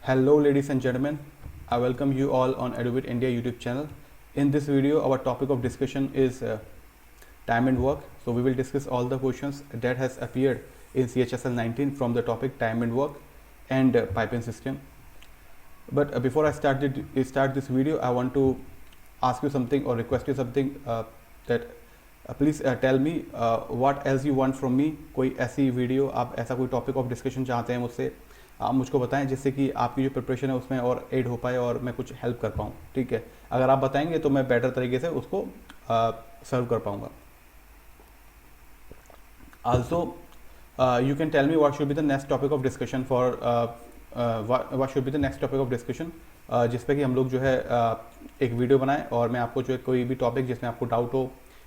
Hello ladies and gentlemen, I welcome you all on Edubit India YouTube channel. In this video our topic of discussion is time and work. So we will discuss all the questions that has appeared in CHSL 19 from the topic time and work and piping system. But before I start this video, I want to ask you something or request you something that please tell me what else you want from me. कोई ऐसी video आप ऐसा कोई topic of discussion चाहते हैं मुझसे, आप मुझको बताएं जिससे कि आपकी जो प्रिपरेशन है उसमें और एड हो पाए और मैं कुछ हेल्प कर पाऊँ. ठीक है, अगर आप बताएंगे तो मैं बेटर तरीके से उसको सर्व कर पाऊँगा. Also you can tell me what should be the next topic of discussion for what should be the next topic of discussion जिस पे कि हम लोग जो है एक वीडियो बनाएं और मैं आपको जो है कोई भी टॉपिक जिसमें आपको डाउट हो,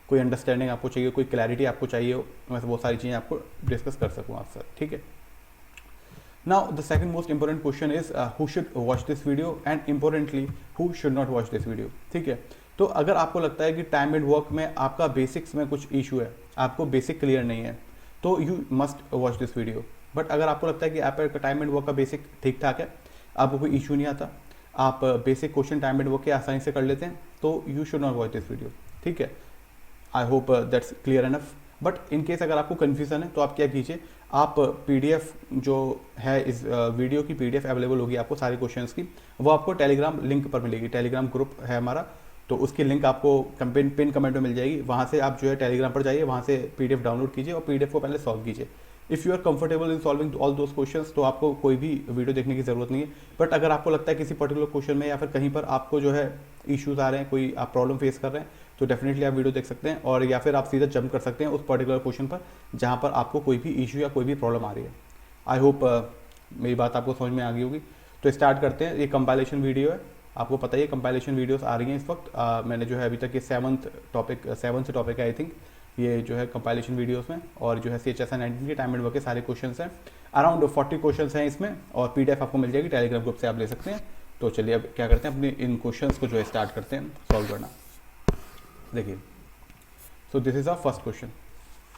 कोई अंडरस्टैंडिंग आपको चाहिए, कोई क्लैरिटी आपको चाहिए हो, मैं वो सारी चीज़ें आपको डिस्कस कर सकूँ आपसे. ठीक है. Now the second most important question is who should watch this video and importantly who should not watch this video. ठीक है. तो अगर आपको लगता है कि टाइम एंड वर्क में आपका बेसिक्स में कुछ इशू है, आपको बेसिक क्लियर नहीं है, तो you must watch this video. But अगर आपको लगता है कि आपका टाइम एंड वर्क का बेसिक ठीक ठाक है, आपको कोई इशू नहीं आता, आप basic question time and work के आसानी से कर लेते हैं, तो you should not watch this video. ठीक है. I hope that's clear enough. But in case अगर आपको कन्फ्यूजन है तो आप क्या कीजिए, आप पीडीएफ जो है इस वीडियो की पीडीएफ अवेलेबल होगी आपको सारे क्वेश्चंस की, वो आपको टेलीग्राम लिंक पर मिलेगी. टेलीग्राम ग्रुप है हमारा, तो उसकी लिंक आपको पिन कमेंट में मिल जाएगी. वहाँ से आप जो है टेलीग्राम पर जाइए, वहाँ से पीडीएफ डाउनलोड कीजिए और पीडीएफ को पहले सॉल्व कीजिए. If you are comfortable in solving all those questions तो आपको कोई भी वीडियो देखने की ज़रूरत नहीं है. बट अगर आपको लगता है किसी पर्टिकुलर क्वेश्चन में या फिर कहीं पर आपको जो है इश्यूज आ रहे हैं, कोई आप प्रॉब्लम फेस कर रहे हैं, तो डेफिनेटली आप वीडियो देख सकते हैं, और या फिर आप सीधा जंप कर सकते हैं उस पर्टिकुलर क्वेश्चन पर जहाँ पर आपको कोई भी इशू या कोई भी प्रॉब्लम आ रही है. आई होप मेरी बात आपको समझ में आ गई होगी. तो स्टार्ट करते हैं. ये कंपाइलेशन वीडियो है, आपको पता ही है कंपाइलेशन वीडियोस आ रही हैं इस वक्त. मैंने जो है अभी तक ये सेवन्थ टॉपिक है आई थिंक, ये जो है कंपाइलेशन वीडियोस में, और जो है CHSL 19 के टाइम एंड वर्क के सारे क्वेश्चंस हैं. अराउंड 40 क्वेश्चंस हैं इसमें, और पीडीएफ आपको मिल जाएगी, टेलीग्राम ग्रुप से आप ले सकते हैं. तो चलिए अब क्या करते हैं, अपने इन क्वेश्चंस को जो है स्टार्ट करते हैं सॉल्व करना. देखिए, so this is a first question.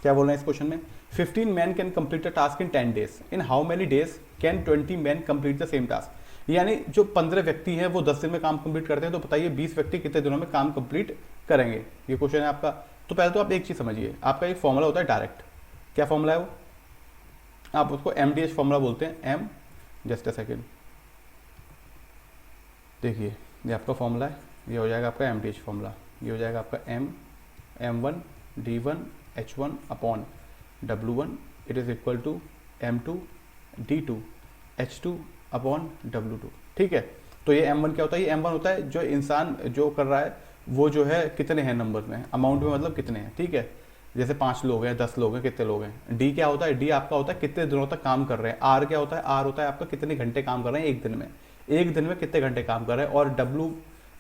क्या बोल रहे हैं इस क्वेश्चन में, 15 man can complete a task in 10 days. In how many days can 20 man complete the same task. यानी जो 15 व्यक्ति हैं वो 10 दिन में काम कंप्लीट करते हैं, तो बताइए 20 व्यक्ति कितने दिनों में काम कंप्लीट करेंगे. ये क्वेश्चन है आपका. तो पहले तो आप एक चीज़ समझिए, आपका एक फॉर्मूला होता है डायरेक्ट. क्या फॉर्मूला है वो, आप उसको MDH फॉर्मूला बोलते हैं. एम जस्ट अ सेकेंड, देखिए ये आपका फॉर्मूला है, ये हो जाएगा आपका MDH फॉर्मूला. ये हो जाएगा आपका M1 D1 H1 upon W1 it is equal to M2 D2 H2 upon W2. ठीक है. तो ये M1 क्या होता है, ये M1 होता है जो इंसान जो कर रहा है वो जो है कितने हैं नंबर में, अमाउंट में मतलब कितने हैं. ठीक है. जैसे 5 लोग हैं, 10 लोग हैं, कितने लोग हैं. D क्या होता है, D आपका होता है कितने दिनों तक काम कर रहे हैं. R क्या होता है, R होता है आपका कितने घंटे काम कर रहे हैं एक दिन में, एक दिन में कितने घंटे काम कर रहे हैं. और W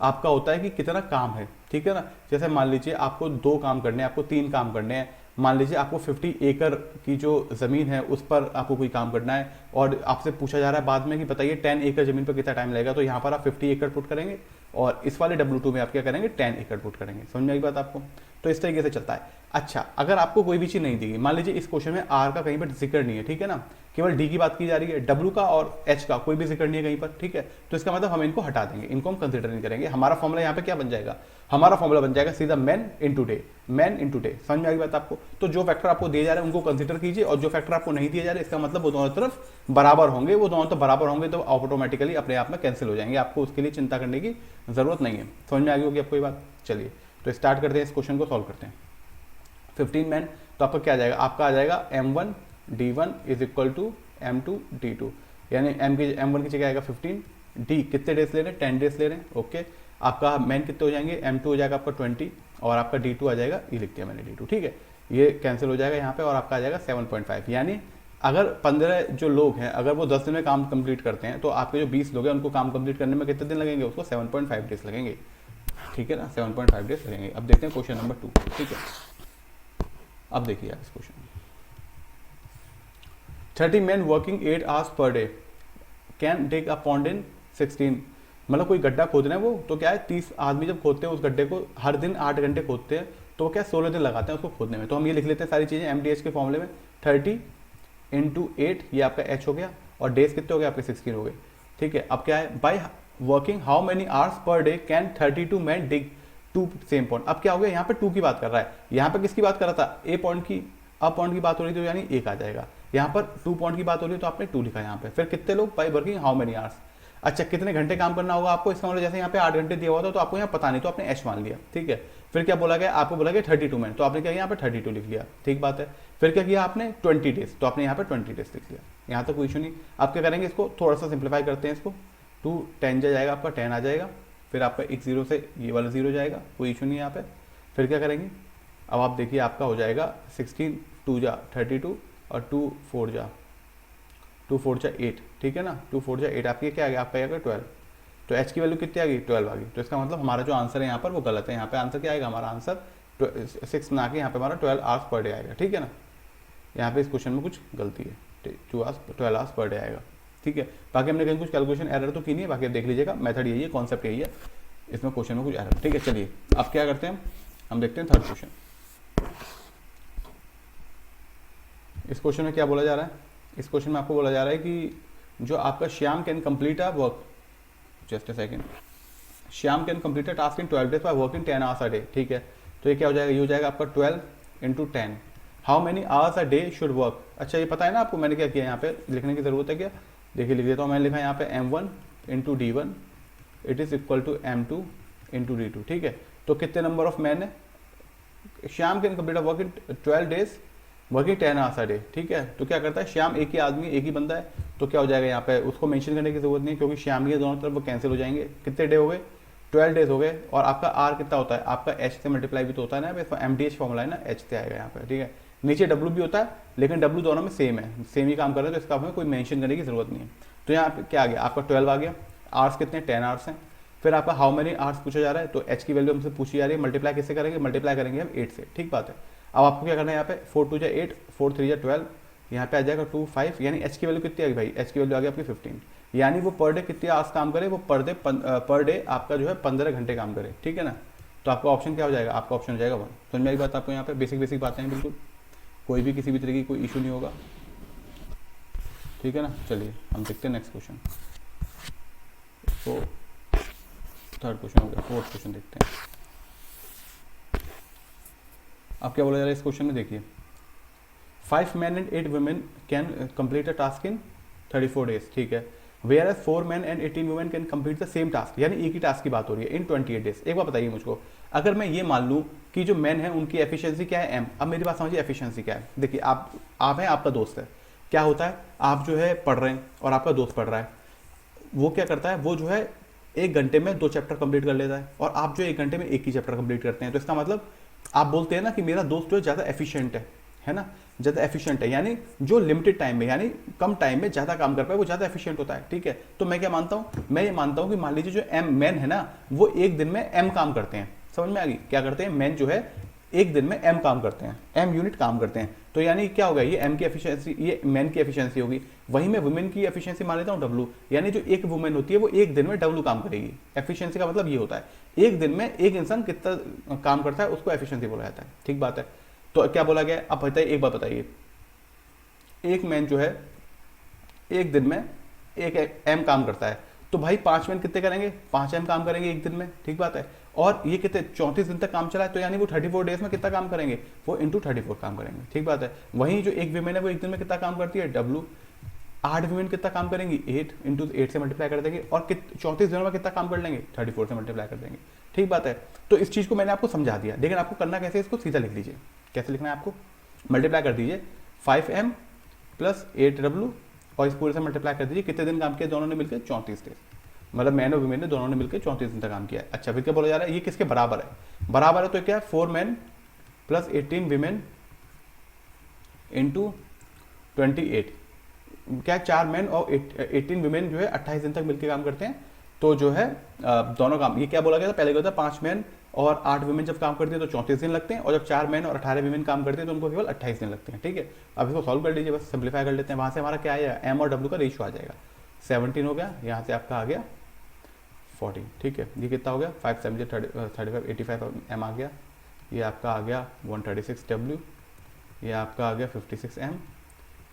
आपका होता है कि कितना काम है. ठीक है ना. जैसे मान लीजिए आपको 2 काम करने हैं, आपको 3 काम करने हैं. मान लीजिए आपको 50 एकड़ की जो ज़मीन है उस पर आपको कोई काम करना है, और आपसे पूछा जा रहा है बाद में कि बताइए 10 एकड़ ज़मीन पर कितना टाइम लगेगा. तो यहाँ पर आप 50 एकड़ पुट करेंगे, और इस वाले W2 में आप क्या करेंगे, 10 एकड़ पुट करेंगे. समझ में आई बात आपको. तो इस तरीके से चलता है. अच्छा, अगर आपको कोई भी चीज़ नहीं दी गई, मान लीजिए इस क्वेश्चन में R का कहीं पर जिक्र नहीं है, ठीक है ना, केवल D की बात की जा रही है, W का और H का कोई भी जिक्र नहीं है कहीं पर. ठीक है. तो इसका मतलब हम इनको हटा देंगे, इनको हम कंसिडर नहीं करेंगे. हमारा फॉर्मूला यहाँ पे क्या बन जाएगा, हमारा फॉर्मूला बन जाएगा सीधा man into day. Man into day. समझ में आई बात आपको. तो जो फैक्टर आपको दिए जा रहे हैं उनको कंसिडर कीजिए, और जो फैक्टर आपको नहीं दिए जा रहे इसका मतलब वो दोनों तरफ बराबर होंगे. वो दोनों तरफ बराबर होंगे तो ऑटोमेटिकली अपने आप में कैंसिल हो जाएंगे. आपको उसके लिए चिंता करने की जरूरत नहीं है. समझ में आ गई होगी आपको ये बात. चलिए तो स्टार्ट करते हैं, इस क्वेश्चन को सॉल्व करते हैं. 15 मैन, तो आपका क्या आ जाएगा, आपका आ जाएगा M1 D1 is equal to M2 D2. यानी M1 की जगह आएगा 15, D कितने डेज ले रहे हैं, 10 डेज ले रहे हैं. ओके. आपका मैन कितने हो जाएंगे, M2 हो जाएगा आपका 20, और आपका D2 आ जाएगा, ये लिख दिया मैंने D2. ठीक है. ये कैंसिल हो जाएगा यहाँ पे, और आपका आ जाएगा 7.5. यानी अगर 15 जो लोग हैं अगर वो 10 दिन में काम कंप्लीट करते हैं, तो आपके जो 20 लोग हैं उनको काम कंप्लीट करने में कितने दिन लगेंगे, उसको 7.5 डेज लगेंगे. ठीक है ना, 7.5 डेज लगेंगे. अब देखते हैं क्वेश्चन नंबर 2. ठीक है. अब देखिए इस क्वेश्चन, 30 मैन वर्किंग 8 आवर्स पर day can dig a pond in 16. मतलब कोई गड्ढा खोदना है वो, तो क्या है 30 आदमी जब खोदते हैं उस गड्ढे को, हर दिन 8 घंटे खोदते हैं, तो क्या 16 दिन लगाते हैं उसको खोदने में. तो हम ये लिख लेते हैं सारी चीज़ें MDH के फॉर्मूले में. 30 × 8 ये आपका H हो गया, और डेज कितने हो गए आपके 16 हो गए. ठीक है। अब क्या है, by working how many hours पर day can 32 man dig to same point. अब क्या हो गया, यहाँ पे 2 की बात कर रहा है, यहाँ पे किसकी बात कर रहा था, ए पॉइंट की, अब पॉइंट की बात हो रही थी तो यानी 1 आ जाएगा। यहाँ पर 2 पॉइंट की बात हो रही है तो आपने 2 लिखा यहाँ पे। फिर कितने लोग, bye working how many hours. अच्छा, कितने घंटे काम करना होगा आपको, इसका मतलब जैसे यहाँ पे 8 घंटे दिया हुआ था तो आपको यहाँ पता नहीं तो आपने एच मान लिया, ठीक है। फिर क्या बोला गया, आपको बोला गया 32 मिनट, तो आपने क्या यहाँ पे 32 लिख लिया, ठीक बात है। फिर क्या किया आपने 20 डेज, तो आपने यहाँ पे 20 डेज लिख लिया, यहाँ तक कोई इशू नहीं। आप क्या करेंगे, इसको थोड़ा सा सिंप्लीफाई करते हैं, इसको 2 10 जाएगा आपका 10 आ जाएगा, फिर आपका एक 0 से ये वाला 0 जाएगा, कोई इशू नहीं यहाँ पे। फिर क्या करेंगे, अब आप देखिए आपका हो जाएगा 16 2 जा 32 और 2 4 जा 8, ठीक है ना, 2 4 जा 8, आपकी क्या आ गया, आपका आएगा 12। तो एच की वैल्यू कितनी आ गई, 12 आ गई। तो इसका मतलब हमारा जो आंसर है यहाँ पर वो गलत है। यहाँ पे आंसर क्या आएगा, हमारा आंसर 6 ना के यहाँ पे हमारा 12 आवर्स पर डे आएगा, ठीक है ना। यहाँ पे इस क्वेश्चन में कुछ गलती है, 12 आवर्स पर डे आएगा, ठीक है। बाकी हमने कहीं कुछ कैलकुलेशन एरर तो की नहीं है, बाकी आप देख लीजिएगा, मेथड यही है, कॉन्सेप्ट यही है, इसमें क्वेश्चन में कुछ एरर, ठीक है। चलिए अब क्या करते हैं, हम देखते हैं थर्ड क्वेश्चन। इस क्वेश्चन में क्या बोला जा रहा है, इस क्वेश्चन में आपको बोला जा रहा है कि जो आपका Shyam can complete a work, just a second, Shyam can complete a task in 12 days by working 10 hours a day, ठीक है। तो ये क्या हो जाएगा, ये हो जाएगा आपका 12 × 10। How many hours a day should work. अच्छा, ये पता है ना आपको, मैंने क्या किया यहाँ पे, लिखने की जरूरत है क्या, देखिए लिख देता हूँ, मैंने लिखा यहाँ पे M1 × D1 it is equal to M2 × D2, ठीक है। तो कितने नंबर ऑफ मैन है, Shyam can complete a work in 12 days working 10 hours a day, ठीक है। तो क्या करता है, श्याम एक ही आदमी, एक ही बंदा है, तो क्या हो जाएगा यहाँ पे, उसको मेंशन करने की जरूरत नहीं, क्योंकि श्याम के दोनों तरफ वो कैंसिल हो जाएंगे। कितने डे हो गए, 12 डेज हो गए। और आपका आर कितना होता है, आपका एच से मल्टीप्लाई भी तो होता है ना, MDH फॉर्मूला है ना, एच से आएगा यहाँ पे, ठीक है। नीचे डब्ल्यू भी होता है, लेकिन डब्ल्यू दोनों में सेम है, सेम ही काम कर रहे हैं, तो इसका हमें कोई मेंशन करने की जरूरत नहीं है। तो यहाँ पे क्या आ गया, आपका 12 आ गया, आवर्स कितने 10 आवर्स हैं। फिर आपका हाउ मेनी आवर्स पूछा जा रहा है, तो एच की वैल्यू हमसे पूछी जा रही है, मल्टीप्लाई किससे करेंगे, मल्टीप्लाई करेंगे हम 8 से, ठीक बात है। अब आपको क्या करना है, यहाँ पे 4 2 जा 8, 4 3 जा 12, यहाँ पे आ जाएगा 2 5, यानी एच की वैल्यू कितनी आ गई भाई, एच की वैल्यू आ गई आपकी 15, यानी वो पर डे कितने आवर्स काम करे, वो पर डे आपका जो है 15 घंटे काम करे, ठीक है ना। तो आपका ऑप्शन क्या हो जाएगा, आपका ऑप्शन हो जाएगा 1। समझ में आई बात आपको, यहाँ पे बेसिक बातें हैं, बिल्कुल कोई भी किसी भी तरीके की कोई इशू नहीं होगा, ठीक है ना। चलिए हम देखते हैं नेक्स्ट क्वेश्चन, तो थर्ड क्वेश्चन हो गया, फोर्थ क्वेश्चन देखते हैं। अब क्या बोला जा रहा है इस क्वेश्चन में, देखिए 5 men and 8 women can complete a task in 34 days, ठीक है। Whereas 4 men and 18 women can complete the same task, यानी एक ही टास्क की बात हो रही है, इन 28 days। एक बार बताइए मुझको, अगर मैं ये मान लूँ कि जो मैन है उनकी एफिशिएंसी क्या है, m। अब मेरी बात समझिए, एफिशिएंसी क्या है। देखिए आप हैं, आपका दोस्त है, क्या होता है, आप जो है पढ़ रहे हैं और आपका दोस्त पढ़ रहा है, वो क्या करता है, वो जो है 1 घंटे में 2 चैप्टर कंप्लीट कर लेता है, और आप जो 1 घंटे में 1 ही चैप्टर कंप्लीट करते हैं। तो इसका मतलब आप बोलते हैं ना कि मेरा दोस्त जो है ज़्यादा एफिशिएंट है ना, ज़्यादा एफिशिएंट है, यानी जो लिमिटेड टाइम में, यानी कम टाइम में ज़्यादा काम कर पाए, वो ज़्यादा एफिशिएंट होता है, ठीक है। तो मैं क्या मानता हूँ, मैं ये मानता हूँ कि मान लीजिए जो मैन है ना, वो एक दिन में m काम करते हैं। समझ में आ गई, क्या करते हैं, मैन जो है एक दिन में m काम करते हैं, m यूनिट काम करते हैं। तो यानी क्या होगा, ये m की एफिशिएंसी, ये मैन की एफिशिएंसी होगी। वहीं मैं वुमेन की एफिशिएंसी मान लेता हूँ w, यानी जो एक वुमेन होती है वो एक दिन में w काम करेगी। एफिशिएंसी का मतलब ये होता है, एक दिन में एक इंसान कितना काम करता है उसको एफिशिएंसी बोला जाता है, ठीक बात है। तो क्या बोला गया, अब बताइए, एक बात बताइए, एक मैन जो है एक दिन में एक m काम करता है, तो भाई 5 मैन कितने करेंगे, 5 m काम करेंगे एक दिन में, ठीक बात है। और ये कितने 34 दिन तक काम चला है, तो यानी वो 34 डेज में कितना काम करेंगे, वो इंटू 34 काम करेंगे, ठीक बात है। वहीं जो एक वीमेन है वो एक दिन में कितना काम करती है, w। 8 वीमेन कितना काम करेंगी, 8 इंटू 8 से मल्टीप्लाई कर देंगे, और 34 दिनों में कितना काम कर लेंगे, 34 से मल्टीप्लाई कर देंगे, ठीक बात है। तो इस चीज़ को मैंने आपको समझा दिया, लेकिन आपको करना कैसे, इसको सीधा लिख लीजिए। कैसे लिखना है आपको, मल्टीप्लाई कर दीजिए 5m + 8w, और इस पूरे से मल्टीप्लाई कर दीजिए, कितने दिन काम किया दोनों ने मिलकर, 34 डेज, मतलब मैन और वीमेन ने दोनों ने मिलकर 34 दिन तक काम किया है। अच्छा, फिर क्या बोला जा रहा है, ये किसके बराबर है, बराबर है, तो क्या है 4 मैन + 18 वीमेन इंटू 28, क्या 4 मैन और 18 वीमेन जो है 28 दिन तक मिलकर काम करते हैं। तो जो है दोनों काम, ये क्या बोला गया था, पहले क्या था 5 मैन और 8 वीमेन जब काम करती है तो 34 दिन लगते हैं, और जब 4 मैन और 18 वीमेन काम करते हैं तो उनको केवल 28 दिन लगते हैं, ठीक है। अब इसको सॉल्व कर लीजिए, बस सिंप्लीफाई कर लेते हैं, वहाँ से हमारा क्या आएगा, m और w का रेशियो आ जाएगा, 17 हो गया, यहाँ से आपका आ गया 14, ठीक है। ये कितना हो गया, 5 7 35 85 m आ गया, ये आपका आ गया 136 w, ये आपका आ गया 56 m,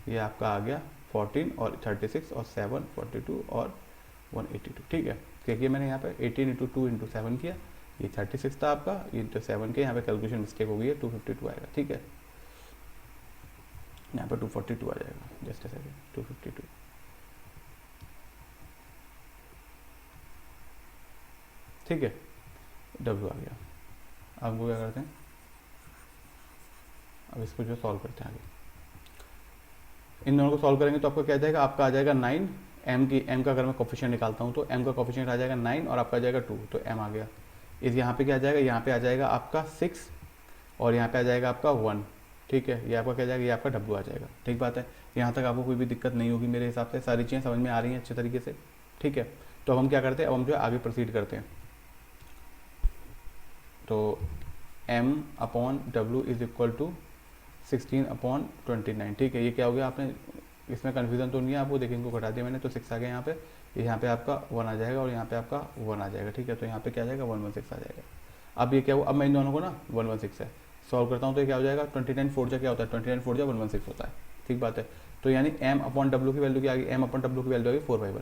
ये आपका आ गया 14 और 36 और 7 42 और 182, ठीक है। क्या किया मैंने यहाँ पे 18 इंटू 2 इंटू 7 किया, ये 36 था आपका, ये इंटू 7 के यहाँ पे कैलकुलेशन मिस्टेक हो गई है, 252 आएगा, ठीक है। यहाँ पे 242 आ जाएगा, जस्ट ऐसे 252, ठीक है। W आ गया। अब वो क्या करते हैं, अब इसको जो सॉल्व करते हैं आगे, इन दोनों को सॉल्व करेंगे तो आपका क्या आ जाएगा, आपका आ जाएगा 9, m का अगर मैं कोफिशिएंट निकालता हूँ तो m का कोफिशिएंट आ जाएगा 9 और आपका आ जाएगा 2, तो m आ गया। इस यहाँ पे क्या आ जाएगा, यहाँ पे आ जाएगा आपका 6 और यहाँ पे आ जाएगा आपका 1, ठीक है। ये आपका क्या जाएगा, ये आपका W आ जाएगा, ठीक बात है। यहाँ तक आपको कोई भी दिक्कत नहीं होगी मेरे हिसाब से, सारी चीज़ें समझ में आ रही हैं अच्छे तरीके से, ठीक है। तो अब हम क्या करते हैं, अब हम जो है आगे प्रोसीड करते हैं। तो m/W इज इक्वल टू 16/29, ठीक है। ये क्या हो गया, आपने इसमें कन्फ्यूजन तो नहीं है आपको, देखिए इनको घटा दिया मैंने तो 6 आ गया यहाँ पे आपका 1 आ जाएगा और यहाँ पे आपका 1 आ जाएगा, ठीक है। तो यहाँ पे क्या आ जाएगा, 116 आ जाएगा। अब ये क्या हुआ, अब मैं इन दोनों को ना 116 है सॉल्व करता हूँ तो ये क्या हो जाएगा, 29 4 जा क्या होता है, 29 4 जा 116 होता है, ठीक बात है। तो यानी m/W की वैल्यू क्या आ गई, m/W की वैल्यू आ गई 4/1,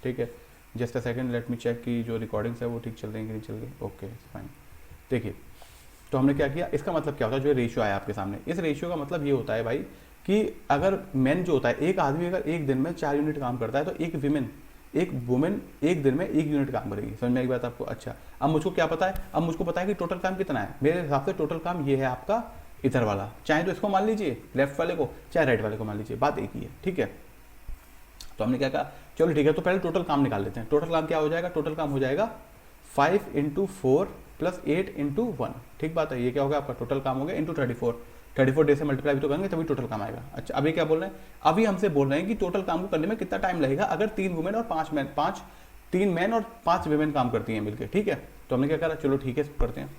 ठीक है। Just a second, let me check कि जो रिकॉर्डिंग्स है वो ठीक चल रही है कि नहीं चल रही, ओके फाइन। देखिए तो हमने क्या किया, इसका मतलब क्या होता है, जो रेशियो आया आपके सामने, इस रेशियो का मतलब ये होता है भाई कि अगर मैन जो होता है, एक आदमी अगर एक दिन में 4 यूनिट काम करता है तो एक वुमेन एक दिन में 1 यूनिट काम करेगी। समझ में आई बात आपको? अच्छा, अब मुझको क्या पता है, अब मुझको पता है कि टोटल काम कितना है। मेरे हिसाब से टोटल काम ये है आपका इधर वाला, चाहे तो इसको मान लीजिए लेफ्ट वाले को, चाहे राइट वाले को मान लीजिए, बात एक ही है, ठीक है। तो हमने क्या कहा, चलो ठीक है, तो पहले टोटल काम निकाल लेते हैं। टोटल काम क्या हो जाएगा, टोटल काम हो जाएगा 5 × 4 + 8 × 1, ठीक बात है। ये क्या होगा आपका टोटल काम हो गया इंटू 34 डे से मल्टीप्लाई भी तो करेंगे तभी टोटल काम आएगा। अच्छा, अभी क्या बोल रहे हैं, अभी हमसे बोल रहे हैं कि टोटल काम को करने में कितना टाइम लगेगा अगर 3 वुमेन और 3 मैन और 5 वुमेन काम करती हैं मिलकर, ठीक है। तो हमने क्या करा, चलो ठीक है करते हैं।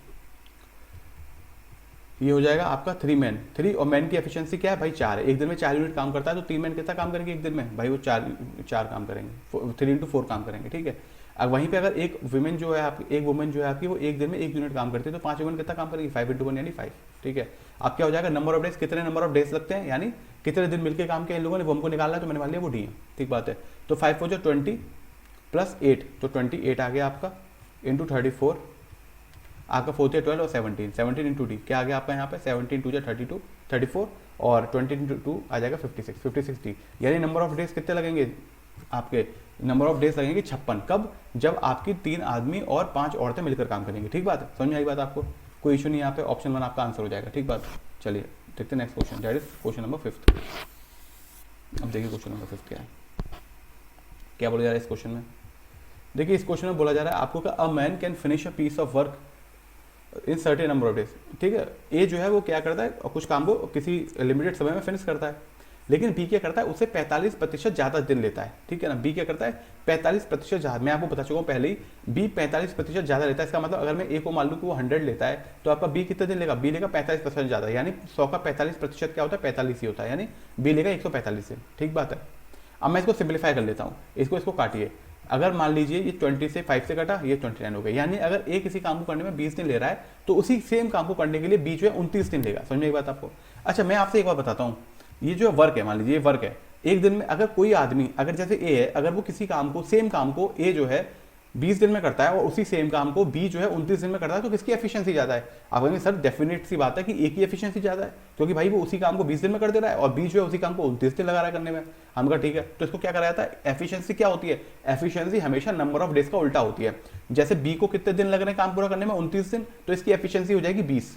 ये हो जाएगा आपका 3 मैन, 3 और मैन की एफिशिएंसी क्या है भाई 4 है। एक दिन में 4 यूनिट काम करता है तो 3 मैन कितना काम करेंगे एक दिन में भाई, वो 4 काम करेंगे, 3 × 4 काम करेंगे, ठीक है। अब वहीं पे अगर एक वुमेन जो है आपकी वो एक दिन में 1 यूनिट काम करती है तो 5 वुमेन कितना काम करेगी, 5 × 1 यानी 5, ठीक है। अब क्या हो जाएगा, नंबर ऑफ डेज, कितने नंबर ऑफ डेज लगते हैं यानी कितने दिन मिलकर काम किया इन लोगों ने, वो हमको निकालना है, तो मैंने मान लिया वो डी है, ठीक बात है। तो 5 4 20 + 8, तो 28 आ गया आपका इंटू 34, आपका 4 12 और 17 इंटू डी, क्या आ गया आपका यहाँ पे 17 2 32 34 और 20 इंटू 2 आ जाएगा 56 डी, यानी नंबर ऑफ डेज कितने लगेंगे आपके, नंबर ऑफ डेज लगेंगे 56। कब, जब आपकी 3 आदमी और 5 औरतें मिलकर काम करेंगे, ठीक बात है। समझ में आई बात आपको, कोई इशू नहीं यहाँ पे, ऑप्शन 1 आपका आंसर हो जाएगा, ठीक बात। चलिए देखते हैं next question, that is question number 5। अब देखिए क्वेश्चन नंबर 5 क्या है, क्या बोला जा रहा है इस क्वेश्चन में। देखिए इस क्वेश्चन में बोला जा रहा है आपको कि a man can finish a piece of work in certain number of days, ठीक है। ए जो है वो क्या करता है, कुछ काम को किसी लिमिटेड समय में फिनिश करता है, लेकिन बी क्या करता है, उससे 45% ज़्यादा दिन लेता है, ठीक है ना। बी क्या करता है 45% ज़्यादा, मैं आपको बता चुका हूँ पहले ही, बी 45% ज़्यादा लेता है। इसका मतलब अगर मैं ए को मान लूँ कि वो 100 लेता है तो आपका बी कितने दिन लेगा, बी लेगा 45% ज़्यादा, यानी 100 का 45% क्या होता है 45 ही होता है, यानी बी लेगा 145 दिन, ठीक बात है। अब मैं इसको सिंप्लीफाई कर लेता हूँ, इसको काटिए। अगर मान लीजिए ये 20 से 5 से कटा, ये 29 हो गया, यानी अगर ए किसी काम को करने में 20 दिन ले रहा है तो उसी सेम काम को करने के लिए बी जो है 29 दिन लेगा। समझ में एक बात आपको। अच्छा, मैं आपसे एक बात बताता हूँ, ये जो वर्क है, मान लीजिए ये वर्क है, एक दिन में अगर कोई आदमी, अगर जैसे ए है, अगर वो किसी काम को, सेम काम को ए जो है 20 दिन में करता है और उसी सेम काम को बी जो है 29 दिन में करता है, तो किसकी एफिशिएंसी ज़्यादा है। आप कहेंगे सर डेफिनेट सी बात है कि ए की एफिशिएंसी ज़्यादा है, क्योंकि भाई वो उसी काम को 20 दिन में कर दे रहा है और बी जो है उसी काम को 29 दिन लगा रहा है करने में। हम कहा ठीक है, तो इसको क्या करा जाता है, एफिशिएंसी क्या होती है, एफिशिएंसी हमेशा नंबर ऑफ डेज का उल्टा होती है। जैसे बी को कितने दिन लग रहे हैं काम पूरा करने में, 29 दिन, तो इसकी एफिशिएंसी हो जाएगी 20।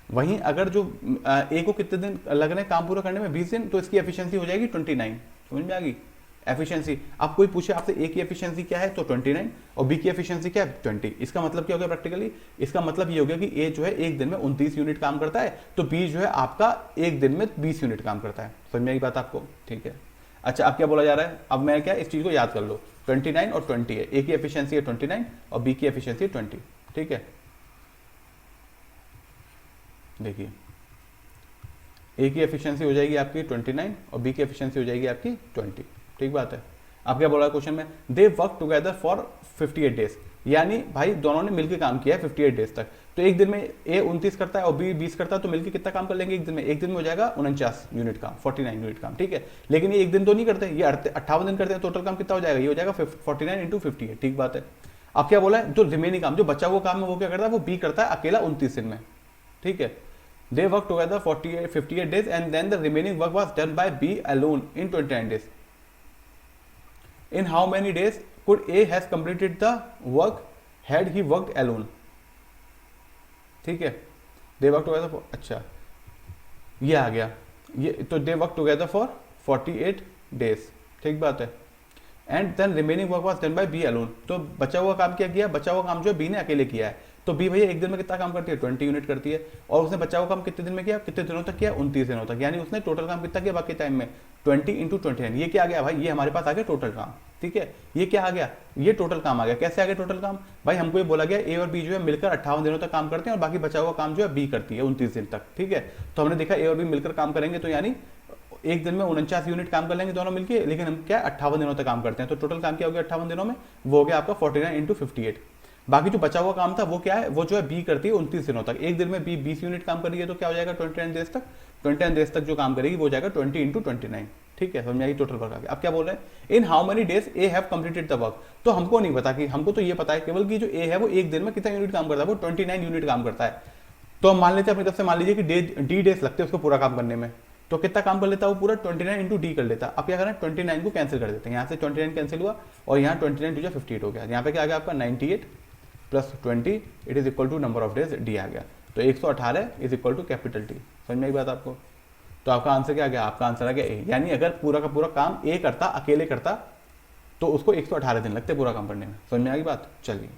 वहीं अगर जो ए को कितने दिन लग रहे हैं काम पूरा करने में 20 दिन, तो इसकी एफिशिएंसी हो जाएगी 29। समझ में आ गई एफिशिएंसी। अब कोई पूछे आपसे ए की एफिशिएंसी क्या है तो 29 और बी की एफिशिएंसी क्या है 20। इसका मतलब क्या हो गया प्रैक्टिकली, इसका मतलब ये हो गया कि ए जो है एक दिन में 29 यूनिट काम करता है, तो बी जो है आपका एक दिन में 20 यूनिट काम करता है। समझ में आई बात आपको, ठीक है। अच्छा, अब क्या बोला जा रहा है, अब मैं क्या इस चीज को याद कर लो, 29 और 20 है, ए की एफिशिएंसी है 29 और बी की एफिशिएंसी है 20, ठीक है। देखिए ए की एफिशिएंसी हो जाएगी आपकी 29 और बी की एफिशिएंसी हो जाएगी आपकी 20, ठीक बात है। अब क्या बोला है क्वेश्चन में, दे वर्क टुगेदर फॉर 58 डेज, यानी भाई दोनों ने मिलकर काम किया है 58 डेज तक। तो एक दिन में ए 29 करता है और बी 20 करता है, तो मिलकर कितना काम कर लेंगे एक दिन में? एक दिन में हो जाएगा 49 यूनिट काम, 49 यूनिट काम, ठीक है। लेकिन ये एक दिन तो नहीं करते, ये 58 दिन करते हैं, टोटल काम कितना हो जाएगा? ये हो जाएगा 49 इंटू 50 है, ठीक बात है। अब क्या बोला है? जो रिमेनिंग काम, जो बचा हुआ काम है वो क्या करता है? वो बी करता है अकेला 29 दिन में, ठीक है। दे work together 58 days and then the remaining work was done by B alone in 29 days. In how many days could A has completed the work had he worked alone? ठीक है, दे वर्क टुगेदर फॉर, अच्छा ये आ गया, ये तो they work together for 48 days, ठीक बात है। And then remaining work was done by B alone, तो बचा हुआ काम क्या किया? बचा हुआ काम जो है बी ने अकेले किया है। तो बी भैया एक दिन में कितना काम करती है? 20 यूनिट करती है। और उसने बचा हुआ काम कितने दिन में किया? कितने दिनों तक किया? 29 दिनों तक। यानी उसने टोटल काम कितना किया बाकी टाइम में? 20 इंटू 29। ये क्या आ गया भाई? ये हमारे पास आ गया टोटल काम, ठीक है। ये क्या आ गया? ये टोटल काम आ गया। कैसे आ गया टोटल काम? भाई हमको ये बोला गया ए और बी जो है मिलकर 58 दिनों तक काम करते हैं और बाकी बचा हुआ काम जो है बी करती है 29 दिन तक, ठीक है। तो हमने देखा ए और बी मिलकर काम करेंगे तो यानी एक दिन में 49 यूनिट काम कर लेंगे दोनों मिलके, लेकिन हम क्या 58 दिनों तक काम करते हैं। तो टोटल काम क्या हो गया 58 दिनों में? वो हो गया आपका 49 इंटू 58। बाकी जो बचा हुआ काम था वो क्या है? वो जो है बी करती है 29 दिनों तक। एक दिन में बी 20 यूनिट काम कर रही है तो क्या हो जाएगा 29 डेज तक? 29 डेज तक जो काम करेगी वो हो जाएगा 20 इंटू 29, ठीक है। समझ में आई? टोटल वर्क आ गया। अब क्या बोल रहे हैं? इन how many days A have completed the work. तो हमको नहीं पता, कि हमको तो ये पता है केवल कि जो ए है वो एक दिन में कितना यूनिट काम करता है? वो 29 यूनिट काम करता है। तो हम मान लेते हैं अपनी तरफ से, मान लीजिए कि डी डेज लगते हैं उसको पूरा काम करने में, तो कितना काम कर लेता है वो? पूरा 29 इंटू डी कर लेता है। अब क्या करना है? 29 को कैंसिल कर देते हैं, यहाँ से 29 कैंसिल हुआ और यहाँ 29 टू 58 हो गया। यहाँ पे क्या आ गया आपका 98 plus 20 it is equal to number of days D आ गया। तो 118 is equal to capital T. समझ में आई बात आपको? तो आपका आंसर क्या आ गया? आपका आंसर आ गया ए। यानी अगर पूरा का पूरा काम ए करता, अकेले करता, तो उसको 118 दिन लगते पूरा काम करने में। समझ में आ गई बात? चलिए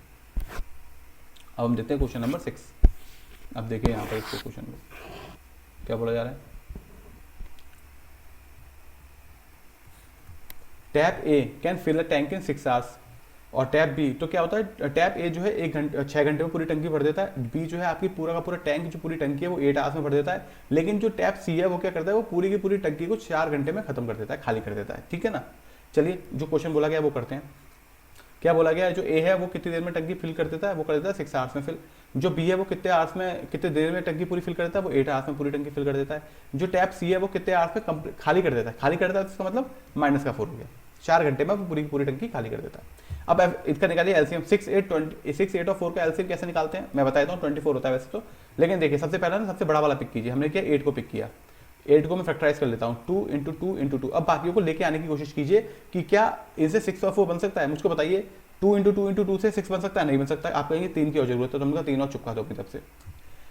अब हम देखते हैं क्वेश्चन नंबर 6। अब देखिए यहाँ पर इसको क्वेश्चन को क्या बोला जा रहा है। Tap A can fill a tank in 6 hours और टैप बी, तो क्या होता है? टैप ए जो है 6 घंटे में पूरी टंकी भर देता है। बी जो है आपकी पूरा का पूरा टैंक, जो पूरी टंकी है वो 8 hours में भर देता है। लेकिन जो टैप सी है वो क्या करता है? वो पूरी की पूरी टंकी को 4 घंटे में खत्म कर देता है, खाली कर देता है, ठीक है ना। चलिए जो क्वेश्चन बोला गया वो करते हैं। क्या बोला गया है? जो ए है वो कितनी देर में टंकी फिल कर देता है? वो कर देता है 6 hours में फिल। जो बी है वो कितने आवर्स में, कितने देर में टंकी पूरी फिल कर देता है? वो 8 hours में पूरी टंकी फिल कर देता है। जो टैप सी है वो कितने आवर्स में खाली कर देता है? खाली कर देता है इसका मतलब माइनस का 4 हो गया। 4 घंटे में वो पूरी पूरी टंकी खाली कर देता है। अब इसका निकालिए एलसीएम। 6, 8 और 4 का एलसीएम कैसे निकालते हैं मैं बता देता हूँ। 24 होता है वैसे तो, लेकिन देखिए सबसे पहला ना सबसे बड़ा वाला पिक कीजिए। हमने क्या 8 को पिक किया, 8 को मैं फैक्टराइज कर लेता हूँ 2 इंटू 2 इंटू 2। अब बाकियों को लेके आने की कोशिश कीजिए कि क्या इनसे 6 और 4 बन सकता है? मुझको बताइए 2 इंटू 2 इंटू 2 से 6 बन सकता है? नहीं बन सकता। आप कहेंगे 3 की और जरूरत है, तो हमने 3 और चुपका दो अपनी तरफ से।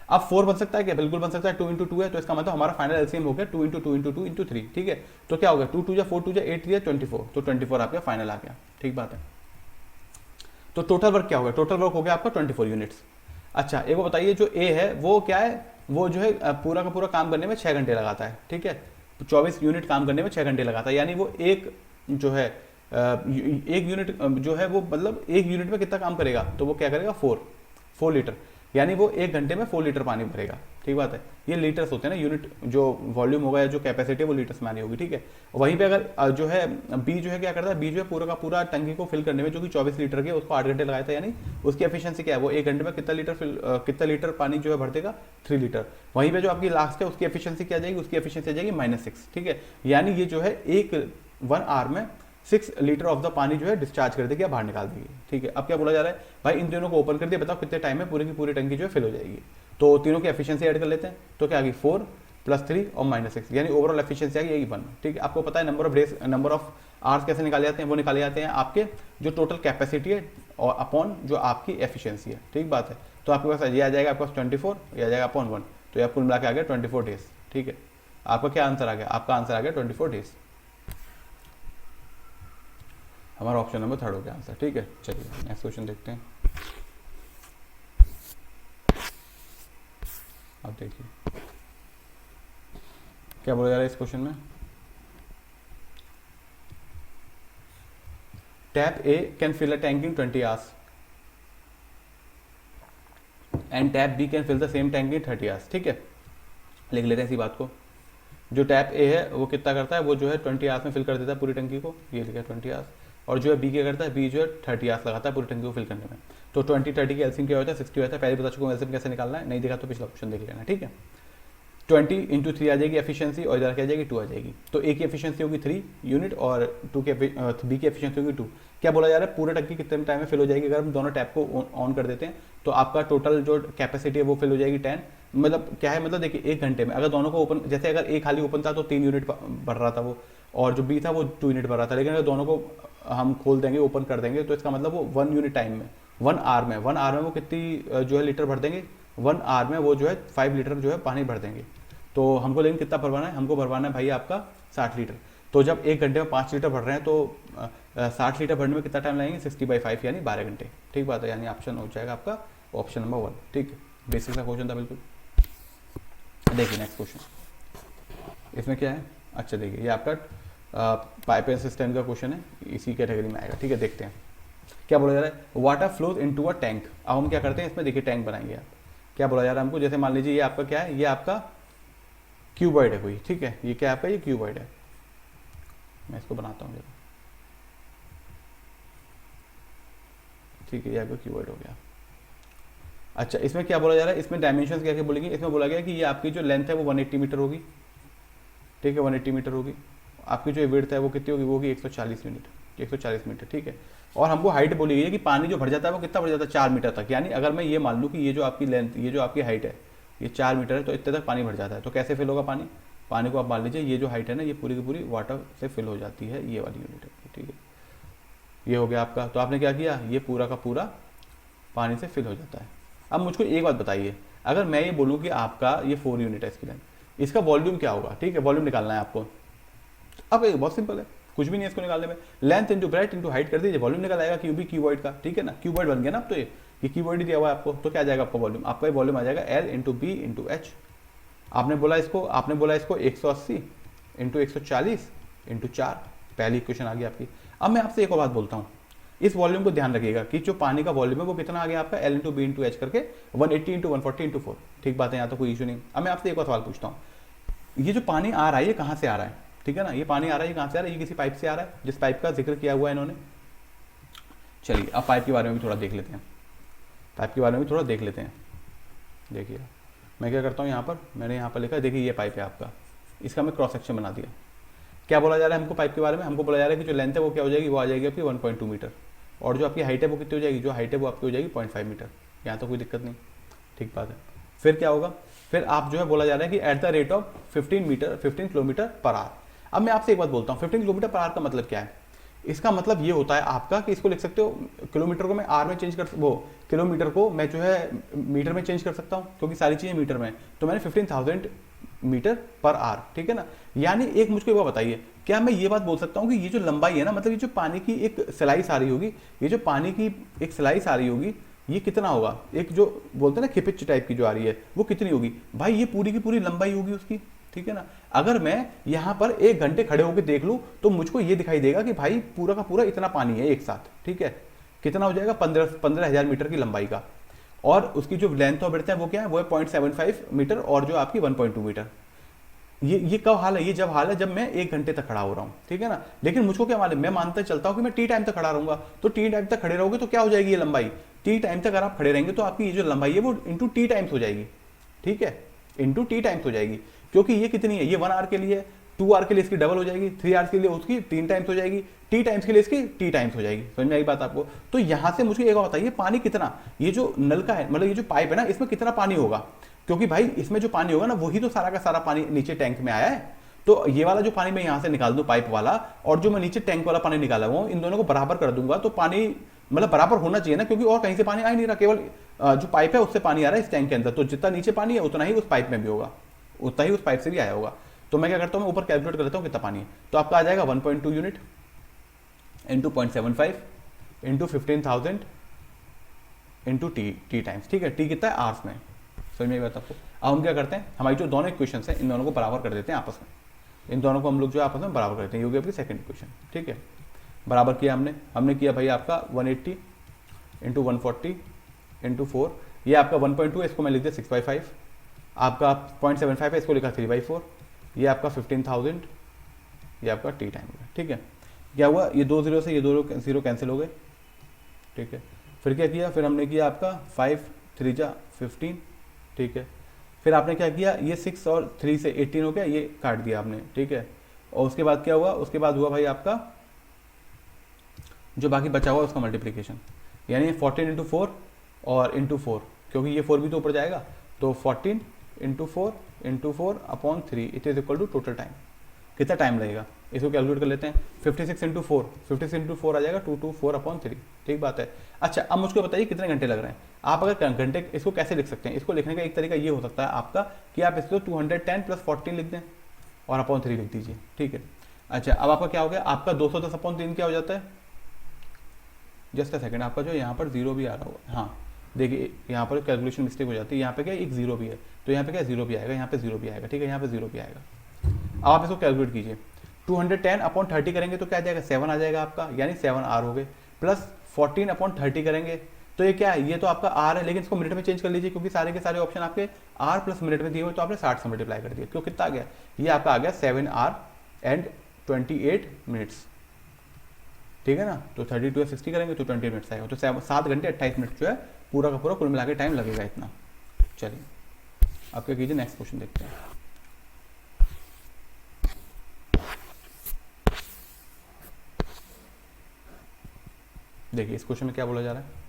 अब 4 बन सकता है क्या? बिल्कुल बन सकता है। 2 इंटू 2 है तो इसका मतलब हमारा फाइनल एलसीएम हो गया 2 इंटू 2 इंटू 2 इंटू 3, ठीक है। तो क्या हो गया 2 2 4 2 8 3 24, तो 24 आपका फाइनल आ गया, ठीक बात है। तो टोटल वर्क क्या हो गया? टोटल वर्क हो गया आपका 24 यूनिट्स। अच्छा एक वो बताइए, जो ए है वो क्या है? वो जो है पूरा का पूरा काम करने में 6 घंटे लगाता है, ठीक है। 24 यूनिट काम करने में 6 घंटे लगाता है। यानी वो एक जो है एक यूनिट जो है वो मतलब एक यूनिट में कितना काम करेगा? तो वो क्या करेगा 4 लीटर। यानी वो 1 घंटे में 4 लीटर पानी भरेगा, ठीक बात है। ये लीटर्स होते हैं ना, यूनिट जो वॉल्यूम होगा या जो कैपेसिटी है वो लीटर्स में आनी होगी, ठीक है। वहीं पे अगर जो है बी जो है क्या करता है? बी जो है पूरा का पूरा टंकी को फिल करने में जो कि 24 लीटर की उसको 8 घंटे लगाया था। यानी उसकी एफिशिएंसी क्या है? वो 1 घंटे में कितना लीटर पानी जो है भर देगा? 3 लीटर। वहीं पे जो आपकी लास्ट है उसकी एफिशिएंसी क्या जाएगी? उसकी एफिशिएंसी आ जाएगी -6, ठीक है। यानी ये जो है 1 आवर में 6 लीटर ऑफ द पानी जो है डिस्चार्ज कर देगी या बाहर निकाल देगी, ठीक है। अब क्या बोला जा रहा है? भाई इन तीनों को ओपन कर दिया, बताओ कितने टाइम में पूरी की पूरी टंकी जो है फिल हो जाएगी। तो तीनों की एफिशिएंसी ऐड कर लेते हैं, तो क्या आ गई 4 + 3 और -6, यानी ओवरऑल एफिशिएंसी आ गई 1, ठीक है। आपको पता है number of days, number of hours कैसे निकाले जाते हैं? वो निकाले जाते हैं आपके जो टोटल कैपेसिटी है और अपॉन जो आपकी एफिशिएंसी है, ठीक बात है। तो आपके पास ये आ जाएगा आपके पास 24, ये आ जाएगा अपॉन 1, तो ये कुल मिला के आ गया 24 डेज, ठीक है। आपका क्या आंसर आ गया? आपका आंसर आ गया 24 डेज। हमारा ऑप्शन नंबर 3 हो गया आंसर, ठीक है। चलिए नेक्स्ट क्वेश्चन देखते हैं। अब देखिए क्या बोला जा रहा है इस क्वेश्चन में। Tap A can fill a tank in 20 hours and tap B can fill the same tank in 30 hours, ठीक है। लिख लेते हैं इसी बात को। जो टैप ए है वो कितना करता है? वो जो है 20 hours में फिल कर देता है पूरी टंकी को, ये लिखा 20 hours। और जो है बी क्या करता है, बी जो है 30 आवर्स लगाता है पूरी टंकी को फिल करने में। तो 20-30 के एलसीएम क्या होता है, 60 होता है। पहले बता चुका हूँ एलसीएम कैसे निकालना है, नहीं देखा तो पिछला क्वेश्चन देख लेना, ठीक है। 20 × 3 आ जाएगी एफिशिएंसी, और इधर क्या आ जाएगी 2 आ जाएगी। तो ए की एफिशिएंसी होगी 3 यूनिट और बी की एफिशिएंसी होगी 2। क्या बोला जा रहा है, पूरे टंकी कितने टाइम में फिल हो जाएगी। अगर हम दोनों टैप को ऑन कर देते हैं तो आपका टोटल जो कैपेसिटी है वो फिल हो जाएगी 10। मतलब क्या है, मतलब देखिए 1 घंटे में अगर दोनों को ओपन, जैसे अगर ए खाली ओपन था तो 3 यूनिट भर रहा था वो, और जो बी था वो 2 यूनिट भर रहा था। लेकिन अगर दोनों को हम खोल देंगे, ओपन कर देंगे, तो इसका मतलब वो 1 यूनिट टाइम में, 1 आवर में वो कितनी जो है लीटर भर देंगे, 1 आवर में वो जो है 5 लीटर जो है पानी भर देंगे। तो हमको लेकिन कितना भरवाना है, हमको भरवाना है भाई आपका 60 लीटर। तो जब 1 घंटे में 5 लीटर भर रहे हैं तो 60 लीटर भरने में कितना टाइम लगेंगे, 60/5 यानी 12 घंटे। ठीक बात है, यानी ऑप्शन हो जाएगा आपका ऑप्शन नंबर 1। ठीक है, बेसिक सा क्वेश्चन था बिल्कुल। देखिए नेक्स्ट क्वेश्चन, इसमें क्या है, अच्छा देखिए ये आपका पाइप एंड सिस्टम का क्वेश्चन है, इसी कैटेगरी में आएगा। ठीक है, देखते हैं क्या बोला जा रहा है। Water flows into a tank. अब हम क्या करते हैं, इसमें देखिए टैंक बनाएंगे आप। क्या बोला जा रहा है हमको, जैसे मान लीजिए ये आपका क्या है, ये आपका क्यूबॉइड है कोई, ठीक है, ये क्या आपका, ये क्यूबॉइड है। मैं इसको बनाता हूँ जरा, ठीक है, ये आपका क्यूबॉइड हो गया। अच्छा, इसमें क्या बोला जा रहा है, इसमें डायमेंशन क्या क्या बोलेंगे, इसमें बोला गया कि ये आपकी जो लेंथ है वो 180 मीटर होगी। ठीक है, 180 मीटर होगी। आपकी जो विड्थ है वो कितनी होगी, वो होगी 140 यूनिट, 140 मीटर। ठीक है, और हमको हाइट बोली गई है कि पानी जो भर जाता है वो कितना भर जाता है, 4 मीटर तक। यानी अगर मैं ये मान लूँ कि ये जो आपकी लेंथ, ये जो आपकी हाइट है, ये 4 मीटर है, तो इतने तक पानी भर जाता है। तो कैसे फिल होगा पानी, पानी को आप मान लीजिए ये जो हाइट है ना, ये पूरी की पूरी वाटर से फिल हो जाती है, ये वाली यूनिट है। ठीक है, ये हो गया आपका। तो आपने क्या किया, ये पूरा का पूरा पानी से फिल हो जाता है। अब मुझको एक बात बताइए, अगर मैं ये बोलूँ कि आपका ये 4 यूनिट है इसकी लेंथ, इसका वॉल्यूम क्या होगा। ठीक है, वॉल्यूम निकालना है आपको। अब ये बहुत सिंपल है, कुछ भी नहीं है इसको निकालने में, length into breadth into height कर दीजिए, वॉल्यूम निकल आएगा क्यूबिक क्यूबॉइड का। ठीक है ना, क्यूबॉइड बन गया ना। अब तो ये क्यूबॉइड दिया हुआ है आपको, तो क्या आ जाएगा आपका वॉल्यूम, आपका वॉल्यूम आ जाएगा L into B into H. आपने बोला इसको 180 इंटू 140 इंटू 4, पहली इक्वेशन आ गई आपकी। अब मैं आपसे एक और बात बोलता हूँ, इस वॉल्यूम को ध्यान रखिएगा कि जो पानी का वॉल्यूम है वो कितना आ गया आपका, L into B into H करके 180 इंटू 140 इंटू 4। ठीक बात है, यहाँ तो कोई इशू नहीं। अब मैं आपसे एक और सवाल पूछता हूँ, ये जो पानी आ रहा है ये कहाँ से आ रहा है। ठीक है ना, ये पानी आ रहा है, ये कहाँ से आ रहा है, ये किसी पाइप से आ रहा है, जिस पाइप का जिक्र किया हुआ है इन्होंने। चलिए अब पाइप के बारे में भी थोड़ा देख लेते हैं, पाइप के बारे में भी थोड़ा देख लेते हैं। देखिए मैं क्या करता हूँ, यहाँ पर मैंने यहाँ पर लिखा, देखिए ये पाइप है आपका, इसका मैं क्रॉस सेक्शन बना दिया। क्या बोला जा रहा है हमको पाइप के बारे में, हमको बोला जा रहा है कि जो लेंथ है वो क्या हो जाएगी, वो आ जाएगी आपकी 1.2 मीटर, और जो आपकी हाइट है वो कितनी हो जाएगी, जो हाइट है वो आपकी हो जाएगी 0.5 मीटर। यहाँ तो कोई दिक्कत नहीं, ठीक बात है। फिर क्या होगा, फिर आप जो है बोला जा रहा है कि at the rate of 15 kilometre per hour. अब मैं आपसे एक बात बोलता हूँ, 15 किलोमीटर पर आवर का मतलब क्या है। इसका मतलब ये होता है आपका कि इसको लिख सकते हो, किलोमीटर को मैं आर में चेंज कर, वो किलोमीटर को मैं जो है मीटर में चेंज कर सकता हूँ, क्योंकि सारी चीज़ें मीटर में। तो मैंने 15,000 मीटर पर आवर, ठीक है ना। यानी एक मुझको एक बात बताइए, क्या मैं ये बात बोल सकता हूँ कि ये जो लंबाई है ना, मतलब ये जो पानी की एक स्लाइस आ रही होगी, ये जो पानी की एक स्लाइस आ रही होगी, ये कितना होगा, एक जो बोलते हैं ना खिपिच टाइप की जो आ रही है, वो कितनी होगी भाई, ये पूरी की पूरी लंबाई होगी उसकी। ठीक है ना, अगर मैं यहाँ पर 1 घंटे खड़े होकर देख लूँ तो मुझको ये दिखाई देगा कि भाई पूरा का पूरा इतना पानी है एक साथ। ठीक है, कितना हो जाएगा, 15,000 मीटर की लंबाई का, और उसकी जो लेंथ और ब्रेड्थ है वो क्या है, वो है 0.75 मीटर, और जो आपकी 1.2 मीटर। ये कब हाल है, ये जब हाल है जब मैं 1 घंटे तक खड़ा हो रहा हूँ। ठीक है ना, लेकिन मुझको क्या मालूम, मैं मानता चलता हूँ कि मैं टी टाइम तक खड़ा रहूंगा, तो टी टाइम तक खड़े रहोगे तो क्या हो जाएगी ये लंबाई, टी टाइम तक अगर आप खड़े रहेंगे तो आपकी ये जो लंबाई है वो इंटू टी टाइम्स हो जाएगी। ठीक है, इंटू टी टाइम्स हो जाएगी, क्योंकि ये कितनी है, ये 1 आवर के लिए, 2 आवर के लिए इसकी डबल हो जाएगी, 3 आवर के लिए उसकी 3 टाइम्स हो जाएगी, टी टाइम्स के लिए इसकी टी टाइम्स हो जाएगी। समझ में आई बात आपको। तो यहां से मुझे एक और बताइए, पानी कितना, ये जो नल का है, मतलब ये जो पाइप है ना, इसमें कितना पानी होगा, क्योंकि भाई इसमें जो पानी होगा ना वही तो सारा का सारा पानी नीचे टैंक में आया है। तो ये वाला जो पानी मैं यहाँ से निकाल दूं पाइप वाला, और जो मैं नीचे टैंक वाला पानी निकाला हुआ, इन दोनों को बराबर कर दूंगा, तो पानी मतलब बराबर होना चाहिए ना, क्योंकि और कहीं से पानी आ ही नहीं रहा, केवल जो पाइप है उससे पानी आ रहा है इस टैंक के अंदर। तो जितना नीचे पानी है उतना ही उस पाइप में भी होगा, उतना ही उस पाइप से भी आया होगा। तो मैं क्या करता हूँ, मैं ऊपर कैलकुलेट कर लेता हूँ कितना पानी है। तो आपका आ जाएगा 1.2 unit into 0.75 into 15,000 into T times. ठीक है, टी कितना है, आवर्स में। समझ में बात आपको। अब हम क्या करते हैं, हमारी जो दोनों इक्वेशन है इन दोनों को बराबर कर देते हैं आपस में, इन दोनों को हम लोग जो आपस में बराबर करते हैं। ये होगी आपकी सेकंड इक्वेशन। ठीक है, बराबर किया हमने किया भाई आपका 180 इंटू 140 इंटू 4, ये आपका 1.2 है, इसको मैं लिख दिया 6/5, आपका 0.75 है, इसको लिखा 3/4, ये आपका 15,000, ये आपका टी टाइम है। ठीक है, क्या हुआ, ये 2 जीरो से ये 2 जीरो कैंसिल हो गए, ठीक है। फिर क्या किया, फिर हमने किया आपका 5 3 जा 15, ठीक है। फिर आपने क्या किया, ये 6 और 3 से 18 हो गया, ये काट दिया आपने, ठीक है। और उसके बाद क्या हुआ, उसके बाद हुआ भाई आपका जो बाकी बचा हुआ उसका मल्टीप्लीकेशन, यानी 14 इंटू 4 और इंटू 4, क्योंकि ये 4 भी तो ऊपर जाएगा, तो 14 into four upon 3 it is equal to total time. कितना टाइम लगेगा इसको कैलकुलेट कर लेते हैं। 56 इंटू फोर, 56 इंटू 4 आ जाएगा 224 अपॉन 3, ठीक बात है। अच्छा अब मुझको बताइए कितने घंटे लग रहे हैं। आप अगर घंटे इसको कैसे लिख सकते हैं, इसको लिखने का एक तरीका ये हो सकता है आपका कि आप इसको 210 प्लस 14 लिख दें और अपॉन 3 लिख दीजिए, ठीक है। अच्छा अब आपका क्या हो गया, आपका 210 अपॉन 3 क्या हो जाता है, जस्ट अ सेकंड, आपका जो यहाँ पर जीरो भी आ रहा होगा, हाँ देखिए यहाँ पर कैलकुलेशन मिस्टेक हो जाती है, यहाँ पे क्या एक जीरो भी है, तो यहाँ पे क्या जीरो भी आएगा, यहाँ पे जीरो भी आएगा, ठीक है, यहाँ पे जीरो भी आएगा। अब आप इसको कैलकुलेट कीजिए, 210 अपॉन 30 करेंगे तो क्या आ जाएगा, 7 आ जाएगा आपका, यानी 7 आर हो गए, प्लस 14 अपॉन 30 करेंगे तो ये क्या है, ये तो आपका आर है, लेकिन इसको मिनट में चेंज कर लीजिए क्योंकि सारे के सारे ऑप्शन आपके आर प्लस मिनट में दिए हुए, तो आपने 60 से मल्टीप्लाई कर दिया, क्यों कितना आ गया, ये आपका आ गया 7 आर एंड 28 मिनट्स, ठीक है ना। तो 32 या 60 करेंगे तो 20 मिनट्स आएगा, तो 7 घंटे 28 मिनट जो है पूरा का पूरा कुल मिला के टाइम लगेगा इतना। चलिए अब क्या कीजिए, नेक्स्ट क्वेश्चन देखते हैं। देखिए इस क्वेश्चन में क्या बोला जा रहा है,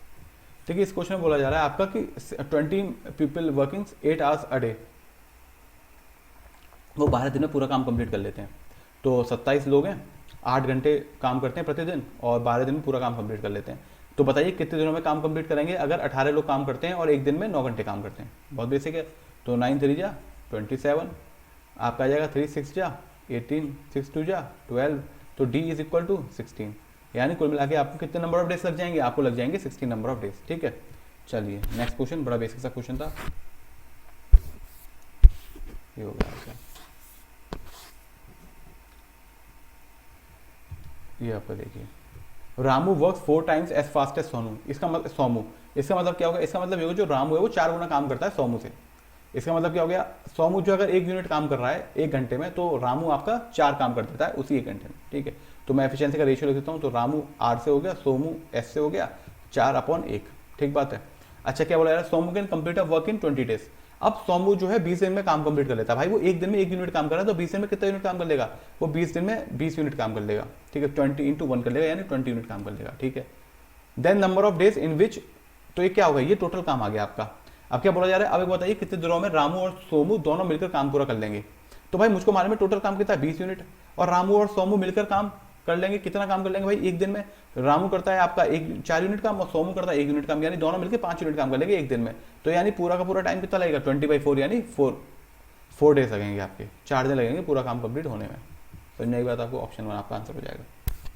देखिए इस क्वेश्चन में बोला जा रहा है आपका कि 20 people working 8 hours a day, वो 12 दिन में पूरा काम कंप्लीट कर लेते हैं। तो 27 लोग हैं, 8 घंटे काम करते हैं प्रतिदिन और 12 दिन में पूरा काम कंप्लीट कर लेते हैं। तो बताइए कितने दिनों में काम कंप्लीट करेंगे अगर 18 लोग काम करते हैं और एक दिन में 9 घंटे काम करते हैं। बहुत बेसिक है। तो 9 3 जा 27, आपका आ जाएगा 3 6 जा 18, 6 2 जा 12, तो डी इज इक्वल टू 16, यानी कुल मिला के आपको कितने नंबर ऑफ डेज लग जाएंगे, आपको लग जाएंगे 16 नंबर ऑफ डेज, ठीक है। चलिए नेक्स्ट क्वेश्चन, बड़ा बेसिक सा क्वेश्चन था, ये हो गया। ये आपको देखिए, Ramu works 4 times as fast as Sonu, इसका मतलब सोमू, इसका मतलब क्या होगा, इसका मतलब ये होगा जो रामू है वो 4 गुना काम करता है सोमू से। इसका मतलब क्या हो गया, सोमू जो अगर 1 यूनिट काम कर रहा है 1 घंटे में, तो रामू आपका 4 काम कर देता है उसी 1 घंटे में, ठीक है। तो मैं एफिशिएंसी का रेशियो लिख देता हूँ, तो रामू आर से हो गया, सोमू एस से हो गया, 4 अपॉन 1, ठीक बात है। अच्छा क्या बोला जा रहा है, Somu can complete a work in 20 days. अब सोमू जो है 20 दिन में काम कंप्लीट कर लेता है, भाई वो एक दिन में 1 यूनिट काम कर रहा है, तो 20 दिन में कितना यूनिट काम कर लेगा, वो 20 दिन में 20 यूनिट काम कर लेगा, ठीक है। 20 इंटू 1 कर लेगा, यानी 20 यूनिट काम कर लेगा, ठीक है। Then number of days in which, तो ये क्या होगा, ये टोटल काम आ गया आपका। अब क्या बोला जा रहा है, अब एक बताइए कितने दिनों में रामू और सोमू दोनों मिलकर काम पूरा कर लेंगे। तो भाई मुझको मालूम है टोटल काम कितना है 20 यूनिट, और रामू और सोमू मिलकर काम कर लेंगे, कितना काम कर लेंगे भाई एक दिन में, रामू करता है आपका 4 यूनिट काम और सोमू करता है 1 यूनिट काम, यानी दोनों मिलकर 5 यूनिट काम कर लेंगे एक दिन में। तो यानी पूरा का पूरा टाइम कितना लगेगा, 20/4, यानी 4 डेज लगेंगे आपके, 4 दिन लगेंगे पूरा काम कंप्लीट होने में। तो नई बात, आपको ऑप्शन 1 आपका आंसर हो जाएगा।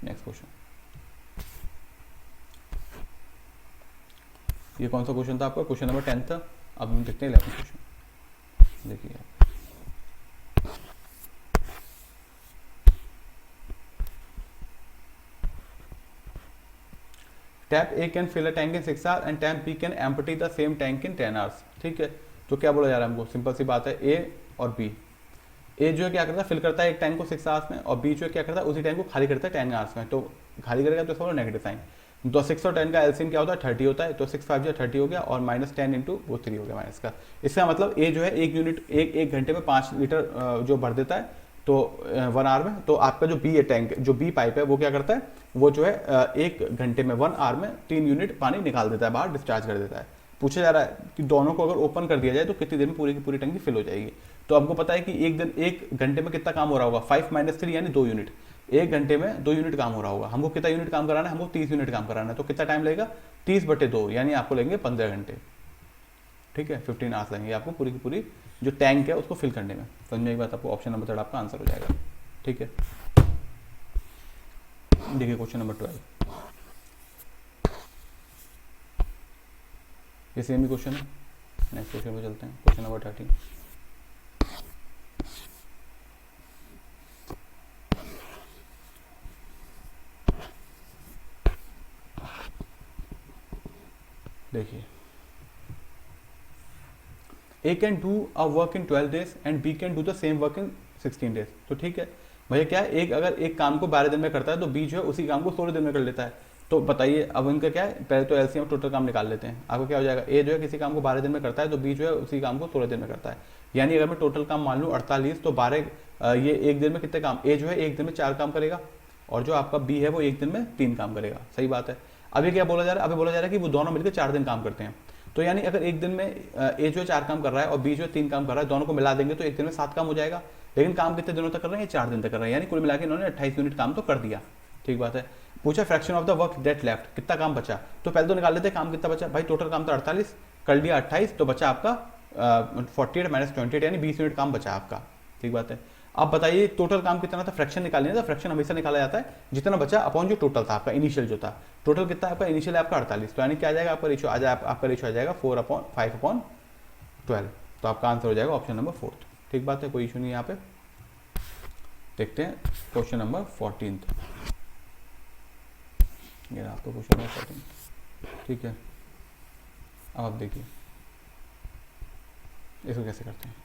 नेक्स्ट क्वेश्चन, ये कौन सा क्वेश्चन था आपका, क्वेश्चन नंबर 10 था। अब हम देखते हैं 11 क्वेश्चन, देखिए tap A can fill a tank in 6 hours and tap B can empty the same tank in 10 hours, ठीक है। तो क्या बोला जा रहा है हमको, सिंपल सी बात है, ए और बी, ए जो है क्या करता है, फिल करता है एक टैंक को 6 आवर्स में, और बी जो है क्या करता है उसी टैंक को खाली करता है 10 आवर्स में। तो खाली करेगा तो इसका नेगेटिव साइन, तो 6 और 10 का एलसीएम क्या होता है 30 होता है, तो 6 5 जो 30 हो गया, और -10 इंटू वो 3 हो गया माइनस का। इसका मतलब ए जो है 1 यूनिट एक घंटे में 5 लीटर जो भर देता है, तो 1 आवर में। तो आपका जो बी है टैंक, जो बी पाइप है वो क्या करता है, वो जो है 1 घंटे में 1 आवर में 3 यूनिट पानी निकाल देता है, बाहर डिस्चार्ज कर देता है। पूछा जा रहा है कि दोनों को अगर ओपन कर दिया जाए तो कितनी देर में पूरी की पूरी टंकी फिल हो जाएगी। तो आपको पता है कि एक घंटे में कितना काम हो रहा होगा, 5 - 3 यानी 2 यूनिट, 1 घंटे में 2 यूनिट काम हो रहा होगा। हमको कितना यूनिट काम कराना है, हमको 30 यूनिट काम कराना है, तो कितना टाइम लगेगा 30/2, यानी आपको लगेंगे 15 घंटे, ठीक है। 15 आवर्स लगेंगे आपको पूरी की पूरी जो टैंक है उसको फिल करने में। समझने की बात, आपको ऑप्शन नंबर 3 आपका आंसर हो जाएगा, ठीक है। देखिए क्वेश्चन नंबर 12, ये सेम ही क्वेश्चन है। नेक्स्ट क्वेश्चन पे चलते हैं, क्वेश्चन नंबर 13। देखिए, A can do a work in 12 days and B can do the same work in 16 days. तो ठीक है, भैया क्या है, एक अगर एक काम को 12 दिन में करता है तो बी जो है उसी काम को 16 दिन में कर लेता है। तो बताइए अब इनका क्या है, पहले तो एलसीएम टोटल काम निकाल लेते हैं। आपको क्या हो जाएगा, ए जो है किसी काम को 12 दिन में करता है तो बी जो है उसी काम को 16 दिन में करता है। यानी अगर मैं टोटल काम मान लूँ 48, तो 12 ये एक दिन में कितने काम, ए जो है एक दिन में 4 काम करेगा और जो आपका बी है वो एक दिन में 3 काम करेगा। सही बात है। अभी क्या बोला जा रहा है, अभी बोला जा रहा है कि वो दोनों मिलकर 4 दिन काम करते हैं। तो यानी अगर एक दिन में ए जो है 4 काम कर रहा है और बी जो है 3 काम कर रहा है, दोनों को मिला देंगे तो एक दिन में 7 काम हो जाएगा। लेकिन काम कितने दिनों तक कर रहे हैं, 4 दिन तक कर रहे हैं। यानी कुल मिला के इन्होंने 28 यूनिट काम तो कर दिया। ठीक बात है। पूछा fraction of the work that left, कितना काम बचा। तो पहले तो निकाल लेते हैं काम कितना बचा। भाई टोटल काम था 48, कर लिया 28, तो बचा आपका 48 माइनस 28 यानी 20 यूनिट काम बचा आपका। ठीक बात है। अब बताइए टोटल काम कितना था, फ्रैक्शन निकालना था। फ्रैक्शन हमेशा निकाला जाता है जितना बचा अपॉन जो टोटल था आपका, इनिशियल जो था। टोटल कितना आपका, इनिशियल आपका 48, तो यानी क्या आ जाएगा आपका रेशियो, आपका रेशियो आ जाएगा 4/5/12। तो आपका आंसर हो जाएगा ऑप्शन नंबर 4। ठीक बात है, कोई इशू नहीं यहाँ पे। देखते हैं क्वेश्चन नंबर 14। ये आपका क्वेश्चन नंबर 14। ठीक है, अब आप देखिए इसको कैसे करते हैं।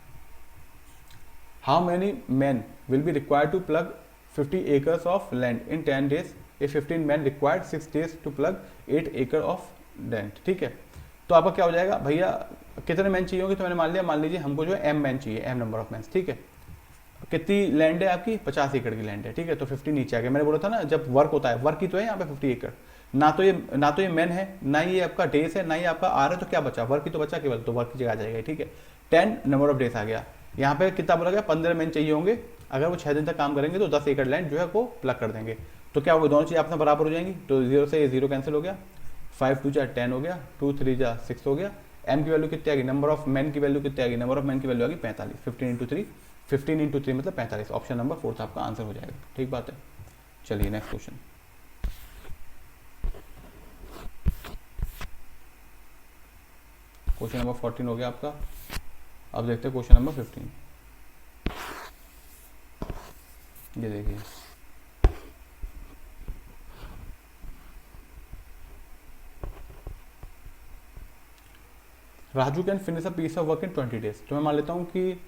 How many man will be required to plug 50 acres of land in 10 days if 15 man required 6 days to plug 8 acre of land. ठीक है, तो आपका क्या हो जाएगा भैया, कितने मैन चाहिए होंगे, तो मैंने मान लिया, मान लीजिए हमको जो है एम मैन चाहिए, एम नंबर ऑफ मैन। ठीक है, कितनी लैंड है आपकी, 50 एकड़ की लैंड है। ठीक है, तो 50 नीचे आ गया। मैंने बोला था ना जब वर्क होता है, वर्क ही तो है यहाँ पे 50 एकड़। ना तो ये मैन है, ना ये आपका डेज है, ना ये आपका आर है, तो क्या बचा, वर्क ही तो बचा केवल, तो वर्क की जगह आ जाएगा। ठीक है, 10 नंबर ऑफ डेज आ गया। यहाँ पे कितना बोला गया, 15 मैन चाहिए होंगे। अगर वो 6 दिन तक काम करेंगे तो 10 एकड़ लैंड जो है वो प्लग कर देंगे। तो क्या होगा, दोनों चीज़ आपस में बराबर हो जाएंगी। तो 0 से ये 0 कैंसिल हो गया, 5 2 जा 10 हो गया, 2 3 जा 6 हो गया। एम की वैल्यू कितनी आ गई, नंबर ऑफ मैन की वैल्यू कितनी आ गई, नंबर ऑफ मैन की वैल्यू आ गई 45। 15 इंटू 3 मतलब 45। ऑप्शन नंबर 4 आपका आंसर हो जाएगा। ठीक बात है। चलिए नेक्स्ट क्वेश्चन। क्वेश्चन नंबर 14 हो गया आपका। अब देखते हैं क्वेश्चन नंबर 15। ये देखिए, Raju can finish a piece of work in 20 days। तो मैं मान लेता हूँ कि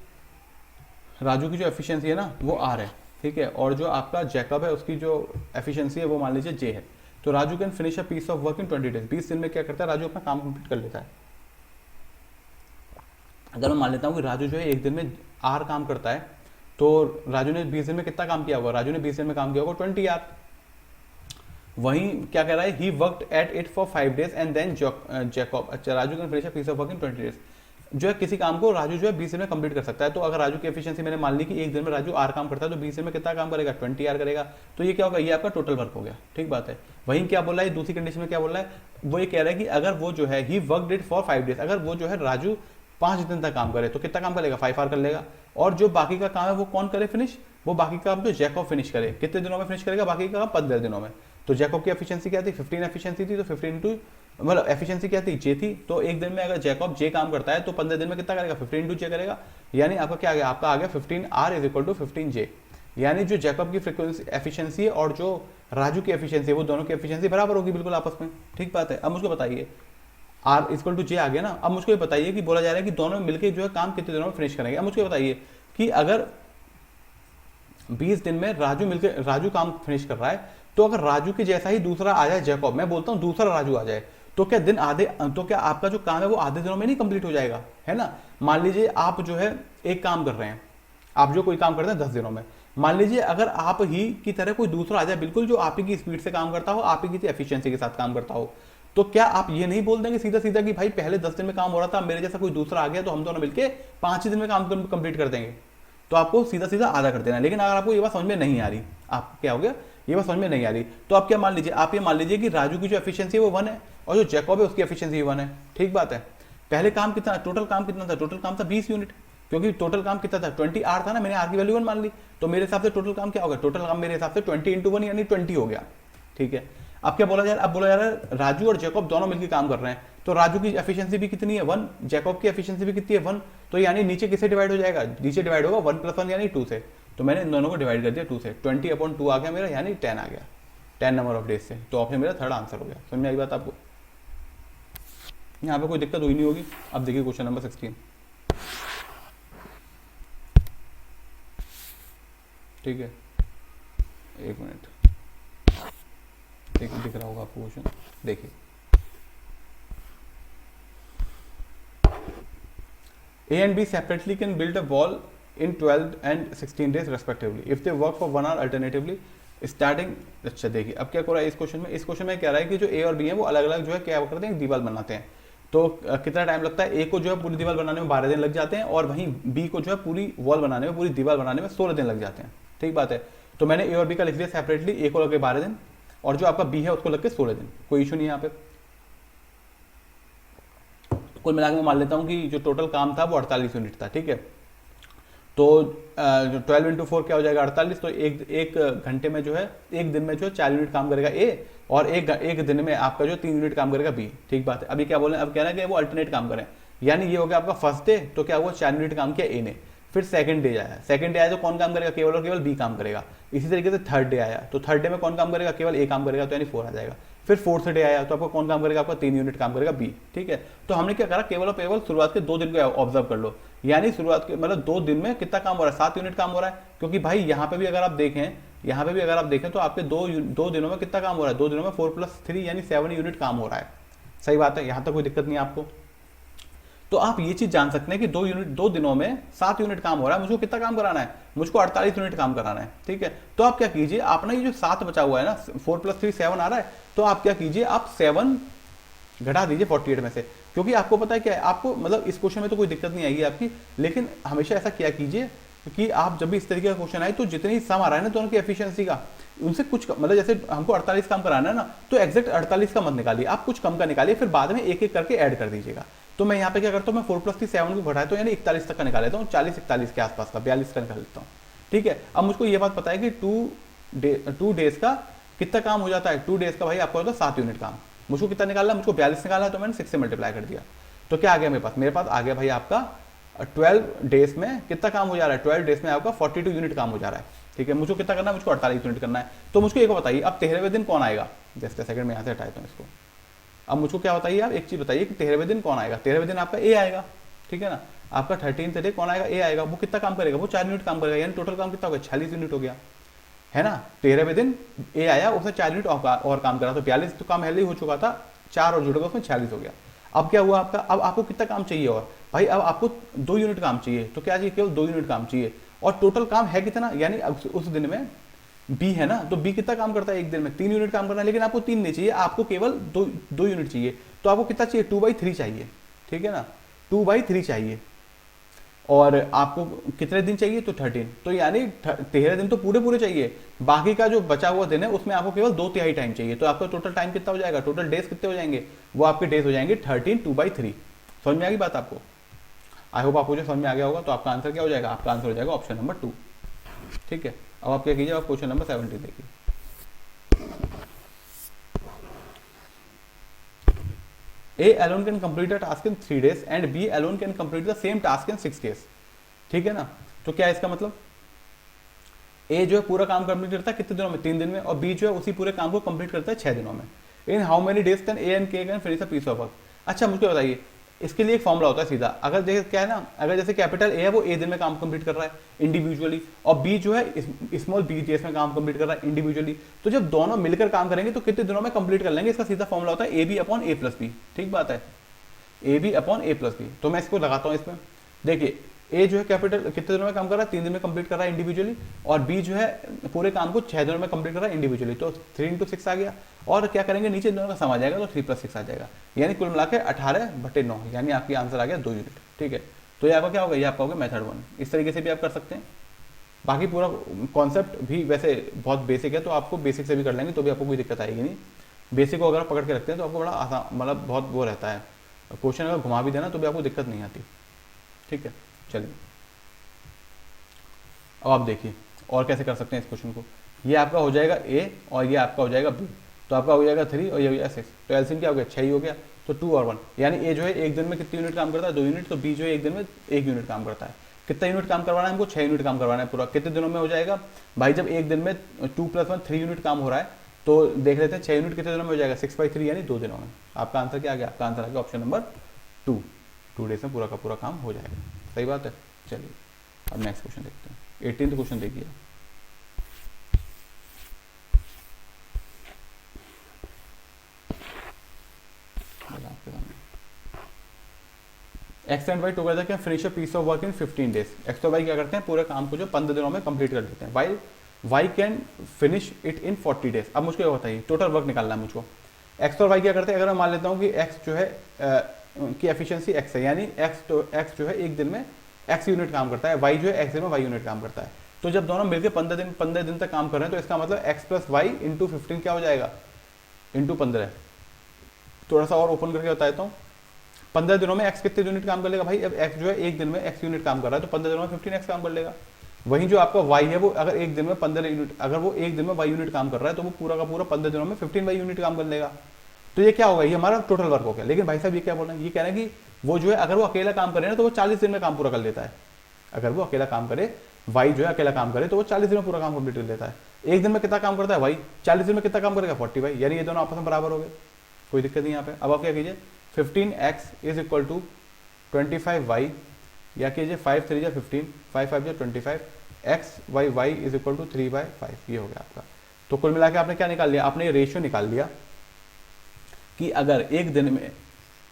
राजू की जो एफिशिएंसी है ना वो आर है। ठीक है, और जो आपका जैकब है उसकी जो एफिशिएंसी है वो मान लीजिए जे है। तो Raju can finish a piece of work in 20 days। 20 दिन में क्या करता है राजू, अपना काम कंप्लीट कर लेता है। अगर मैं मान लेता हूँ कि राजू जो है एक दिन में आर काम करता है, तो राजू ने 20 दिन में कितना काम किया होगा, राजू ने 20 दिन में काम किया होगा 20 आर। वहीं क्या कह रहा है, he worked at it for 5 days and then Jacob. अच्छा, Raju can finish a piece of work in 20 days। जो है किसी काम को राजू जो है 20 दिन में कंप्लीट कर सकता है। तो अगर राजू की एफिशिएंसी मैंने मान ली कि एक दिन में राजू आर काम करता है, तो 20 दिन में कितना काम करेगा, 20 आर करेगा। तो ये क्या होगा, ये आपका टोटल वर्क हो गया। ठीक बात है। वहीं क्या बोल रहा है, दूसरी कंडीशन में क्या बोल रहा है, वो ये कह रहा है कि अगर वो जो है he worked it for 5 days, अगर वो जो है राजू 5 दिन तक काम करे तो कितना काम करेगा, 5 आर कर लेगा। और जो बाकी का काम है वो कौन करे फिनिश, वो बाकी काम तो जैकब फिनिश करे। कितने दिनों में फिनिश करेगा, बाकी का काम 15 दिनों में। तो जैकब की एफिशिएंसी क्या थी, 15 एफिशिएंसी थी, तो 15 इंटू मतलब एफिशिएंसी क्या थी, जे थी। तो एक दिन में अगर जैकब जे काम करता है तो 15 दिन में कितना करेगा, 15 इंटू जे करेगा। यानी आपका क्या आ गया, आपका आ गया 15 आर इज इक्वल टू 15 जे। यानी जो जैकब की फ्रीक्वेंसी एफिशिएंसी है और जो राजू की एफिशिएंसी है वो दोनों की एफिशिएंसी बराबर होगी बिल्कुल आपस में। ठीक बात है। अब मुझको बताइए, आर इक्वल टू जे आ गया ना। अब मुझको ये बताइए कि बोला जा रहा है कि दोनों मिलकर जो है काम कितने दिनों में फिनिश करेंगे। अब मुझको बताइए कि अगर 20 दिन में राजू काम फिनिश कर रहा है, तो अगर राजू के जैसा ही दूसरा आ जाए जैकब, मैं बोलता हूं दूसरा राजू आ जाए, तो क्या दिन आधे, तो क्या आपका जो काम है वो आधे दिनों में नहीं कंप्लीट हो जाएगा, है ना। मान लीजिए आप जो है एक काम कर रहे हैं, आप जो कोई काम करते हैं 10 दिनों में। मान लीजिए अगर आप ही की तरह कोई दूसरा आ जाए बिल्कुल जो आप ही की स्पीड से काम करता हो, आप ही की एफिशिएंसी के साथ काम करता हो, तो क्या आप ये नहीं बोल देंगे सीधा सीधा कि भाई पहले 10 दिन में काम हो रहा था, मेरे जैसा कोई दूसरा आ गया तो हम दोनों मिलकर 5 ही दिन में काम कंप्लीट कर देंगे। तो आपको सीधा सीधा आधा कर देना। लेकिन अगर आपको ये बात समझ में नहीं आ रही, आप क्या हो गया, ये बात समझ में नहीं आ रही, तो आप क्या मान लीजिए, आप ये मान लीजिए कि राजू की जो एफिशिएंसी है वो 1 है और जो जैकब है उसकी एफिशिएंसी 1 है। ठीक बात है। पहले काम कितना, टोटल काम कितना था, टोटल काम था 20 यूनिट, क्योंकि टोटल काम कितना था 20 आर था ना, मैंने आर की वैल्यू 1 मान ली। तो मेरे हिसाब से टोटल काम क्या होगा, टोटल काम मेरे हिसाब से 20 इंटू 1 यानी 20 हो गया। ठीक है। अब क्या बोला जा रहा है, अब बोला जा रहा है राजू और जैकब दोनों मिलकर काम कर रहे हैं, तो राजू की एफिशिएंसी भी कितनी है 1, जैकब की एफिशिएंसी भी कितनी है 1। तो यानी नीचे किससे डिवाइड हो जाएगा, नीचे डिवाइड होगा 1 + 1 यानी 2 से। तो मैंने इन दोनों को डिवाइड कर दिया 2 से, 20/2 आ गया मेरा, यानी 10 आ गया, 10 नंबर ऑफ डेज से। तो ऑप्शन मेरा थर्ड आंसर हो गया। समझ में आई बात आपको, यहाँ पे कोई दिक्कत हुई नहीं होगी। अब देखिए क्वेश्चन नंबर 16। ठीक है, एक मिनट, दिख रहा होगा आपको क्वेश्चन, देखिए A and B separately can build a wall in 12 and 16 days respectively if they work for 1 hour alternatively starting। अच्छा देखिए अब क्या हो रहा है इस क्वेश्चन में, कह रहा है कि जो ए और बी है वो अलग अलग जो है क्या करते हैं, दीवार बनाते हैं। तो कितना टाइम लगता है, ए को जो है पूरी दीवार बनाने में 12 दिन लग जाते हैं और वहीं बी को जो है पूरी वॉल बनाने में, पूरी दीवार बनाने में 16 दिन लग जाते हैं। ठीक बात है। तो मैंने ए और बी का लिख दिया सेपरेटली, ए को लगे 12 दिन और जो आपका बी है उसको लग के 16 दिन, कोई इशू नहीं है यहाँ पे। कुल मिलाकर मैं मान लेता हूँ कि जो टोटल काम था वो 48 यूनिट था। ठीक है, तो 12 इंटू 4 क्या हो जाएगा 48। तो एक घंटे में जो है, एक दिन में जो है 4 यूनिट काम करेगा ए और एक दिन में आपका जो 3 यूनिट काम करेगा बी। ठीक बात है। अभी क्या बोले, अब कह रहे हैं कि वो अल्टरनेट काम करें, यानी ये हो गया आपका फर्स्ट डे, तो क्या हुआ 4 यूनिट काम किया ए ने। फिर सेकंड डे आया, तो कौन काम करेगा, केवल और केवल बी काम करेगा। इसी तरीके से थर्ड डे आया, तो थर्ड डे में कौन काम करेगा, केवल ए काम करेगा, तो यानी 4 आ जाएगा। फिर फोर्थ डे आया तो आपको कौन काम करेगा, आपका 3 यूनिट काम करेगा बी। ठीक है, तो हमने क्या करा, केवल और केवल शुरुआत के 2 दिन को ऑब्जर्व कर लो, यानी शुरुआत के मतलब 2 दिन में कितना काम हो रहा है, 7 यूनिट काम हो रहा है। क्योंकि भाई यहाँ पे भी अगर आप देखें, तो आपके दो दिनों में कितना काम हो रहा है, 2 दिनों में 4 + 3 यानी 7 यूनिट काम हो रहा है। सही बात है, यहाँ तक कोई दिक्कत नहीं है आपको। तो आप ये चीज जान सकते हैं कि 2 दिनों में 7 यूनिट काम हो रहा है, मुझको कितना काम कराना है, मुझको 48 यूनिट काम कराना है। ठीक है, तो आप क्या कीजिए, आपने ये जो 7 बचा हुआ है ना, 4 + 3 7 आ रहा है, तो आप क्या कीजिए, आप 7 घटा दीजिए 48 में से। क्योंकि आपको पता है क्या है, आपको मतलब इस क्वेश्चन में तो कोई दिक्कत नहीं आएगी आपकी, लेकिन हमेशा ऐसा किया कीजिए कि आप जब भी इस तरीके का क्वेश्चन आए तो जितनी सम आ रहा है ना दोनों की एफिशिएंसी का, उनसे कुछ मतलब जैसे हमको 48 काम कराना है ना, तो एग्जैक्ट 48 का मत निकालिए, आप कुछ कम का निकालिए, फिर बाद में एक एक करके ऐड कर दीजिएगा। तो मैं यहाँ पे क्या करता हूँ, मैं 4 + 3 7 को घटाया तो यानी 41 तक का निकाल लेता हूँ, 40-41 के आसपास का, 42 का निकाल लेता हूँ। ठीक है, अब मुझको ये बात पता है कि 2 डेज का कितना काम हो जाता है, 2 डेज का भाई आपको होता है 7 यूनिट काम। मुझको कितना निकालना है, मुझको 42 निकालना है, तो मैंने 6 से मल्टीप्लाई कर दिया। तो क्या आ गया मेरे पास आ गया भाई आपका 12 डेज में कितना काम हो जा रहा है, 12 डेज में आपका 42 यूनिट काम हो जा रहा है। ठीक है, मुझको कितना करना है, मुझको 48 यूनिट करना है। तो मुझको एक बताइए, अब 13वें दिन कौन आएगा, जस्ट सेकंड में यहाँ से हटाता हूँ इसको। अब मुझको क्या बताइए, आप एक चीज बताइए कि 13वें दिन कौन आएगा, 13वें दिन आपका ए आएगा। ठीक है ना, आपका 13th डे कौन आएगा, ए आएगा। वो कितना काम करेगा, वो 4 यूनिट काम करेगा, यानी टोटल काम कितना हो गया, 46 यूनिट हो गया, है ना। 13वें दिन ए आया, उसने 4 यूनिट और काम करा, तो 42 तो काम पहले ही हो चुका था, 4 और जुड़ गया, उसमें 46 हो गया। अब क्या हुआ आपका, अब आपको कितना काम चाहिए और भाई, अब आपको 2 यूनिट काम चाहिए, तो क्या चाहिए, केवल 2 यूनिट काम चाहिए। और टोटल काम है कितना, यानी उस दिन में बी है ना, तो बी कितना काम करता है एक दिन में, 3 यूनिट काम करना है, लेकिन आपको 3 नहीं चाहिए, आपको केवल 2 यूनिट चाहिए। तो आपको कितना चाहिए, 2/3 चाहिए। ठीक है ना, 2/3 चाहिए। और आपको कितने दिन चाहिए, तो 13, तो यानी 13 दिन तो पूरे चाहिए, बाकी का जो बचा हुआ दिन है उसमें आपको केवल 2/3 टाइम चाहिए। तो आपका टोटल टाइम कितना हो जाएगा, टोटल डेज कितने हो जाएंगे, वो आपके डेज हो जाएंगे 13 2/3। समझ में आ गई बात आपको, आई होप आपको जो समझ में आ गया होगा। तो आपका आंसर क्या हो जाएगा, आपका आंसर हो जाएगा ऑप्शन नंबर 2। ठीक है, अब आप क्या कीजिए, आप क्वेश्चन नंबर 17 देखिए। A alone can complete a task in 3 days and B alone can complete the same task in 6 days। ठीक है ना, तो क्या है इसका मतलब, A जो है पूरा काम कंप्लीट करता है कितने दिनों में, 3 दिन में, और B जो है उसी पूरे काम को कंप्लीट करता है 6 दिनों में। In how many days can A and K can finish a piece of work. अच्छा मुझे बताइए, इसके लिए एक फॉर्मूला होता है सीधा, अगर जैसे क्या है ना, अगर जैसे कैपिटल ए है वो ए दिन में काम कंप्लीट कर रहा है इंडिविजुअली, और बी जो है स्मॉल बी डेज में काम कंप्लीट कर रहा है इंडिविजुअली, तो जब दोनों मिलकर काम करेंगे तो कितने दिनों में कंप्लीट कर लेंगे, इसका सीधा फॉर्मूला होता है A B upon A plus B. ठीक बात है, A B upon A plus B. तो मैं इसको लगाता हूँ इसमें, देखिए ए जो है कैपिटल कितने दिनों में काम कर रहा है, 3 दिन में कंप्लीट कर रहा है इंडिविजुअली, और बी जो है पूरे काम को 6 दिनों में कंप्लीट कर रहा है इंडिविजुअली, तो 3 × 6 आ गया। और क्या करेंगे, नीचे दोनों का सम आ जाएगा, तो 3 + 6 आ जाएगा, यानी कुल मिला के 18/9, यानी आपकी आंसर आ गया 2 यूनिट। ठीक है, तो ये आपका क्या होगा, ये आपका होगा मेथड 1। इस तरीके से भी आप कर सकते हैं। बाकी पूरा कॉन्सेप्ट भी वैसे बहुत बेसिक है, तो आपको बेसिक से भी कर लेंगे तो भी आपको कोई दिक्कत आएगी नहीं। बेसिक को अगर आप पकड़ के रखते हैं तो आपको बड़ा आसान, मतलब बहुत वो रहता है, क्वेश्चन अगर घुमा भी देना तो भी आपको दिक्कत नहीं आती। ठीक है, चलिए अब आप देखिए और कैसे कर सकते हैं इस क्वेश्चन को। ये आपका हो जाएगा ए और ये आपका हो जाएगा बी, तो आपका हो जाएगा 3 और ये हो जाएगा 6, तो एलसीएम क्या हो गया, 6 ही हो गया। तो 2 और 1, यानी ए जो है एक दिन में कितनी यूनिट काम करता है, 2 यूनिट, तो बी जो है एक दिन में 1 यूनिट काम करता है। कितना यूनिट काम करवाना है हमको, 6 यूनिट काम करवाना है पूरा। कितने दिनों में हो जाएगा भाई, जब एक दिन में 2 + 1 3 यूनिट काम हो रहा है, तो देख लेते हैं 6 यूनिट कितने दिनों में हो जाएगा, 6/3 यानी 2 दिनों में। आपका आंसर क्या आ गया, आपका आंसर आ गया ऑप्शन नंबर 2, 2 डेज में पूरा का पूरा काम हो जाएगा। सही बात है, चलिए अब नेक्स्ट क्वेश्चन देखते हैं। 18th क्वेश्चन देखिए, X and Y together can finish a piece of work in 15 days. X और वाई क्या करते हैं, पूरे काम को जो 15 दिनों में कंप्लीट कर देते हैं। Y can finish it in 40 days. अब मुझको ये बताइए, टोटल वर्क निकालना है मुझको। एक्स और वाई क्या करते हैं, अगर मैं मान लेता हूँ कि एक्स जो है की एफिशिएंसी एक्स है, यानी एक्स जो है एक दिन में एक्स यूनिट काम करता है, वाई जो है एक्स दिन में वाई यूनिट काम करता है। तो जब दोनों मिलकर 15 दिन तक काम कर रहे हैं तो इसका मतलब एक्स प्लस वाई इंटू 15 क्या हो जाएगा, इंटू 15। थोड़ा सा और ओपन करके बताता हूँ, 15 दिनों में एक्स कितने यूनिट काम कर लेगा भाई। अब एक्स जो है एक दिन में एक्स यूनिट काम कर रहा है तो 15 दिनों में 15 एक्स काम कर लेगा। वहीं जो आपका वाई है वो अगर एक दिन में 15 यूनिट, अगर वो एक दिन में वाई यूनिट काम कर रहा है तो वो पूरा का पूरा 15 दिनों में 15 वाई यूनिट काम कर लेगा। तो ये क्या होगा, ये हमारा टोटल वर्क हो गया। लेकिन भाई साहब ये क्या बोल रहे हैं, ये कह रहे हैं कि वो जो है अगर वो अकेला काम करे ना तो वो 40 दिन में काम पूरा कर लेता है। अगर वो अकेला काम करे, वाई जो है अकेला काम करे तो वो 40 दिन में पूरा काम कंप्लीट कर लेता है। एक दिन में कितना काम करता है वाई, 40 दिन में कितना काम करेगा 40 वाई, यानी ये दोनों आपस में बराबर हो गए, कोई दिक्कत नहीं यहाँ पे। अब आप क्या कीजिए, 15x is equal to 25y, या कीजिए 5 3 15, 5 5 25, X Y Y is equal to 3/5। ये हो गया आपका। तो कुल मिला के आपने क्या निकाल लिया, आपने रेशियो निकाल लिया कि अगर एक दिन में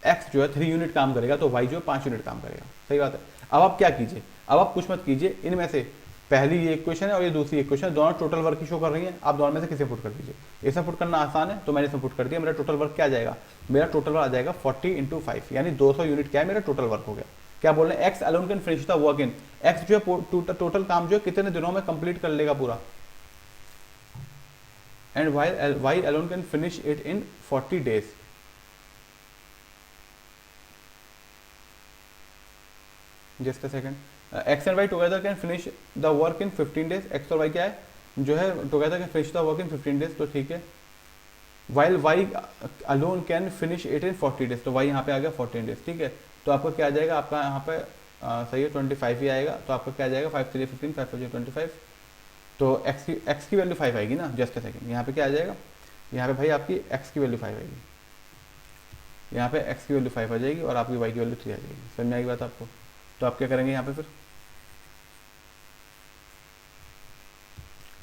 x जो है 3 यूनिट काम करेगा तो y जो है 5 यूनिट काम करेगा। सही बात है। अब आप क्या कीजिए, अब आप कुछ मत कीजिए, इनमें से पहली ये इक्वेशन है और ये दूसरी इक्वेशन, दोनों टोटल वर्क की शो कर रही है। आप दोनों में से किसे पुट कर दीजिए। इसमें पुट करना आसान है तो मैंने इसमें पुट कर दिया। मेरा टोटल वर्क क्या आ जाएगा, मेरा टोटल वर्क आ जाएगा 40 × 5, यानी 200 यूनिट क्या है मेरा टोटल वर्क हो गया। क्या बोल रहे हैं, x alone can finish the work in, x जो है टोटल काम जो है कितने दिनों में कंप्लीट कर लेगा पूरा, and Y alone can finish it in 40 days. Just a second, X and Y together can finish the work in 15 days. X और वाई क्या है, जो है together can finish the work in 15 days, तो ठीक है। While Y alone can finish it in 40 days, तो Y यहाँ पे आ गया 14 डेज, ठीक है। तो आपका क्या आ जाएगा, आपका यहाँ पे सही है 25 ही आएगा। तो आपका क्या आ जाएगा, 5 3 15, 5 5 25, तो एक्स की वैल्यू 5 आएगी ना। जस्ट अ सेकंड, यहाँ पे क्या आ जाएगा, यहाँ पे भाई आपकी एक्स की वैल्यू 5 आएगी, यहाँ पे एक्स की वैल्यू 5 आ जाएगी और आपकी वाई की वैल्यू 3 आ जाएगी। समझ में आएगी बात आपको। तो आप क्या करेंगे यहाँ पे, फिर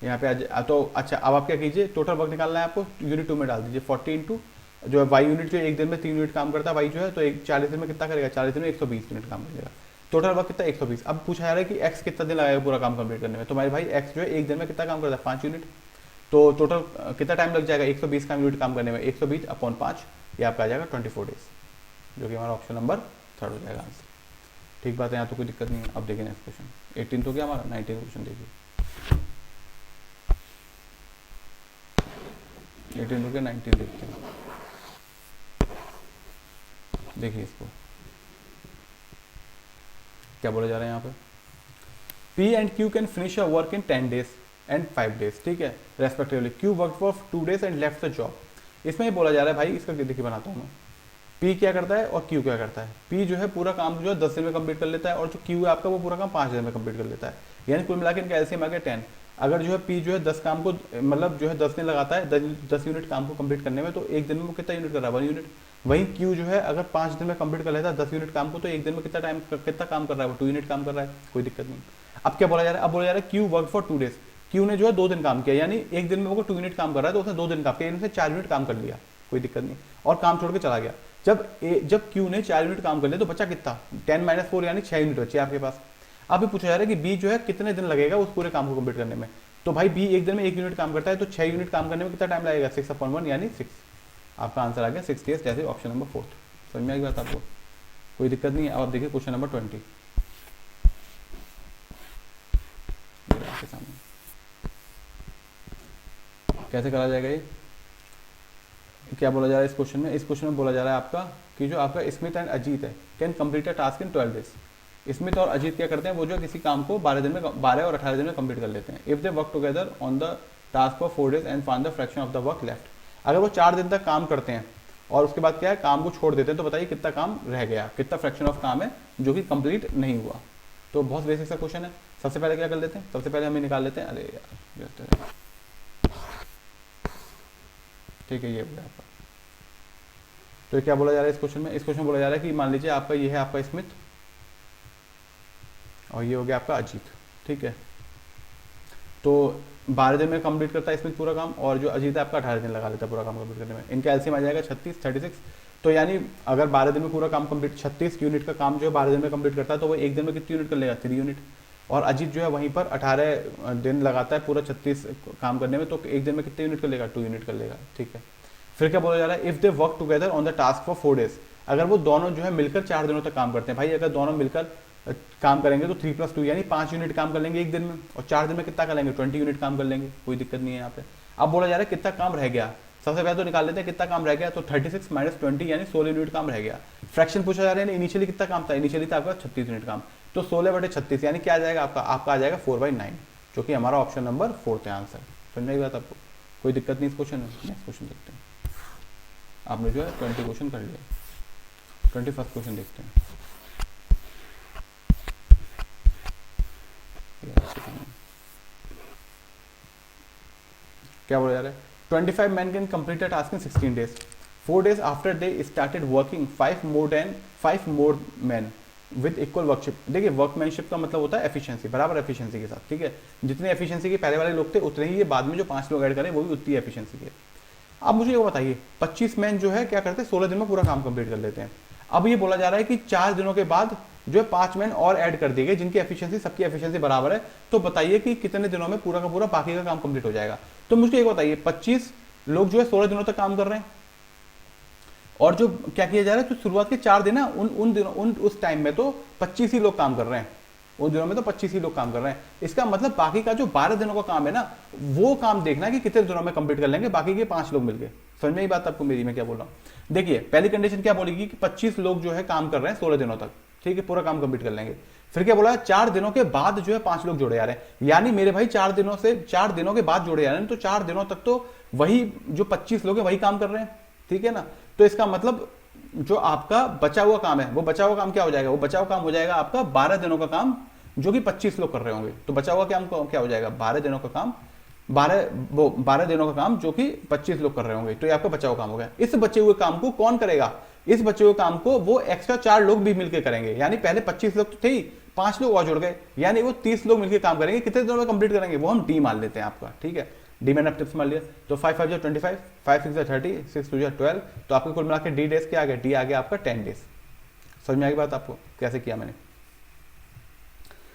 यहाँ पे तो अच्छा, अब आप क्या कीजिए, टोटल वर्क निकालना है आपको, यूनिट 2 में डाल दीजिए। 40 × जो है वाई यूनिट जो एक दिन में 3 यूनिट काम करता है वाई जो है, तो 40 दिन में कितना करेगा, 40 दिन में 120 यूनिट काम करेगा। टोटल वर्क कितना 120। अब पूछा जा रहा है कि एक्स कितना दिन लगेगा पूरा काम कंप्लीट करने में, तो हमारे भाई एक्स जो है एक दिन में कितना काम करता है 5 यूनिट, तो टोटल कितना टाइम लग जाएगा 120 का यूनिट काम करने में, 120/5, ये आपका आ जाएगा 24 डेज, जो कि हमारा ऑप्शन नंबर 3 हो जाएगा आंसर। ठीक बात है, यहाँ तो कोई दिक्कत नहीं है। अब देखिए नेक्स्ट क्वेश्चन, 18 तो क्या हमारा, 19 क्वेश्चन देखिए। 18 के 19 देखते हैं, देखिए इसको क्या बोला जा रहा है यहाँ पे, P and Q can finish a work in 10 days and 5 days, ठीक है respectively. Q work for 2 days and left the job. इसमें ये बोला जा रहा है भाई, इसका देखिए बनाता हूँ मैं, P क्या करता है और Q क्या करता है। P जो है पूरा काम जो है 10 दिन में कंप्लीट कर लेता है, और जो Q है आपका वो पूरा काम 5 दिन में कंप्लीट कर लेता है, यानी कुल मिला के इनका एलसीएम आ गया 10। अगर जो है P जो है 10 काम को मतलब जो है 10 दिन लगाता है 10 यूनिट काम को कंप्लीट करने में, तो एक दिन में वो कितना यूनिट कर रहा है 1 यूनिट। वहीं Q जो है अगर 5 दिन में कंप्लीट कर लेता है 10 यूनिट काम को, तो एक दिन में कितना काम कर रहा है वो 2 यूनिट काम कर रहा है, कोई दिक्कत नहीं। अब क्या बोला जा रहा है, अब बोला जा रहा है Q work for 2 days। Q ने जो है 2 दिन काम किया, यानी एक दिन में वो 2 यूनिट काम कर रहा है तो उसने 2 दिन काम किया, इनसे 4 यूनिट काम कर लिया, कोई दिक्कत नहीं, और काम छोड़ के चला गया। जब Q ने 4 यूनिट काम कर लिया तो बचा कितना, 10 - 4 यानी 6 यूनिट बचे आपके पास। अब ये पूछा जा रहा है कि B जो है कितने दिन लगेगा उस पूरे काम को कंप्लीट करने में। तो भाई B एक दिन में 1 यूनिट काम करता है, तो 6 यूनिट काम करने में कितना टाइम लगेगा, 6/1 यानी 6। आपका आंसर आ गया 6 days, जैसे ऑप्शन नंबर 4। समझ में आई बात आपको, कोई दिक्कत नहीं है। अब आप देखिए क्वेश्चन नंबर 20 आपके सामने कैसे करा जाएगा। ये क्या बोला जा रहा है इस क्वेश्चन में, इस क्वेश्चन में बोला जा रहा है आपका कि जो आपका स्मिथ एंड अजीत है can complete a task in 12 days। Smith और अजीत क्या करते हैं, वो जो किसी काम को 12 और 18 दिन में कंप्लीट कर लेते हैं। If they work together on the task for 4 days and find the fraction of the work left. अगर वो 4 दिन तक काम करते हैं और उसके बाद क्या है काम को छोड़ देते हैं, तो बताइए कितना काम रह गया, कितना फ्रैक्शन ऑफ काम है जो कि कंप्लीट नहीं हुआ। तो बहुत बेसिक सा क्वेश्चन है। सबसे पहले क्या कर लेते हैं, सबसे पहले हम निकाल लेते हैं, अरे यार ठीक है, ये हो गया आपका। तो क्या बोला जा रहा है इस क्वेश्चन में, इस क्वेश्चन में बोला जा रहा है कि मान लीजिए आपका ये है आपका स्मिथ और ये हो गया आपका अजीत, ठीक है। तो 12 दिन में कंप्लीट करता है स्मिथ पूरा काम, और जो अजीत है आपका 18 दिन लगा लेता है पूरा काम कंप्लीट करने में। इनका एलसीएम आ जाएगा 36, 36, तो यानी अगर 12 दिन में पूरा काम कंप्लीट, 36 यूनिट का काम जो है 12 दिन में कंप्लीट करता है, तो वो एक दिन में कितनी यूनिट कर लेगा, 3 यूनिट। और अजीत जो है वहीं पर 18 दिन लगाता है पूरा 36 काम करने में, तो एक दिन में कितने यूनिट कर लेगा, 2 यूनिट कर लेगा, ठीक है। फिर क्या बोला जा रहा है, if they work together on the task for 4 days, अगर वो दोनों जो है मिलकर 4 दिनों तक काम करते हैं। भाई अगर दोनों मिलकर काम करेंगे तो 3 + 2 यानी 5 यूनिट काम कर लेंगे एक दिन में, और 4 दिन में कितना कर लेंगे, 20 यूनिट काम कर लेंगे, कोई दिक्कत नहीं है यहाँ पे। अब बोला जा रहा है कितना काम रह गया, सबसे पहले तो निकाल लेते हैं कितना काम रह गया, तो 36 - 20 यानी 16 यूनिट काम रह गया। फ्रैक्शन पूछा जा रहा है, इनिशियली कितना काम था, इनिशियली था आपका 36 यूनिट काम, तो 16/36 यानी क्या आ जाएगा आपका आ जाएगा 4/9, जो कि हमारा ऑप्शन नंबर 4 है आंसर। समझ में आई बात आपको, कोई दिक्कत नहीं इस क्वेश्चन में। नेक्स्ट क्वेश्चन देखते हैं, आपने जो है 20 क्वेश्चन कर लिया, 21st क्वेश्चन देखते हैं। क्या बोला जा रहा है, 25 men can complete a task in 16 days. 4 days after they started working, 5 more men with equal workship। देखिए वर्कमैनशिप का मतलब होता है एफिशिएंसी, बराबर एफिशिएंसी के साथ, ठीक है। जितने एफिशिएंसी के पहले वाले लोग थे उतने ही ये बाद में जो 5 लोग ऐड करें वो भी उतनी एफिशिएंसी के। अब मुझे ये बताइए 25 मैन जो है क्या करते हैं, 16 दिन में पूरा काम कंप्लीट कर लेते हैं। अब ये बोला जा रहा है कि 4 दिनों के बाद जो है 5 मैन और ऐड कर दिए गए जिनकी एफिशिएंसी, सबकी एफिशिएंसी बराबर है, तो बताइए कि कितने दिनों में पूरा का पूरा बाकी का काम कंप्लीट हो जाएगा। तो मुझे एक बताइए 25 लोग जो है 16 दिनों तक काम कर रहे हैं, और जो क्या किया जा रहा है, तो शुरुआत के 4 दिन है उन दिनों उस टाइम में तो 25 ही लोग काम कर रहे हैं, उन दिनों में तो 25 ही लोग काम कर रहे हैं। इसका मतलब बाकी का जो 12 दिनों का काम है ना, वो काम देखना है कि कितने दिनों में कंप्लीट कर लेंगे बाकी के 5 लोग मिलके। समझ में ये बात आपको मेरी, मैं क्या बोल रहा हूँ। देखिए पहली कंडीशन क्या बोलेगी कि 25 लोग जो है काम कर रहे हैं 16 दिनों तक, ठीक है, पूरा काम कंप्लीट कर लेंगे। फिर क्या बोला, 4 दिनों के बाद जो है 5 लोग जोड़े जा रहे हैं, यानी मेरे भाई 4 दिनों के बाद जोड़े जा रहे हैं, तो 4 दिनों तक तो वही जो 25 लोग हैं वही काम कर रहे हैं, ठीक है ना। तो इसका मतलब जो आपका बचा हुआ काम है, वो बचा हुआ काम क्या हो जाएगा, वो बचा हुआ काम हो जाएगा आपका 12 दिनों का काम, जो कि 25 लोग कर रहे होंगे। तो बचा हुआ काम क्या हो जाएगा, 12 दिनों का काम, 12 दिनों का काम जो कि 25 लोग कर रहे होंगे, तो ये आपका बचा हुआ काम हो गया। इस बचे हुए काम को कौन करेगा, इस बचे हुए काम को वो एक्स्ट्रा 4 लोग भी मिलकर करेंगे, यानी पहले 25 लोग तो थे ही, 5 लोग और जुड़ गए, यानी वो 30 लोग मिलकर काम करेंगे। कितने दिनों में कंप्लीट करेंगे, वो हम डी मान लेते हैं आपका, ठीक है। डी मैंने टिप्स मान लिया, तो 5 × 5 = 25, 5 × 6 = 30, 6 × 2 = 12, तो आपके कुल मिलाकर डी डेज क्या आ गया, डी आ गया आपका 10 डेज। समझ में आ गई बात आपको कैसे किया मैंने।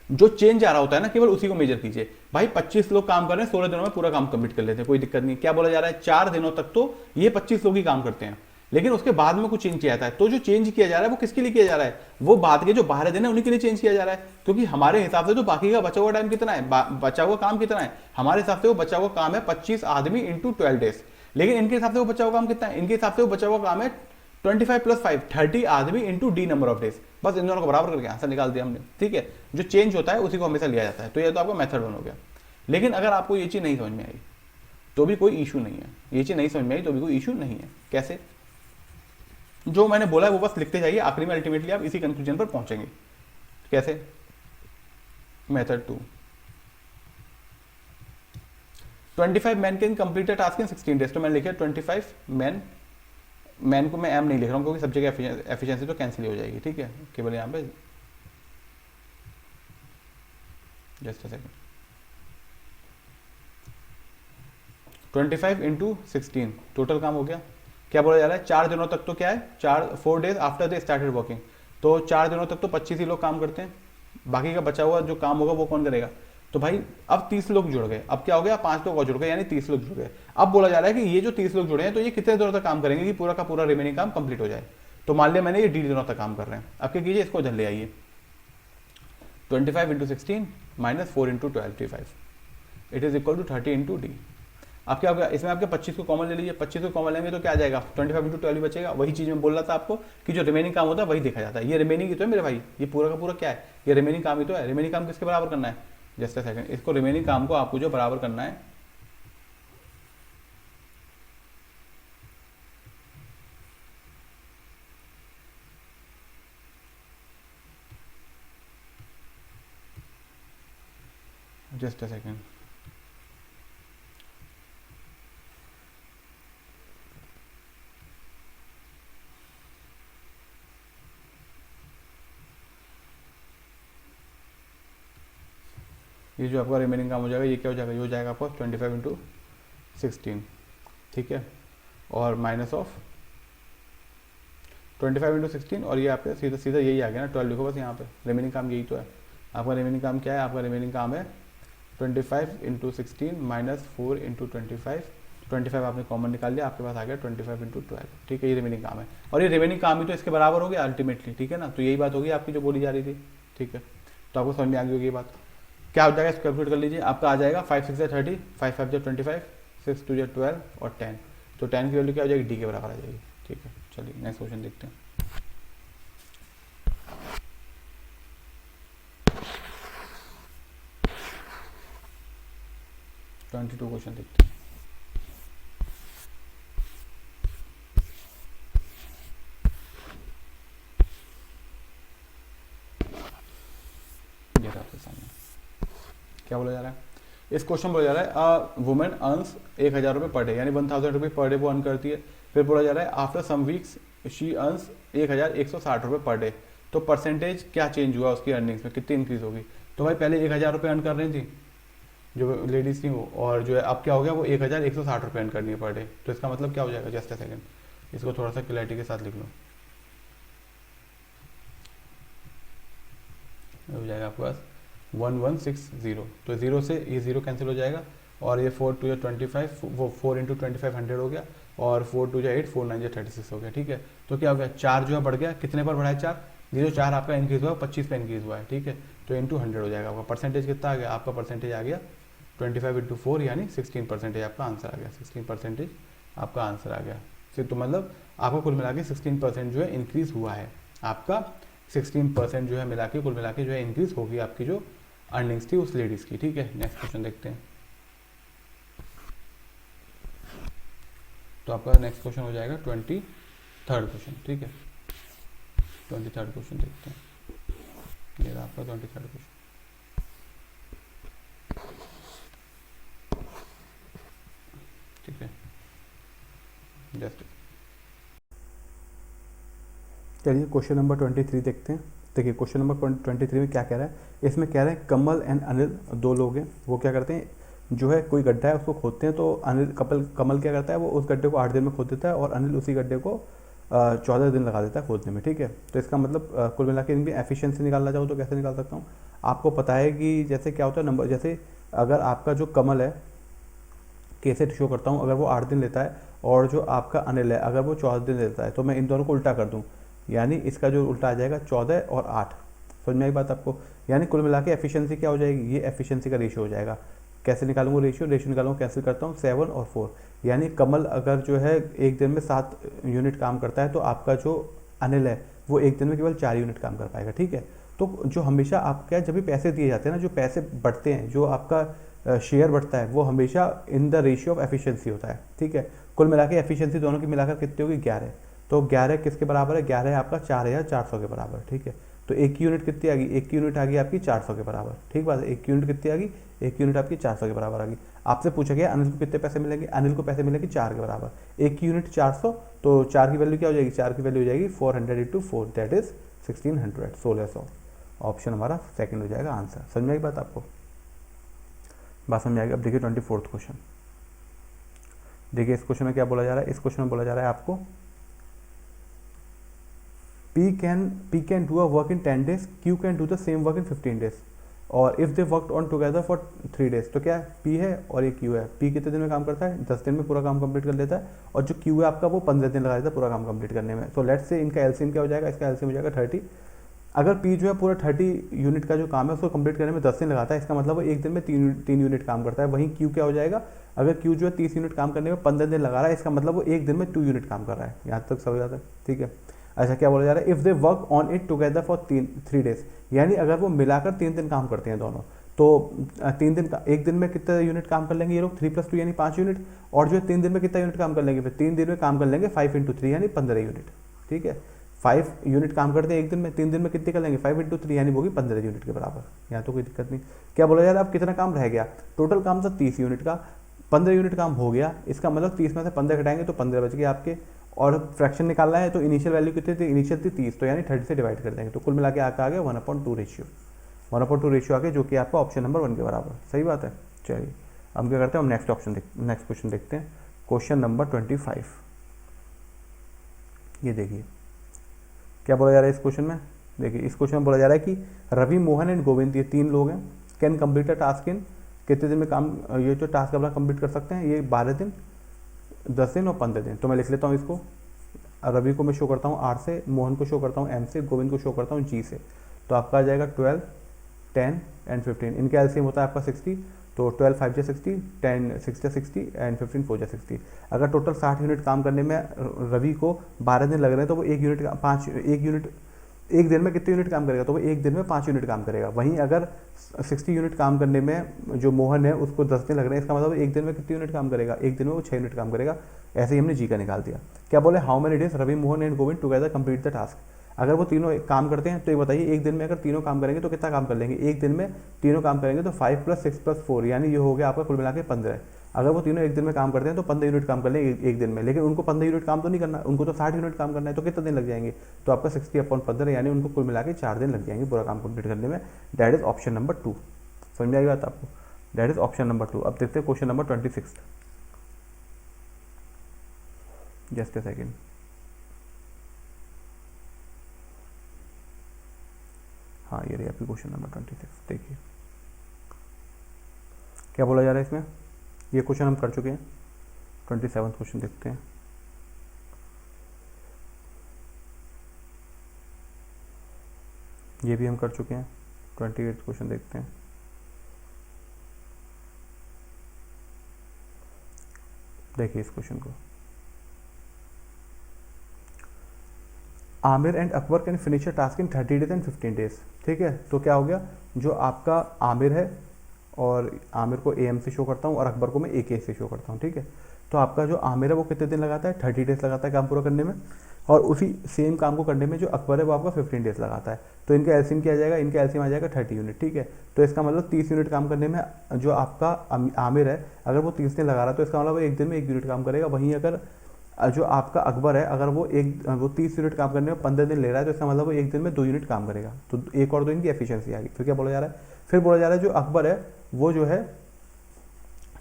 जो चेंज आ रहा होता है ना, केवल उसी को मेजर कीजिए। भाई 25 लोग काम कर रहे हैं, 16 दिनों में पूरा काम कंप्लीट कर लेते हैं, कोई दिक्कत नहीं। क्या बोला जा रहा है, 4 दिनों तक तो ये 25 लोग ही काम करते हैं, लेकिन उसके बाद में कुछ चेंज किया जाता है। तो जो चेंज किया जा रहा है वो किसके लिए किया जा रहा है, वो बाद के जो 12 दिन है उन्हीं के लिए चेंज किया जा रहा है, क्योंकि हमारे हिसाब से तो बाकी का बचा हुआ टाइम कितना है, बचा हुआ काम कितना है, हमारे हिसाब से वो बचा हुआ काम है 25 आदमी × 12 डेज। लेकिन इनके हिसाब से वो बचा हुआ काम कितना है, इनके हिसाब से वो बचा हुआ काम है 25 + 5 30 आदमी × डी नंबर ऑफ डेज। बस इन दोनों को बराबर करके आंसर निकाल दिया हमने, ठीक है। जो चेंज होता है उसी को हमेशा लिया जाता है, तो ये तो आपका मेथड 1 हो गया। लेकिन अगर आपको ये चीज नहीं समझ में आई तो भी कोई इशू नहीं है, ये चीज नहीं समझ में आई तो भी कोई इशू नहीं है। कैसे, जो मैंने बोला है वो बस लिखते जाइए, आखिरी में अल्टीमेटली आप इसी कंक्लूजन पर पहुंचेंगे। कैसे, method 2, 25 man can complete a task in 16 days. तो मैंने लिखा 25 मैन को मैं एम नहीं लिख रहा हूं क्योंकि सब्जेक्ट एफिशिएंसी तो कैंसिल हो जाएगी, ठीक है, केवल यहां पे जस्ट अ सेकंड। 25 × 16 टोटल काम हो गया। क्या बोला जा रहा है, 4 दिनों तक तो क्या है, 4 days after they started working, तो 4 दिनों तक तो 25 ही लोग काम करते हैं, बाकी का बचा हुआ जो काम होगा वो कौन करेगा। तो भाई अब 30 लोग जुड़ गए, अब क्या हो गया, 5 लोग और जुड़ गए, यानी 30 लोग जुड़ गए। अब बोला जा रहा है कि ये जो 30 लोग जुड़े हैं तो ये कितने दिनों तक काम करेंगे कि पूरा का पूरा रिमेनिंग काम कंप्लीट हो जाए। तो मान लिया मैंने ये डी दिनों तक काम कर रहे हैं। अब क्या कीजिए, इसको इधर ले आइए, 25 × 16 - 4 × 12 35 it is equal to 30 × D. अब क्या होगा, इसमें आपके 25 को कॉमन ले लीजिए, 25 को कॉमन लेंगे तो क्या आ जाएगा, 25 × 12 बचेगा। वही चीज मैं बोल रहा था आपको कि जो रिमेनिंग काम होता है वही देखा जाता है। ये रिमेनिंग ही तो है मेरे भाई, ये पूरा का पूरा क्या है, ये रिमेनिंग काम ही तो है। रिमेनिंग काम किसके बराबर करना है, जस्ट अ सेकंड, इसको रिमेनिंग काम को आपको जो बराबर करना है, जस्ट अ सेकंड, ये जो आपका रिमेनिंग काम हो जाएगा ये क्या हो जाएगा, ये हो जाएगा आपका 25 × 16, ठीक है, और माइनस ऑफ 25 इंटू 16 और ये आपके सीधा सीधा यही आ गया ना, 12 लिखो बस यहाँ पे। रिमेनिंग काम यही तो है आपका। रिमेनिंग काम क्या है आपका? रिमेनिंग काम है 25 इंटू 16 माइनस 4 इंटू 25 आपने कॉमन निकाल लिया, आपके पास आ गया 25 इंटू 12। ठीक है, ये रिमेनिंग काम है और ये रिमेनिंग काम ही तो इसके बराबर हो गया अल्टीमेटली। ठीक है ना, तो यही बात होगी आपकी जो बोली जा रही थी। ठीक है, तो आपको समझ में आ गई होगी ये बात। क्या हो जाएगा, इसको कैलकुलेट कर लीजिए। आपका आ जाएगा 5 6 30, 5 5 25, 6 2 12 और 10। तो 10 की वैल्यू क्या हो जाएगी? डी के बराबर आ जाएगी। ठीक है, चलिए नेक्स्ट क्वेश्चन देखते हैं। ट्वेंटी टू क्वेश्चन देखते हैं। ये आपके सामने क्या बोला जा रहा है? इस क्वेश्चन बोला जा रहा है अ वुमेन अर्न्स 1000 रुपये पर डे, यानी 1000 रुपये पर डे वो अर्न करती है। फिर बोला जा रहा है after some weeks she earns 1160 रुपये पर डे। तो परसेंटेज क्या चेंज हुआ उसकी अर्निंग्स में, कितनी इंक्रीज होगी? तो भाई पहले 1000 रुपये अर्न कर रही थी जो लेडीज थी वो, और जो है अब क्या हो गया, वो 1160 रुपये अर्न करनी है पर डे। तो इसका मतलब क्या हो जाएगा? जस्ट अ सेकेंड, इसको थोड़ा सा क्लैरिटी के साथ लिख लो। हो जाएगा आपके पास 1160। तो 0 से ये 0 कैंसिल हो जाएगा और ये 4 2 25, वो 4 इंटू 25 100 हो गया और 4 2 8, 4 9 36 हो गया। ठीक है, तो क्या हो गया, 4 जो है बढ़ गया, कितने पर बढ़ा है 4? 0 आपका इंक्रीज हुआ 25 पे इंक्रीज हुआ है। ठीक है, तो इंटू 100 हो जाएगा आपका। परसेंटेज कितना आ गया आपका? परसेंटेज आ गया 25 इंटू 4 यानी 16% आपका आंसर आ गया। 16% आपका आंसर आ गया। तो मतलब आपको कुल मिला के 16% जो है इंक्रीज हुआ है आपका। 16% जो है मिला के कुल मिला के जो है इंक्रीज होगी आपकी जो अर्निंग्स थी उस लेडीज की। ठीक है, नेक्स्ट क्वेश्चन देखते हैं। तो आपका नेक्स्ट क्वेश्चन हो जाएगा 23rd क्वेश्चन। ठीक है, 23rd क्वेश्चन देखते हैं। ये रहा आपका 23rd क्वेश्चन। ठीक है, जस्ट चलिए क्वेश्चन नंबर 23 देखते हैं। देखिए क्वेश्चन नंबर 23 में क्या कह रहा है, इसमें कह रहे हैं कमल एंड अनिल दो लोग हैं। वो क्या करते हैं, जो है कोई गड्ढा है उसको खोदते हैं। तो अनिल कमल क्या करता है, वो उस गड्ढे को 8 दिन में खोद देता है और अनिल उसी गड्ढे को 14 दिन लगा देता है खोदने में। ठीक है, तो इसका मतलब कुल मिला के इनकी एफिशिएंसी निकालना चाहो तो कैसे निकाल सकता हूँ? आपको पता है कि जैसे क्या होता है नंबर, जैसे अगर आपका जो कमल है, कैसे शो करता हूँ, अगर वो 8 दिन लेता है और जो आपका अनिल है अगर वो 14 दिन लेता है, तो मैं इन दोनों को उल्टा कर दूँ, यानी इसका जो उल्टा आ जाएगा 14 और 8। समझ में आई बात आपको? यानी कुल मिला के एफिशिएंसी क्या हो जाएगी, ये एफिशिएंसी का रेशियो हो जाएगा। कैसे निकालूंगा रेशियो निकालूंगा, कैसे करता हूँ 7 और 4। यानी कमल अगर जो है एक दिन में 7 यूनिट काम करता है, तो आपका जो अनिल है वो एक दिन में केवल 4 यूनिट काम कर पाएगा। ठीक है, तो जो हमेशा आपका जब भी पैसे दिए जाते हैं ना, जो पैसे बढ़ते हैं, जो आपका शेयर बढ़ता है, वो हमेशा in the ratio of efficiency होता है। ठीक है, कुल मिला के एफिशिएंसी दोनों की मिलाकर कितनी होगी? 11। तो 11 किसके बराबर है? 11 आपका 4400 के बराबर। ठीक है, तो एक की यूनिट कितनी आ गई? एक की यूनिट आ गई आपकी 400 के बराबर। ठीक बात है, एक की यूनिट कितनी आ गई? एक की यूनिट आपकी 400 के बराबर आ गई। आपसे पूछा गया अनिल को कितने पैसे मिलेंगे? अनिल को पैसे मिलेंगे 4 के बराबर। एक की यूनिट 400, तो 4 की वैल्यू क्या हो जाएगी? 4 की वैल्यू हो जाएगी 400 इंटू 4, दैट इज 1600, 1600। ऑप्शन हमारा सेकंड हो जाएगा आंसर। समझ में आई बात आपको? बात समझ आएगी। अब देखिए 24th क्वेश्चन। देखिए इस क्वेश्चन में क्या बोला जा रहा है, इस क्वेश्चन में बोला जा रहा है आपको P can do a work in 10 days, Q can do the same work in 15 days, और if they worked on together for 3 days। तो क्या है, P है और ये Q है। P कितने दिन में काम करता है? 10 दिन में पूरा काम कंप्लीट कर लेता है, और जो Q है आपका वो 15 दिन लगा देता है पूरा काम कंप्लीट करने में। सो लेट्स से इनका एलसीएम क्या हो जाएगा, इसका एलसीएम हो जाएगा 30। अगर P जो है पूरा 30 यूनिट का जो काम है उसको कंप्लीट करने में 10 दिन लगाता है, इसका मतलब वो एक दिन में 3 यूनिट काम करता है। वहीं Q क्या हो जाएगा, अगर Q जो है 30 यूनिट काम करने में 15 दिन लगा रहा है, इसका मतलब वो एक दिन में 2 यूनिट काम कर रहा है। यहाँ तक समझ आता है? ठीक है, अच्छा क्या बोला जा रहा है, if they work on it together for 3 days, यानी अगर वो मिलाकर 3 दिन काम करते हैं दोनों, तो 3 दिन का, एक दिन में कितना यूनिट काम कर लेंगे ये लोग? 3 + 2 यानी 5 यूनिट, और जो 3 दिन में कितना यूनिट काम कर लेंगे? फिर 3 दिन में काम कर लेंगे 5 × 3 यानी 15 यूनिट। ठीक है, 5 यूनिट काम करते हैं एक दिन में, 3 दिन में कितने कर लेंगे? 5 × 3 यानी वो भी 15 यूनिट के बराबर। यहाँ तो कोई दिक्कत नहीं। क्या बोला जा रहा है, अब कितना काम रह गया? टोटल काम था 30 यूनिट का, 15 यूनिट काम हो गया, इसका मतलब 30 में से 15 घटाएंगे तो 15 बच गए आपके, और फ्रैक्शन निकालना है तो इनिशियल वैल्यू कितनी थी? इनिशियल थी 30, तो यानी 30 से डिवाइड कर देंगे, तो कुल मिला के आ गया 1/2 रेशियो। 1/2 रेशियो आ गया, जो कि आपका ऑप्शन नंबर 1 के बराबर। सही बात है। चलिए हम क्या करते हैं, हम नेक्स्ट क्वेश्चन देखते हैं। Question number 25। ये देखिए क्या बोला जा रहा है इस क्वेश्चन में? देखिए इस क्वेश्चन में बोला जा रहा है कि रवि, मोहन एंड गोविंद, ये 3 लोग हैं, can complete a task in, कितने दिन में काम, ये जो टास्क अपना कंप्लीट कर सकते हैं, ये 12 दिन, 10 दिन और 15 दिन। तो मैं लिख लेता हूँ इसको। रवि को मैं शो करता हूँ आर से, मोहन को शो करता हूँ एम से, गोविंद को शो करता हूँ जी से। तो आपका आ जाएगा 12, 10 एंड 15। इनका एलसीएम होता है आपका 60, तो 12 5 जा 60, 10 6 जा 60 एंड 15 4 जा 60। अगर टोटल 60 यूनिट काम करने में रवि को 12 दिन लग रहे हैं, तो वो एक यूनिट एक दिन में कितने यूनिट काम करेगा? तो वो एक दिन में 5 यूनिट काम करेगा। वहीं अगर 60 यूनिट काम करने में जो मोहन है उसको 10 दिन लग रहे हैं, इसका मतलब एक दिन में कितने यूनिट काम करेगा? एक दिन में वो 6 यूनिट काम करेगा। ऐसे ही हमने जी का निकाल दिया। क्या बोले? How many days Ravi, Mohan and Govind together complete the task. अगर वो तीनों काम करते हैं तो ये बताइए एक दिन में अगर तीनों काम करेंगे तो कितना काम कर लेंगे? एक दिन में तीनों काम करेंगे तो 5 + 6 + 4 यानी ये हो गया आपका कुल मिला के 15। अगर वो तीनों एक दिन में काम करते हैं तो 15 यूनिट काम कर लेंगे एक दिन में, लेकिन उनको 15 यूनिट काम तो नहीं करना, उनको तो 60 यूनिट काम करना है। तो कितने दिन लग जाएंगे? तो आपका 60/15 यानी उनको कुल मिला के 4 दिन लग जाएंगे पूरा काम कंप्लीट करने में। That is option number 2। समझ में आई बात आपको? That is option number 2। अब देखते हैं question number 26। Just a second. हाँ ये रही आपकी क्वेश्चन नंबर 26। देखिए क्या बोला जा रहा है इसमें। ये क्वेश्चन हम कर चुके हैं। 27वां क्वेश्चन देखते हैं। ये भी हम कर चुके हैं। 28 क्वेश्चन देखते हैं। देखिए इस क्वेश्चन को, Aamir and Akbar can finish a task in 30 days and 15 days. ठीक है, तो क्या हो गया, जो आपका आमिर है और आमिर को AM से शो करता हूँ और अकबर को मैं AK से शो करता हूँ। ठीक है, तो आपका जो आमिर है वो कितने दिन लगाता है? 30 डेज लगाता है काम पूरा करने में, और उसी सेम काम को करने में जो अकबर है वो आपका 15 डेज लगाता है। तो इनका एलसीएम क्या आ जाएगा? इनका एलसीएम आ जाएगा 30 यूनिट। ठीक है, तो इसका मतलब 30 यूनिट काम करने में जो आपका आमिर है अगर वो 30 दिन लगा रहा है तो इसका मतलब एक दिन में 1 यूनिट काम करेगा। वहीं अगर जो आपका अकबर है अगर वो 30 यूनिट काम करने में 15 दिन ले रहा है तो इसका मतलब वो एक दिन में 2 यूनिट काम करेगा। तो एक और 2 इनकी एफिशिएंसी आ गई। फिर क्या बोला जा रहा है? फिर बोला जा रहा है जो अकबर है वो जो है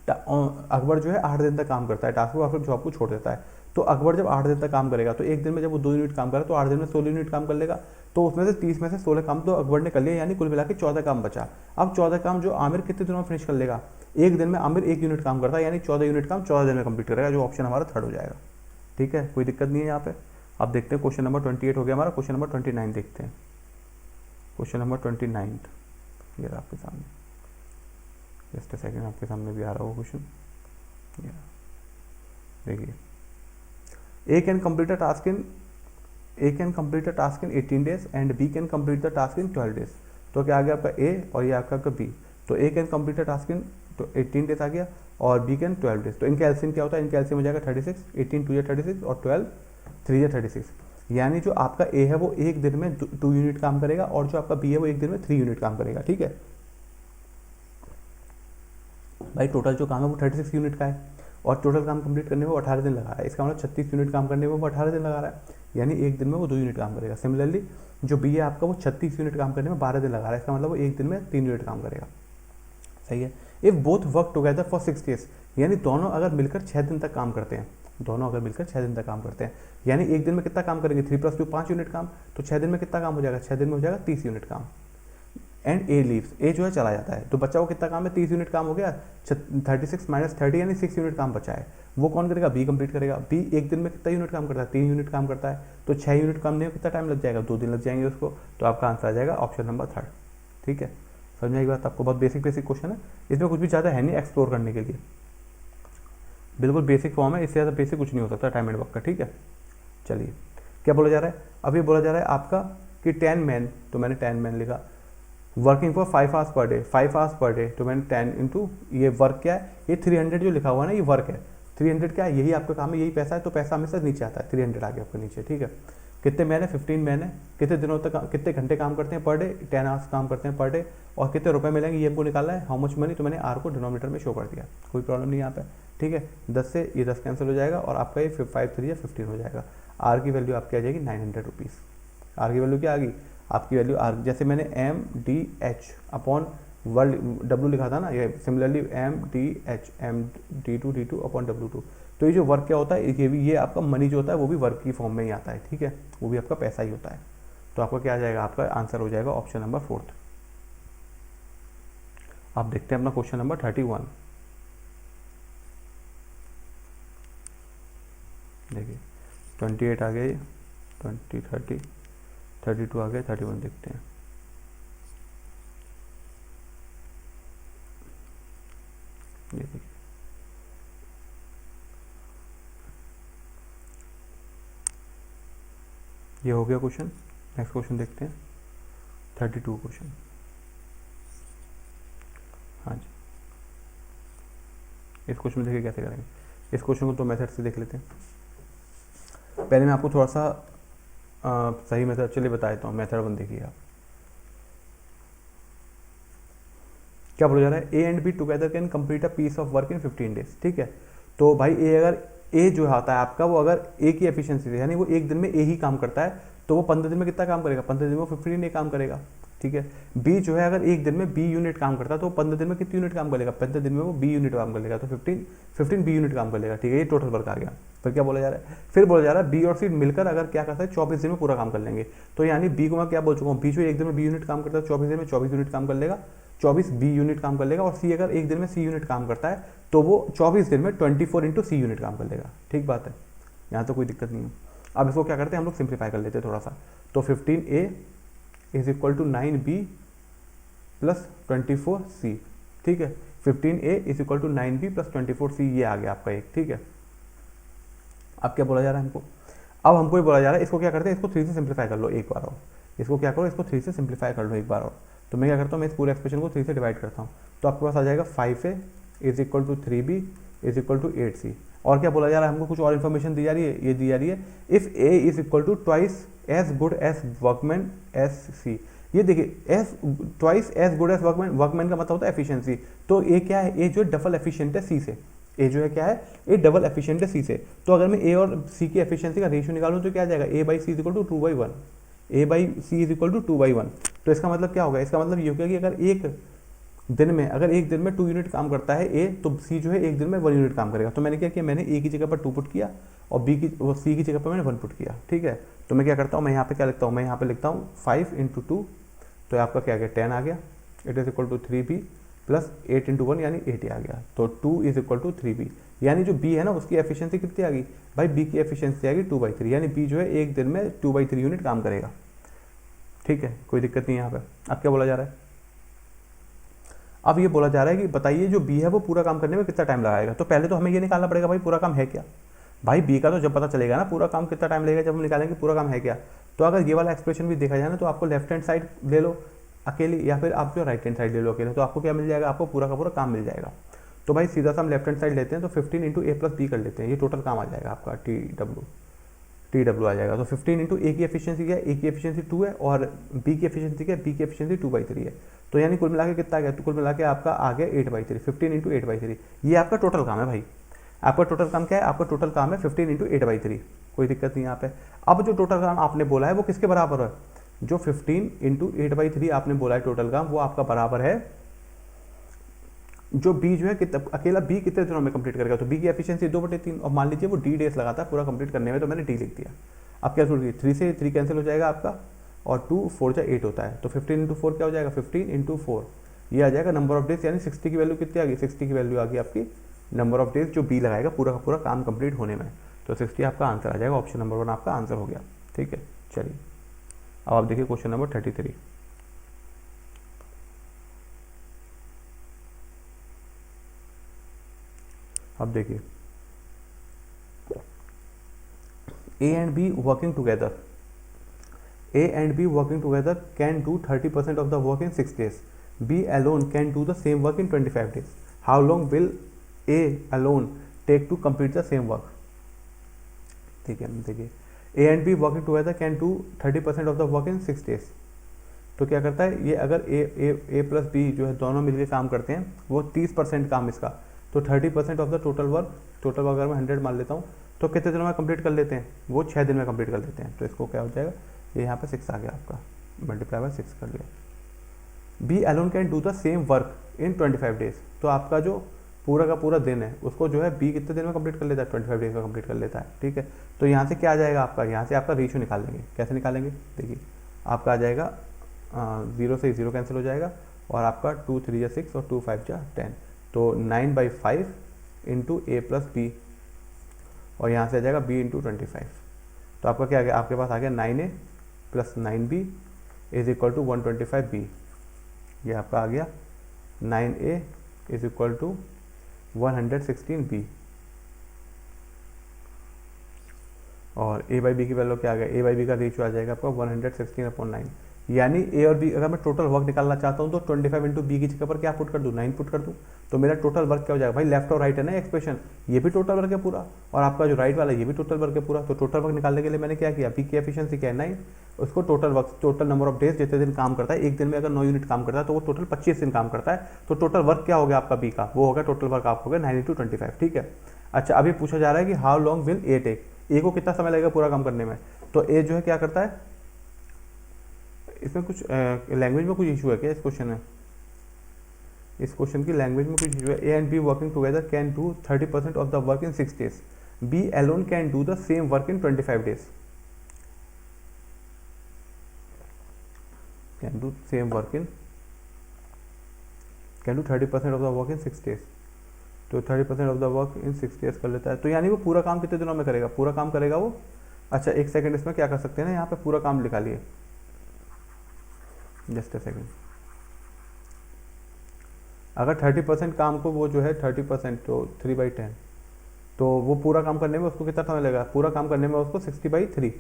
अकबर जो है 8 दिन तक काम करता है टास्क को, और फिर जॉब को छोड़ देता है। तो अकबर जब 8 दिन तक काम करेगा तो एक दिन में जब वो 2 यूनिट काम करे तो 8 दिन में 16 यूनिट काम कर लेगा। तो उसमें से 30 में से 16 काम तो अकबर ने कर लिया, यानी कुल मिला के 14 काम बचा। अब 14 काम जो आमिर कितने दिनों में फिनिश कर लेगा? एक दिन में आमिर 1 यूनिट काम करता है, यानी 14 यूनिट काम 14 दिन में कंप्लीट करेगा, जो ऑप्शन हमारा थर्ड हो जाएगा। ठीक है, कोई दिक्कत नहीं है यहाँ पे। अब देखते हैं क्वेश्चन नंबर 28 हो गया हमारा। क्वेश्चन नंबर 29 देखते हैं। क्वेश्चन नंबर 29 ये रहा आपके सामने। जस्ट अ सेकंड, आपके सामने भी आ रहा होगा क्वेश्चन। देखिए, A can complete a task in 18 days and B can complete the task in 12 days। तो क्या आ गया आपका A और ये आपका B। तो A can complete a task in 18 days आ गया और B can 12 डेज। तो इनका एलसीएम क्या होता है? इनका एलसीएम हो जाएगा 36, 18 2 या 36 और 12 3 या 36। यानी जो आपका A है वो एक दिन में 2 यूनिट काम करेगा और जो आपका B है वो एक दिन में 3 यूनिट काम करेगा। ठीक है भाई, टोटल जो काम है वो 36 यूनिट का है और टोटल काम कंप्लीट करने में वो 18 दिन लगा रहा है। इसका मतलब 36 यूनिट काम करने में वो 18 दिन लगा रहा है, यानी एक दिन में वो 2 यूनिट काम करेगा। सिमिलरली जो B है आपका वो 36 यूनिट काम करने में 12 दिन लगा रहा है, इसका मतलब वो एक दिन में 3 यूनिट काम करेगा। सही है। If both work together for 6 days, यानी दोनों अगर मिलकर 6 दिन तक काम करते हैं, दोनों अगर मिलकर 6 दिन तक काम करते हैं, यानी एक दिन में कितना काम करेंगे? 3 + 2 5 यूनिट काम। तो 6 दिन में कितना काम हो जाएगा? 6 दिन में हो जाएगा 30 यूनिट काम। एंड A लीव्स, A जो है चला जाता है, तो बच्चा वो कितना काम है? 30 यूनिट काम हो गया, 36 - 30 यानी 6 यूनिट काम बचा है। वो कौन करेगा? B कंप्लीट करेगा। B एक दिन में कितना यूनिट काम करता है? 3 यूनिट काम करता है। तो 6 यूनिट काम में कितना टाइम लग जाएगा? 2 दिन लग जाएंगे उसको। तो आपका आंसर आ जाएगा ऑप्शन नंबर 3। ठीक है, समझ में आई बात आपको? बहुत बेसिक क्वेश्चन है, इसमें कुछ भी ज़्यादा है नहीं एक्सप्लोर करने के लिए, बिल्कुल बेसिक फॉर्म है, इससे ज़्यादा बेसिक कुछ नहीं हो सकता टाइम एंड वर्क का। ठीक है, चलिए क्या बोला जा रहा है? अब ये बोला जा रहा है आपका कि 10 मैन, तो मैंने 10 मैन लिखा, working for 5 hours per day, 5 hours per day, तो मैंने 10 इंटू ये वर्क क्या है? ये 300 जो लिखा हुआ है ना, ये वर्क है। 300 क्या है? यही आपका काम है, यही पैसा है, तो पैसा हमेशा नीचे आता है। 300 आ गया आपको नीचे। ठीक है, कितने मैन है? 15 मैन है। कितने दिनों तक, कितने घंटे काम करते हैं पर डे? 10 आवर्स काम करते हैं पर डे। और कितने रुपए मिलेंगे ये हमको निकालना है, हाउ मच मनी। तो मैंने आर को डिनोमीटर में शो कर दिया, कोई प्रॉब्लम नहीं यहाँ पे। ठीक है, 10 से ये 10 कैंसिल हो जाएगा और आपका ये 5 3 या 15 हो जाएगा। आर की वैल्यू आपकी आ जाएगी 900 रुपीज़। आर की वैल्यू क्या आ गई आपकी? वैल्यू आर, जैसे मैंने MDH अपॉन वर्ल्ड डब्ल्यू लिखा था ना, ये similarly M D two upon W2। तो ये जो वर्क क्या होता है, ये आपका मनी जो होता है वो भी वर्क की फॉर्म में ही आता है, ठीक है, वो भी आपका पैसा ही होता है। तो आपका क्या आ जाएगा, आपका आंसर हो जाएगा ऑप्शन नंबर 4। आप देखते हैं अपना क्वेश्चन नंबर 31। देखिए 28 आ गए, 20, 30, 32 आ गए, 31 देखते हैं। ये देखिए ये हो गया क्वेश्चन। नेक्स्ट क्वेश्चन देखते हैं 32 क्वेश्चन। हाँ जी, इस क्वेश्चन में देखिए कैसे करेंगे। इस क्वेश्चन को तो मेथड से देख लेते हैं। पहले मैं आपको थोड़ा सा सही मेथड चलिए बता देता हूँ। मेथड 1 देखिए आप, क्या बोला जा रहा है, A and B together can complete a piece of work in 15 days. ठीक है, तो भाई ए जो आता है आपका, वो अगर ए की एफिशिएंसी है, यानी वो एक दिन में ए ही काम करता है, तो वो 15 दिन में कितना काम करेगा, 15 दिन में 15 डे काम करेगा। ठीक है, बी जो है अगर एक दिन में बी यूनिट काम करता है, तो 15 दिन में कितनी यूनिट काम करेगा, 15 दिन में वो बी यूनिट काम कर लेगा, तो 15 बी यूनिट काम कर लेगा। ठीक है, ये टोटल वर्क आ गया। फिर क्या बोला जा रहा है, फिर बोला जा रहा है बी और सी मिलकर अगर क्या करता है 24 दिन में पूरा काम कर लेंगे। तो यानी बी को मैं क्या बोल चुका हूँ, बी जो एक दिन में बी यूनिट काम करता है 24 दिन में 24 यूनिट काम कर लेगा, 24 बी यूनिट काम कर लेगा। और सी अगर एक दिन में सी यूनिट काम करता है, तो वो 24 दिन में 24 इंटू सी यूनिट काम कर लेगा। ठीक बात है, यहाँ तो कोई दिक्कत नहीं है। अब इसको क्या करते हैं हम लोग, सिंप्लीफाई कर लेते हैं थोड़ा सा। तो 15A is equal to 9B plus 24C। ठीक है, 15A is equal to 9B plus 24C, ये आ गया आपका एक। ठीक है, अब क्या बोला जा रहा है हमको, अब हमको ये बोला जा रहा है, इसको क्या करते हैं, इसको 3 से सिंप्लीफाई कर लो एक बार और। इसको क्या करो, इसको 3 से सिंप्लीफाई कर लो एक बार और। तो मैं क्या करता हूँ, मैं इस पूरे एक्सप्रेशन को 3 से डिवाइड करता हूँ। तो आपके पास आ जाएगा 5A is equal to 3B is equal to 8C। और क्या बोला जा रहा है हमको, कुछ और इन्फॉर्मेशन दी जा रही है, ये दी जा रही है, if A is equal to twice as good as workman as C. ये देखिए, as twice as good as workman, workman का मतलब होता है एफिशिएंसी। तो ए क्या है, ए जो डबल एफिशिएंट है सी से, ए जो है क्या है, ए डबल एफिशिएंट है सी से। तो अगर मैं ए और सी की एफिशिएंसी का रेशियो निकालूं तो क्या आ जाएगा, A by C is equal to 2/1, A by C is equal to 2/1। तो इसका मतलब क्या होगा, इसका मतलब ये होगा कि अगर एक दिन में 2 यूनिट काम करता है ए, तो सी जो है एक दिन में 1 यूनिट काम करेगा। तो मैंने क्या किया, मैंने ए की जगह पर 2 पुट किया और सी की जगह पर मैंने 1 पुट किया। ठीक है, तो मैं क्या करता हूँ, मैं यहाँ पे क्या लिखता हूँ, मैं यहाँ पे लिखता हूँ 5 इंटू 2, तो आपका क्या आ गया 10 आ गया। It is equal to 3B plus 8 into 1 यानी 8 आ गया। तो 2 इज इक्वल टू 3B, यानी जो B है ना उसकी एफिशिएंसी कितनी आ गई भाई, B की एफिशिएंसी आ गई 2/3, यानी B जो है एक दिन में 2/3 यूनिट काम करेगा। ठीक है, कोई दिक्कत नहीं है यहाँ पे। अब क्या बोला जा रहा है, अब ये बोला जा रहा है कि बताइए जो B है वो पूरा काम करने में कितना टाइम लगाएगा। तो पहले तो हमें ये निकालना पड़ेगा भाई पूरा काम है क्या। भाई B का तो जब पता चलेगा ना पूरा काम कितना टाइम लगेगा, जब हम निकालेंगे पूरा काम है क्या। तो अगर ये वाला एक्सप्रेशन भी देखा जाए ना, तो आपको लेफ्ट हैंड साइड ले लो अकेली, या फिर आप जो राइट हैंड साइड ले लो अकेले, तो आपको क्या मिल जाएगा, आपको पूरा का पूरा काम मिल जाएगा। तो भाई सीधा सा हम लेफ्ट हैंड साइड लेते हैं, तो 15 इंटू ए प्लस बी कर लेते हैं, ये टोटल काम आ जाएगा आपका टी डब्ल्यू आ जाएगा। तो 15 इंटू ए की एफिशिएंसी क्या है, ए की एफिशिएंसी 2 है, और बी की एफिशिएंसी क्या है, बी की एफिशिएंसी 2/3 है। तो यानी कुल मिला के कितना आ गया, तो कुल मिला के आपका आ गया 8/3, 15 इंटू 8/3, ये आपका टोटल काम है भाई। आपका टोटल काम क्या है, आपका टोटल काम है 15 इंटू 8/3, कोई दिक्कत नहीं यहाँ पे। अब जो टोटल काम आपने बोला है वो किसके बराबर है, जो 15 इंटू 8/3 आपने बोला है टोटल काम, वो आपका बराबर है जो बी जो है अकेला बी कितने दिनों में कंप्लीट करेगा। तो बी की एफिशिएंसी 2/3, और मान लीजिए वो डी डेज लगाता है पूरा कंप्लीट करने में, तो मैंने डी लिख दिया। अब क्या सोचिए, 3 से 3 कैंसिल हो जाएगा आपका, और 2 4 जा 8 होता है। तो 15 इंटू 4 क्या हो जाएगा, 15 इंटू 4 ये आ जाएगा नंबर ऑफ डेज, यानी 60 की वैल्यू कितनी आ गई, 60 की वैल्यू आ गई आपकी नंबर ऑफ डेज जो बी लगाएगा पूरा का पूरा काम कंप्लीट होने में। तो 60 आपका आंसर आ जाएगा, ऑप्शन नंबर 1 आपका आंसर हो गया। ठीक है, चलिए अब आप देखिए क्वेश्चन नंबर 33। अब देखिए, A and B working together, A and B working together can do 30% of the work in 6 days. B alone can do the same work in 25 days. How long will A alone take to complete the same work? ठीक है, देखिए A and B working together can do 30% of the work in 6 days. तो क्या करता है ये, अगर A plus B जो है दोनों मिलकर काम करते हैं, वो 30% काम इसका, तो 30% ऑफ द टोटल वर्क अगर मैं 100 मान लेता हूँ, तो कितने दिनों में कंप्लीट कर लेते हैं, वो 6 दिन में कंप्लीट कर लेते हैं। तो इसको क्या हो जाएगा, ये यहाँ पे 6 आ गया आपका, मल्टीप्लाई बाय 6 कर लिया। B alone can do the same work in 25 days. तो आपका जो पूरा का पूरा दिन है उसको जो है बी कितने दिन में कंप्लीट कर लेता है, 25 डेज में कंप्लीट कर लेता है। ठीक है, तो यहाँ से क्या आ जाएगा आपका, यहाँ से आपका रेशियो निकाल लेंगे। कैसे निकालेंगे, देखिए आपका आ जाएगा 0 से 0 कैंसिल हो जाएगा, और आपका 2 3 या 6 और 2 5 जा 10, तो 9/5 इंटू ए प्लस बी, और यहाँ से आ जाएगा बी इंटू 25। तो आपका क्या आ गया, आपके पास आ गया 9a plus 9b is equal to 125b। ये आपका आ गया 9a is equal to 116b, और a बाई बी की वैल्यू क्या आ गया, a बाई बी का रेशियो आ जाएगा आपका 116/9। यानी ए और बी, अगर मैं टोटल वर्क निकालना चाहता हूँ तो 25 इंटू बी की जगह पर क्या पुट कर दूँ, 9 पुट कर दूँ, तो मेरा टोटल वर्क क्या हो जाएगा भाई, लेफ्ट और राइट है ना एक्सप्रेशन, ये भी टोटल वर्क है पूरा, और आपका जो राइट वाला ये भी टोटल वर्क है पूरा। तो टोटल वर्क निकालने के लिए मैंने क्या किया, बी की एफिशिएंसी क्या है 9, उसको total work, total number of days जितने दिन काम करता है, एक दिन में अगर 9 यूनिट काम करता है तो वो टोटल 25 दिन काम करता है। तो टोटल वर्क क्या हो गया आपका बी का, वो होगा टोटल वर्क आपको होगा 9 इंटू 25। ठीक है, अच्छा अभी पूछा जा रहा है कि how long will A take, A को कितना समय लगेगा पूरा काम करने में। तो ए जो है क्या करता है, इसमें कुछ लैंग्वेज में कुछ इशू है क्या इस क्वेश्चन में, इस क्वेश्चन की लैंग्वेज में कुछ इशू है। A and B working together can do 30% of the work in 6 days, B alone can do the same work in 25 days, can do same work in, can do 30% of the work in 6 days, तो 30% of the work in 6 days कर लेता है। तो यानी वो पूरा काम कितने दिनों में करेगा, पूरा काम करेगा वो, अच्छा एक सेकंड इसमें क्या कर सकते हैं ना, यहाँ पे पूरा काम लिखा लिए, जस्ट अ सेकंड। अगर 30% काम को वो जो है 30% तो 3/10, तो वो पूरा काम करने में उसको कितना समय लगेगा, पूरा काम करने में उसको 60/3।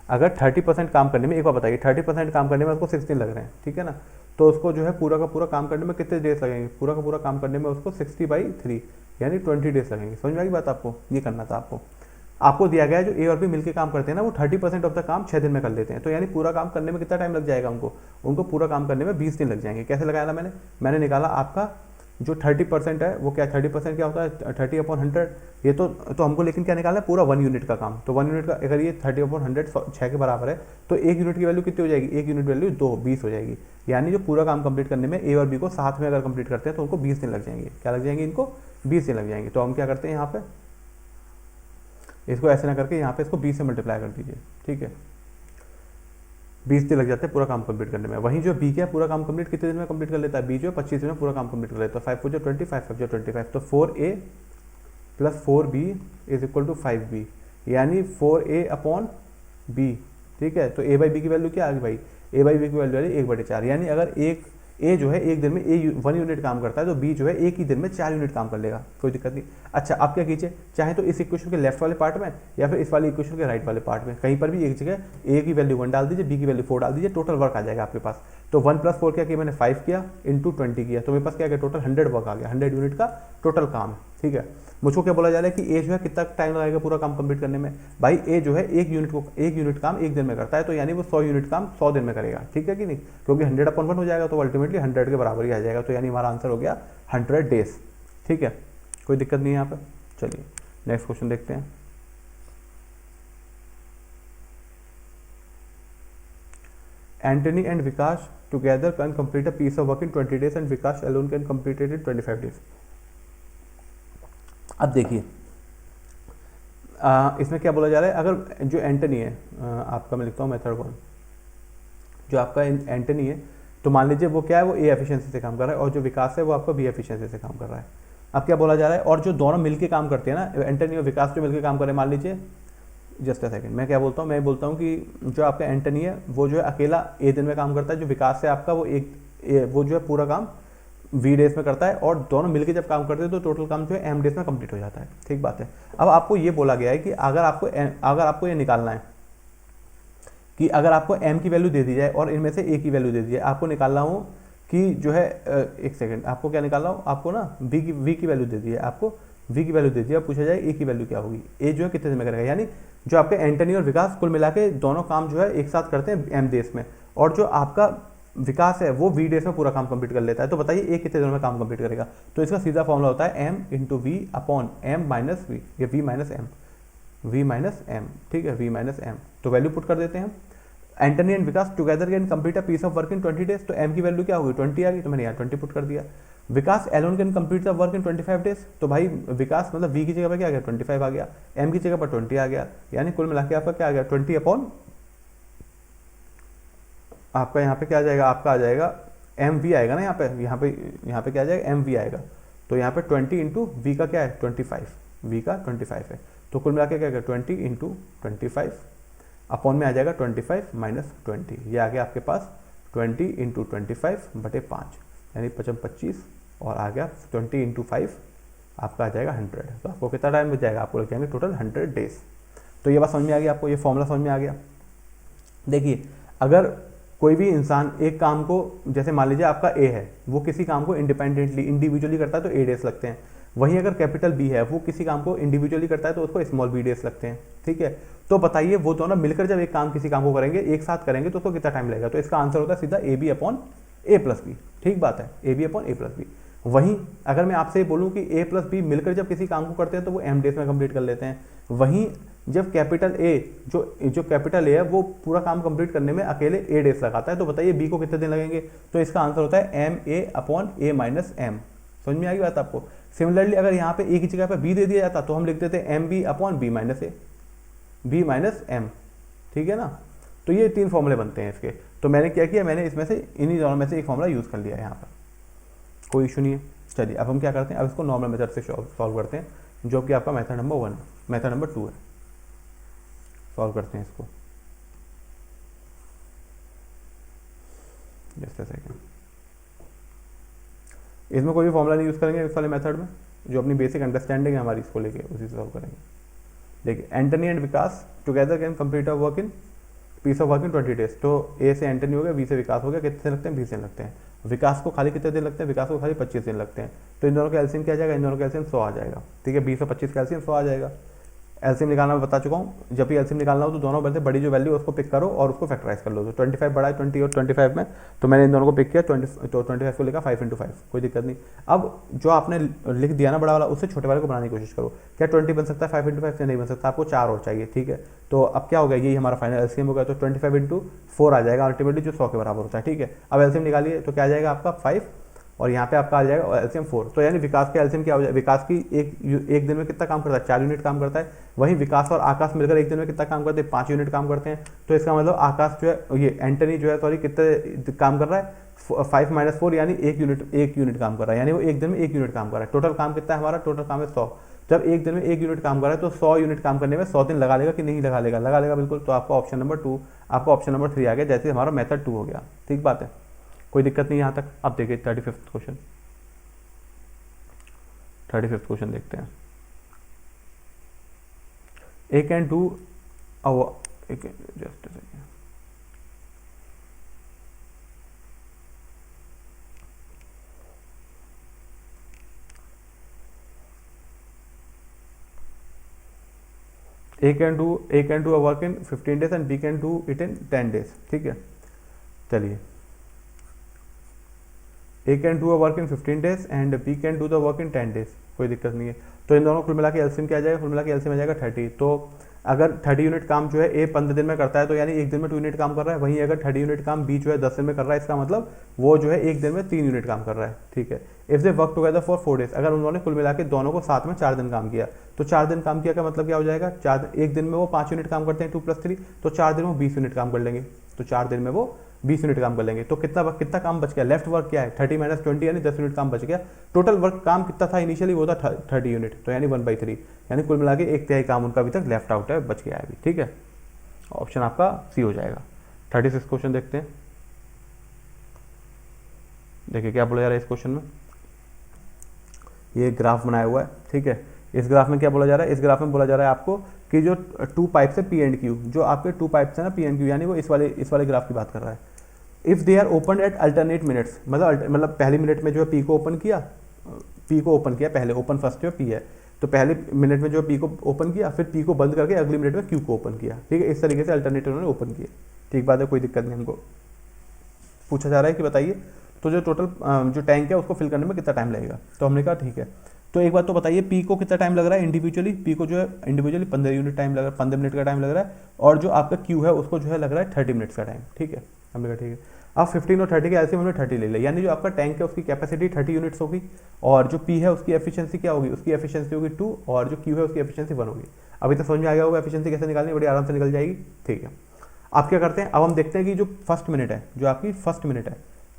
अगर 30% काम करने में, एक बार बताइए 30% काम करने में उसको 16 लग रहे हैं, ठीक है ना, तो उसको जो है पूरा का पूरा काम करने में कितने डेज लगेंगे, पूरा का पूरा काम करने में उसको 60/3 यानी 20 डेज लगेंगे। समझ में आई बात आपको, ये करना था आपको दिया गया है जो ए और बी मिलकर काम करते हैं ना, वो 30% ऑफ द काम 6 दिन में कर लेते हैं। तो यानी पूरा काम करने में कितना टाइम लग जाएगा उनको पूरा काम करने में 20 दिन लग जाएंगे। कैसे लगाया था मैंने निकाला आपका जो 30% है वो क्या, 30% क्या होता है 30/100, ये तो हमको लेकिन क्या निकालना है, पूरा 1 यूनिट का काम। तो 1 यूनिट का अगर ये 30/100 6 के बराबर है तो 1 यूनिट की वैल्यू कितनी हो जाएगी, 1 यूनिट वैल्यू 20 हो जाएगी। यानी जो पूरा काम कंप्लीट करने में ए और बी को साथ में अगर कंप्लीट करते हैं तो उनको 20 दिन लग जाएंगे। क्या लग जाएंगे, इनको 20 दिन लग जाएंगे। तो हम क्या करते हैं, यहाँ पे इसको ऐसे ना करके यहाँ पे इसको 20 से मल्टीप्लाई कर दीजिए, ठीक है, 20 दिन लग जाते हैं पूरा काम कंप्लीट करने में। वहीं जो बी क्या पूरा काम कंप्लीट कितने दिन में कंप्लीट कर लेता है, बी जो 25 दिन में पूरा काम कंप्लीट कर लेता है। 5 4 20, 5 5 25, तो 4a plus 4b is equal to 5b, यानी 4a/b। ठीक है, तो a बाई बी की वैल्यू क्या आ गई भाई, a बाई बी की वैल्यू आ रही 1/4। यानी अगर ए जो है एक दिन में 1 यूनिट काम करता है तो बी जो है एक ही दिन में 4 यूनिट काम कर लेगा, कोई दिक्कत नहीं। अच्छा आप क्या कीजिए, चाहे तो इस इक्वेशन के लेफ्ट वाले पार्ट में या फिर इस वाले इक्वेशन के राइट वाले पार्ट में कहीं पर भी एक जगह ए की वैल्यू 1 डाल दीजिए, बी की वैल्यू 4 डाल दीजिए, टोटल वर्क आ जाएगा आपके पास। तो 1 + 4 क्या किया मैंने, 5 किया इंटू 20 किया, तो मेरे पास क्या गया टोटल 100 वर्क आ गया, 100 यूनिट का टोटल काम है। ठीक है, मुझको क्या बोला जा रहा है कि ए जो है कितना टाइम लगाएगा पूरा काम कंप्लीट करने में, भाई ए जो है एक यूनिट काम एक दिन में करता है, तो यानी वो 100 यूनिट काम 100 दिन में करेगा। ठीक है कि नहीं, क्योंकि 100/1 हो जाएगा तो अल्टीमेटली 100 के बराबर ही आ जाएगा। तो यानी हमारा आंसर हो गया 100 डेज। ठीक है, कोई दिक्कत नहीं है यहाँ पे। चलिए नेक्स्ट क्वेश्चन देखते हैं। Antony and Vikas together can complete a piece of work in 20 days and Vikas alone can complete it in 25 days। अब देखिए इसमें क्या बोला जा रहा है, अगर जो एंटनी है आपका, मैं लिखता हूँ मेथड 1, जो आपका एंटनी है तो मान लीजिए वो क्या है, वो ए एफिशिएंसी से काम कर रहा है और जो विकास है वो आपका बी एफिशिएंसी से काम कर रहा है। अब क्या बोला जा रहा है, और जो दोनों मिलके काम करते हैं ना, एंटनी और विकास जो मिलके काम कर रहे हैं, मान लीजिए जस्ट अ सेकंड, मैं क्या बोलता हूँ, मैं बोलता हूँ कि जो आपका एंटनी है वो जो है अकेला ए दिन में काम करता है, जो विकास है आपका वो जो है पूरा काम वी डेज में करता है, और दोनों मिलकर जब काम करते हैं तो टोटल काम जो है एम डेज में कंप्लीट हो जाता है। ठीक बात है। अब आपको ये बोला गया है कि अगर आपको ये निकालना है कि अगर आपको एम की वैल्यू दे दी जाए और इनमें से ए की वैल्यू दे दी जाए, आपको निकालना हो कि जो है एक सेकंड, आपको क्या निकालना हो, आपको ना वी की वैल्यू दे दी है, आपको वी की वैल्यू दे दी है, पूछा जाए ए की वैल्यू क्या होगी, ए जो है कितने दिन में करेगा। यानी जो आपके एंटनी और विकास कुल मिला के दोनों काम जो है एक साथ करते हैं एम डेज में, और जो आपका विकास है वो वी डेज में पूरा काम कंप्लीट कर लेता है। तो बताइए ए कितने दिनों में काम कंप्लीट करेगा। तो इसका सीधा फॉर्मूला होता है M into V upon M minus V, या वी माइनस एम, ठीक है, वी माइनस एम। तो वैल्यू पुट कर देते हैं। Antony and Vikas together can complete a piece of work in 20 days, तो एम की वैल्यू क्या होगी 20 आ गई, तो मैंने यहाँ 20 पुट कर दिया। Vikas alone can complete the work in 25 days, तो भाई विकास मतलब वी की जगह पर क्या आ गया 25 आ गया, एम की जगह पर 20 आ गया, यानी कुल मिला के आपका क्या आ गया 20 अपॉन आपका यहाँ पे क्या आ जाएगा, आपका आ जाएगा एम वी आएगा ना, यहाँ पे क्या आ जाएगा एम वी आएगा, तो यहाँ पे 20 इंटू वी का क्या है 25, वी का 25 है, तो कुल मिला के क्या 20 इंटू 25 अपॉन में आ जाएगा 25 माइनस 20, ये आ गया आपके पास 20 इंटू 25 बटे 5, यानी 25 और आ गया 20 इंटू 5 आपका आ जाएगा 100, तो आपको कितना टाइम मिल जाएगा, आपको लग जाएंगे टोटल 100 डेज। तो ये बात समझ में आ गई आपको, ये फॉर्मूला समझ में आ गया। देखिए अगर कोई भी इंसान एक काम को, जैसे मान लीजिए आपका ए है, वो किसी काम को इंडिपेंडेंटली इंडिविजुअली करता है तो ए डेज लगते हैं, वहीं अगर कैपिटल बी है वो किसी काम को इंडिविजुअली करता है तो उसको स्मॉल बी डेज लगते हैं, ठीक है। तो बताइए वो दोनों मिलकर जब एक काम किसी काम को करेंगे, एक साथ करेंगे, तो उसको कितना टाइम लगेगा, तो इसका आंसर होता है सीधा A B upon A plus B, ठीक बात है, A B upon A plus B. वहीं अगर मैं आपसे बोलूं कि ए प्लस बी मिलकर जब किसी काम को करते हैं तो वो एम डेज में कंप्लीट कर लेते हैं, वहीं जब कैपिटल ए जो कैपिटल ए है वो पूरा काम कंप्लीट करने में अकेले ए डेज लगाता है, तो बताइए बी को कितने दिन लगेंगे, तो इसका आंसर होता है M A upon A minus M. समझ में आ गई बात आपको। सिमिलरली अगर यहाँ पे ए की जगह पे बी दे दिया जाता तो हम लिख देते M B upon B minus A, B minus M, ठीक है ना। तो ये 3 फॉर्मूले बनते हैं इसके, तो मैंने क्या किया, मैंने इसमें से इन्हीं दोनों में से एक फॉर्मूला यूज़ कर लिया है यहाँ पर, कोई इशू नहीं है। चलिए अब हम क्या करते हैं, अब इसको नॉर्मल मेथड से सॉल्व करते हैं, जो कि आपका मेथड नंबर 1 मेथड नंबर 2 है। सॉल्व करते हैं इसको, जस्ट अ सेकंड। इसमें कोई भी फॉर्मूला नहीं यूज़ करेंगे इस वाले मेथड में, जो अपनी बेसिक अंडरस्टैंडिंग है हमारी इसको लेके उसी से सॉल्व करेंगे। देखिए Antony and Vikas together can complete a work in peace of work in 20 days, तो ए से एंटनी हो गया, बी से विकास हो गया, कितने दिन लगते हैं 20 दिन लगते हैं। विकास को खाली कितने दिन लगते हैं, विकास को खाली 25 दिन लगते हैं, तो इन दोनों का एलसीएम क्या आ जाएगा, इन दोनों का एलसीएम 100 आ जाएगा, ठीक है। 20 और 25 का एलसीएम 100 आ जाएगा। एलसीएम निकालना मैं बता चुका हूँ, जब भी एलसीएम निकालना हो तो दोनों में से बड़ी जो वैल्यू उसको पिक करो और उसको फैक्टराइज कर लो, तो 25 बड़ा है 20 और 25 में, तो मैंने इन दोनों को पिक किया 25 को लेकर 5 × 5, कोई दिक्कत नहीं। अब जो आपने लिख दिया ना बड़ा वाला, उससे छोटे वाले को बनाने की कोशिश करो। क्या 20 बन सकता है 5 × 5 से, नहीं बन सकता, आपको 4 और चाहिए, ठीक है। तो अब क्या हो गया, यही हमारा फाइनल एलसीएम हो गया, तो 25 × 4 आ जाएगा अल्टीमेटली, जो 100 के बराबर होता है, ठीक है। अब एलसीएम निकालिए तो क्या आ जाएगा आपका 5 और यहाँ पे आपका आ जाएगा एलसीएम 4, तो यानी विकास का एलसीएम क्या हो जाएगा, विकास की एक दिन में कितना काम करता है 4 यूनिट काम करता है, वहीं विकास और आकाश मिलकर एक दिन में कितना काम करते हैं 5 यूनिट काम करते हैं। तो इसका मतलब आकाश जो है, ये एंटनी जो है सॉरी कितने काम कर रहा है 5 - 4 यानी 1 यूनिट काम कर रहा है, यानी वो एक दिन में 1 यूनिट काम कर रहा है। टोटल काम कितना है हमारा, टोटल काम है 100। जब एक दिन में 1 यूनिट काम कर रहा है तो 100 यूनिट काम करने में 100 दिन लगा लेगा कि नहीं लगा लेगा, लगा लेगा बिल्कुल। तो आपका ऑप्शन नंबर 2, आपका ऑप्शन नंबर 3 आ गया, जैसे हमारा मेथड 2 हो गया, ठीक बात है, कोई दिक्कत नहीं यहाँ तक। अब देखिए 35th क्वेश्चन देखते हैं। A can do just a second, A can do a work in 15 days and B can do it in 10 days, ठीक है। चलिए A can do a work in 15 days and B can do the work in 10 days, कोई दिक्कत नहीं है। तो इन दोनों कुल मिला के एलसीएम क्या आ जाएगा, कुल मिला के एलसीएम आ जाएगा 30। तो अगर 30 यूनिट काम जो है ए 15 दिन में करता है तो यानी एक दिन में 2 यूनिट काम कर रहा है, वहीं अगर 30 यूनिट काम बी जो है 10 दिन में कर रहा है, इसका मतलब वो जो है एक दिन में 3 यूनिट काम कर रहा है, ठीक है। If they work together for 4 days, अगर उन्होंने कुल मिला के दोनों को साथ में 4 दिन काम किया, तो 4 दिन काम किया का मतलब क्या हो जाएगा, एक दिन में वो 5 यूनिट काम करते हैं 2 + 3, तो 4 दिन में वो 20 यूनिट काम कर लेंगे, तो 4 दिन में वो 20 यूनिट काम कर लेंगे। तो कितना काम बच गया, लेफ्ट वर्क क्या है 30 - 20 यानी 10 यूनिट काम बच गया। टोटल वर्क काम कितना था इनिशियली, वो था 30 यूनिट, तो यानी 1/3, यानी कुल मिला के 1/3 काम उनका अभी तक लेफ्ट आउट है, बच गया है अभी, ठीक है। ऑप्शन आपका सी हो जाएगा। 36 क्वेश्चन देखते हैं। देखिए क्या बोला जा रहा है इस क्वेश्चन में, ये ग्राफ बनाया हुआ है, ठीक है। इस ग्राफ में क्या बोला जा रहा है, इस ग्राफ में बोला जा रहा है आपको कि जो 2 पाइप्स है पी एंड क्यू, जो आपके 2 पाइप्स है ना पी एंड क्यू, यानी वो इस वाले ग्राफ की बात कर रहा है। If they are open at alternate minutes, मतलब पहली मिनट में जो है पी को ओपन किया पहले, ओपन फर्स्ट जो पी है, तो पहले मिनट में जो पी को ओपन किया, फिर पी को बंद करके अगली मिनट में क्यू को ओपन किया, ठीक है। इस तरीके से अल्टरनेट उन्होंने ओपन किया, ठीक बात है, कोई दिक्कत नहीं। हमको पूछा जा रहा है कि बताइए तो जो टोटल जो टैंक है उसको फिल करने में कितना टाइम लगेगा, तो हमने कहा ठीक है, तो एक बात तो बताइए, पी को कितना टाइम लग रहा है इंडिविजुअली, पी को जो है इंडिविजुअली 15 यूनिट टाइम लग रहा है, 15 मिनट का टाइम लग रहा है, और जो आपका क्यू है उसको जो है लग रहा है 30 मिनट्स का टाइम। ठीक है, हमने कहा ठीक है। अब 15 और 30 के एलसीएम हमने 30 ले लिया, यानी जो आपका टैंक है उसकी कैपेसिटी 30 यूनिट्स होगी, और जो पी है उसकी एफिशिएंसी क्या होगी, उसकी एफिशिएंसी होगी 2, और जो क्यू है उसकी एफिशिएंसी 1 होगी। अभी तो समझ में आ गया होगा एफिशिएंसी कैसे निकालनी, बड़ी आराम से निकल जाएगी। ठीक है, आप क्या करते हैं, अब हम देखते हैं कि जो फर्स्ट मिनट है, जो आपकी फर्स्ट मिनट है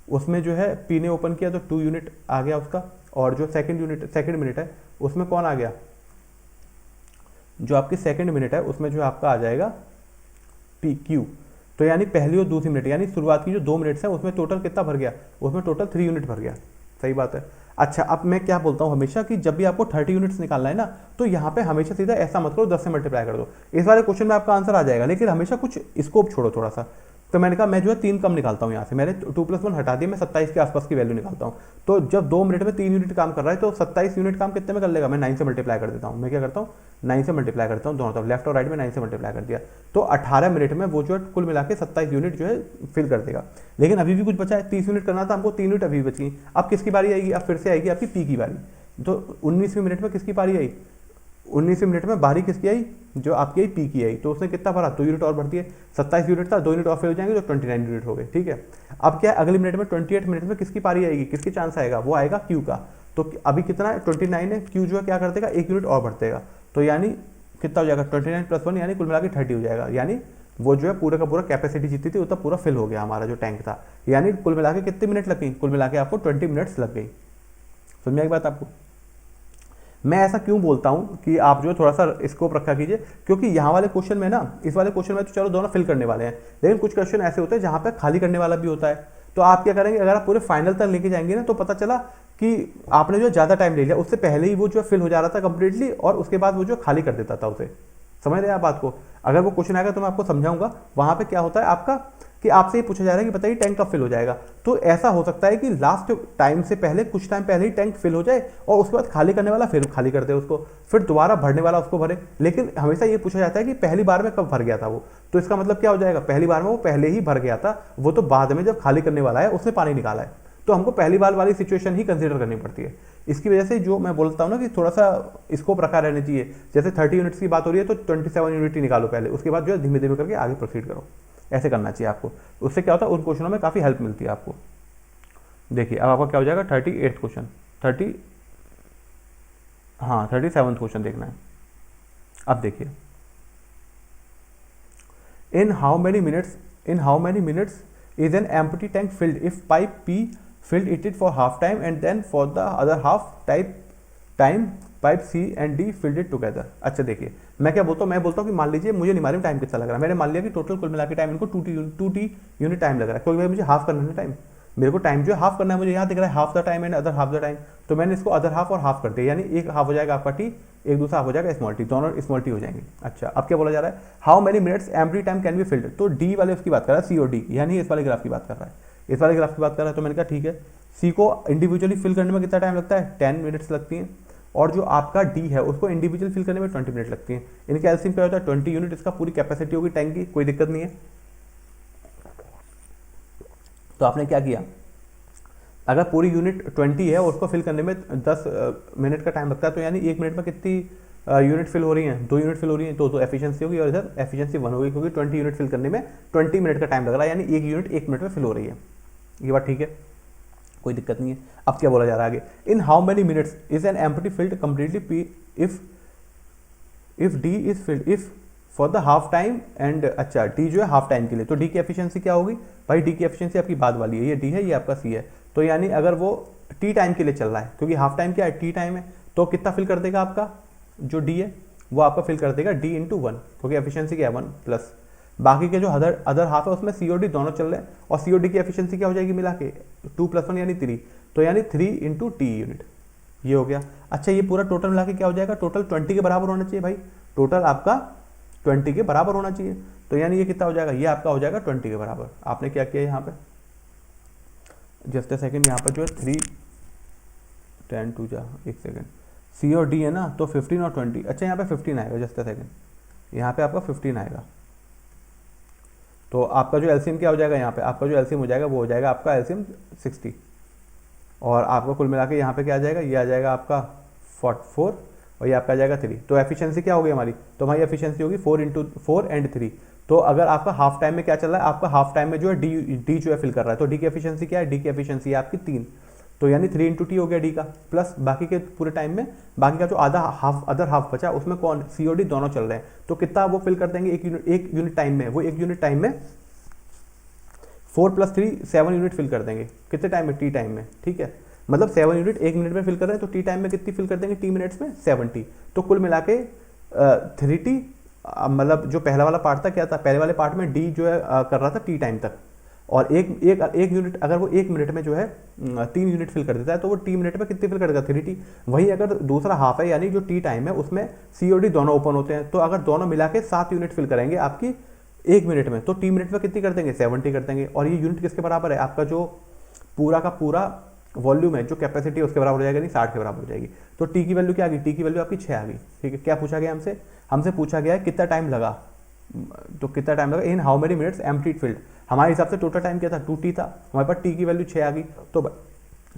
उसमें जो है पी ने ओपन किया तो 2 यूनिट आ गया उसका, और जो सेकंड मिनट है उसमें कौन आ गया, जो आपकी सेकंड मिनट है उसमें जो आपका आ जाएगा पी क्यू। तो यानी पहली और दूसरी मिनट, यानी शुरुआत की जो 2 मिनट्स है उसमें टोटल कितना भर गया, उसमें टोटल 3 यूनिट भर गया। सही बात है। अच्छा, अब मैं क्या बोलता हूँ हमेशा कि जब भी आपको 30 यूनिट्स निकालना है ना, तो यहाँ पे हमेशा सीधा ऐसा मत करो 10 से मल्टीप्लाई कर दो, इस वाले क्वेश्चन में आपका आंसर आ जाएगा, लेकिन हमेशा कुछ स्कोप छोड़ो थोड़ा सा। तो मैंने कहा मैं जो है 3 कम निकालता हूँ यहाँ से, मैंने 2+1 हटा दिया, मैं 27 के आसपास की वैल्यू निकालता हूँ। तो जब 2 मिनट में 3 यूनिट काम कर रहा है तो 27 यूनिट काम कितने में कर लेगा, मैं 9 से मल्टीप्लाई कर देता हूँ। मैं क्या करता हूँ, 9 से मल्टीप्लाई करता हूँ दोनों तरफ, लेफ्ट और राइट में 9 से मल्टीप्लाई कर दिया, तो 18 मिनट में वो जो है कुल मिला के 27 यूनिट जो है फिल कर देगा। लेकिन अभी भी कुछ बचा है, 30 यूनिट करना था हमको, 3 यूनिट अभी बची। अब किसकी बारी आएगी, अब फिर से आएगी आपकी पी की बारी। तो 19वीं मिनट में किसकी बारी आई, 19वीं मिनट में बारी किसकी आई, जो आपकी आई पी की आई। तो उसने कितना भरा, 2 यूनिट और भर दिए, 27 यूनिट था, 2 यूनिट और फिल हो जाएंगे तो 29 यूनिट हो गए। ठीक है, अब क्या है, अगली मिनट में 28 मिनट में किसकी पारी आएगी, किसकी चांस आएगा, वो आएगा क्यू का। तो अभी कितना है, 29 है, क्यू जो है क्या कर देगा, 1 यूनिट और बढ़ देगा। तो यानी कितना हो जाएगा, 29+1 यानी कुल मिला के 30 हो जाएगा। यानी वो जो है पूरा का पूरा कैपेसिटी जितनी थी उतना पूरा फिल हो गया हमारा जो टैंक था। यानी कुल मिला के कितने मिनट लग गई, कुल मिला के आपको 20 मिनट्स लग गई। समझ में आई बात आपको। मैं ऐसा क्यों बोलता हूं कि आप जो थोड़ा सा स्कोप रखा कीजिए, क्योंकि यहाँ वाले क्वेश्चन में ना, इस वाले क्वेश्चन में तो चलो दोनों फिल करने वाले हैं, लेकिन कुछ क्वेश्चन ऐसे होते हैं जहाँ पे खाली करने वाला भी होता है। तो आप क्या करेंगे, अगर आप पूरे फाइनल तक लेके जाएंगे ना, तो पता चला कि आपने जो ज़्यादा टाइम ले लिया, उससे पहले ही वो जो फिल हो जा रहा था कंप्लीटली, और उसके बाद वो जो खाली कर देता था उसे। समझ रहे हैं आप बात को। अगर वो क्वेश्चन आएगा तो मैं आपको समझाऊंगा वहाँ पे क्या होता है आपका, कि आपसे ये पूछा जा रहा है कि बताइए टैंक कब फिल हो जाएगा। तो ऐसा हो सकता है कि लास्ट टाइम से पहले, कुछ टाइम पहले ही टैंक फिल हो जाए, और उसके बाद खाली करने वाला फिर खाली कर दे उसको, फिर दोबारा भरने वाला उसको भरे। लेकिन हमेशा ये पूछा जाता है कि पहली बार में कब भर गया था वो। तो इसका मतलब क्या हो जाएगा, पहली बार में वो पहले ही भर गया था, वो तो बाद में जब खाली करने वाला है उसने पानी निकाला है। तो हमको पहली बार वाली सिचुएशन ही कंसीडर करनी पड़ती है। इसकी वजह से जो मैं बोलता हूँ ना कि थोड़ा सा स्कोप रखा रहना चाहिए। जैसे 30 यूनिट्स की बात हो रही है तो 27 यूनिट ही निकालो पहले, उसके बाद जो है धीमे धीमे करके आगे प्रोसीड करो। ऐसे करना चाहिए आपको। उससे क्या होता है, उन क्वेश्चनों में काफ़ी हेल्प मिलती है आपको। देखिए अब आपका क्या हो जाएगा, 38 क्वेश्चन, 37 क्वेश्चन देखना है। अब देखिए, इन how many minutes is an empty tank field if pipe P filled it for half time and then for the other half time pipe C and D filled it together. अच्छा देखिए, मैं क्या बोलता हूँ, मैं बोलता हूँ कि मान लीजिए मुझे नहीं मालूम टाइम कितना लग रहा है, मैंने मान लिया कि टोटल कुल मिला के टाइम इनको 2t यूनिट टाइम लग रहा है, क्योंकि मुझे हाफ करना है टाइम, मेरे को टाइम जो है हाफ करना है, मुझे यहाँ दिख रहा है half the time and other half the time. तो मैंने इसको अदर हाफ और हाफ कर दिया, यानी एक हाफ हो जाएगा आपका टी, एक दूसरा हाफ हो जाएगा स्मॉल टी, दोनों स्मॉल टी हो जाएंगे। अच्छा अब क्या बोला जा रहा है, how many minutes every time can be filled. तो डी वाले उसकी बात कर रहा है, सी और डी, यानी इस वाले ग्राफ की बात कर रहा है, इस वाले ग्राफ की बात कर रहा है। तो मैंने कहा ठीक है, सी को इंडिविजुअली फिल करने में कितना टाइम लगता है, 10 मिनट्स लगती हैं, और जो आपका डी है उसको इंडिविजुअल फिल करने में 20 मिनट लगती हैं। इनके एलसीएम क्या होता है 20 यूनिट, इसका पूरी कैपेसिटी होगी टैंक की, कोई दिक्कत नहीं है। तो आपने क्या किया, अगर पूरी यूनिट 20 है और उसको फिल करने में 10 मिनट का टाइम लगता है, तो यानी 1 मिनट में कितनी यूनिट फिल हो रही हैं, 2 यूनिट फिल हो रही हैं, तो एफिशिएंसी होगी, और इधर एफिशिएंसी 1 होगी, क्योंकि 20 यूनिट फिल करने में 20 मिनट का टाइम लग रहा है, यानी 1 यूनिट 1 मिनट में फिल हो रही है। ये बात ठीक है, कोई दिक्कत नहीं है। अब क्या बोला जा रहा है आगे, इन how many minutes is an empty field completely P if D is filled if for the half time and. अच्छा डी जो है हाफ टाइम के लिए, तो डी की एफिशिएंसी क्या होगी भाई, डी की एफिशिएंसी आपकी बाद वाली है, ये डी है, ये आपका सी है। तो यानी अगर वो टी टाइम के लिए चल रहा है, क्योंकि हाफ टाइम क्या है, टी टाइम है, तो कितना फिल कर देगा आपका जो डी है, वो आपका फिल कर देगा डी इंटू 1, क्योंकि एफिशिएंसी क्या है 1 प्लस बाकी के जो अदर हाफ है उसमें सी और डी दोनों चल रहे हैं, और सी और डी की एफिशिएंसी क्या हो जाएगी मिला के 2+1 यानी 3, तो यानी 3 इंटू टी यूनिट, ये हो गया। अच्छा ये पूरा टोटल मिला के क्या हो जाएगा, टोटल 20 के बराबर होना चाहिए भाई, टोटल आपका 20 के बराबर होना चाहिए। तो यानी ये कितना हो जाएगा, ये आपका हो जाएगा 20 के बराबर। आपने क्या किया यहाँ पे, जस्ट अ सेकेंड, यहाँ पर जो है 3 10 2 जा 1 सेकेंड, सी और डी है ना, तो 15 और 20, अच्छा यहाँ पे 15 आएगा, जस्ट अ सेकेंड, यहाँ पे आपका 15 आएगा। तो आपका जो एलसीएम क्या हो जाएगा, यहाँ पे आपका जो एलसीएम हो जाएगा वो हो जाएगा आपका एलसीएम 60, और आपका कुल मिला के यहाँ पे क्या आ जाएगा, ये आ जाएगा आपका 4 और ये आपका आ जाएगा 3। तो एफिशिएंसी क्या होगी हमारी, तो हमारी एफिशिएंसी होगी 4 × 4 एंड 3। तो अगर आपका हाफ टाइम में क्या चल रहा है, आपका हाफ टाइम में जो है डी जो है फिल कर रहा है, तो डी की एफिशिएंसी क्या है, डी की एफिशिएंसी है आपकी 3, तो यानी 3 × T हो गया डी का, प्लस बाकी के पूरे टाइम में बाकी का जो आधा हाफ अदर हाफ बचा उसमें कौन सी और डी दोनों चल रहे हैं, तो कितना वो फिल कर देंगे एक यूनिट टाइम में, वो एक यूनिट टाइम में 4 + 3 7 यूनिट फिल कर देंगे, कितने टाइम में, टी टाइम में, ठीक है, मतलब 7 यूनिट एक मिनट में फिल कर रहे हैं, तो टी टाइम में कितनी फिल कर देंगे, टी मिनट्स में 70। तो कुल मिला के 3T, मतलब जो पहला वाला पार्ट था क्या था, पहले वाले पार्ट में डी जो है कर रहा था टी टाइम तक, और एक यूनिट अगर वो एक मिनट में जो है 3 यूनिट फिल कर देता है तो वो टी मिनट में कितनी फिल कर देगा, 3T। वहीं अगर दूसरा हाफ है यानी जो टी टाइम है उसमें सी और डी दोनों ओपन होते हैं, तो अगर दोनों मिला के 7 यूनिट फिल करेंगे आपकी एक मिनट में, तो टी मिनट में कितनी कर देंगे, 70 कर देंगे। और ये यूनिट किसके बराबर है, आपका जो पूरा का पूरा वॉल्यूम है, जो कैपेसिटी है उसके बराबर हो जाएगा, नहीं 60 के बराबर हो जाएगी। तो टी की वैल्यू क्या आ गई, टी की वैल्यू आपकी 6 आ गई, ठीक है। क्या पूछा गया हमसे पूछा गया है कितना टाइम लगा, तो कितना टाइम लगा इन how many minutes empty field. हमारे हिसाब से टोटल टाइम क्या था, 2T था, हमारे पास टी की वैल्यू 6 आ गई, तो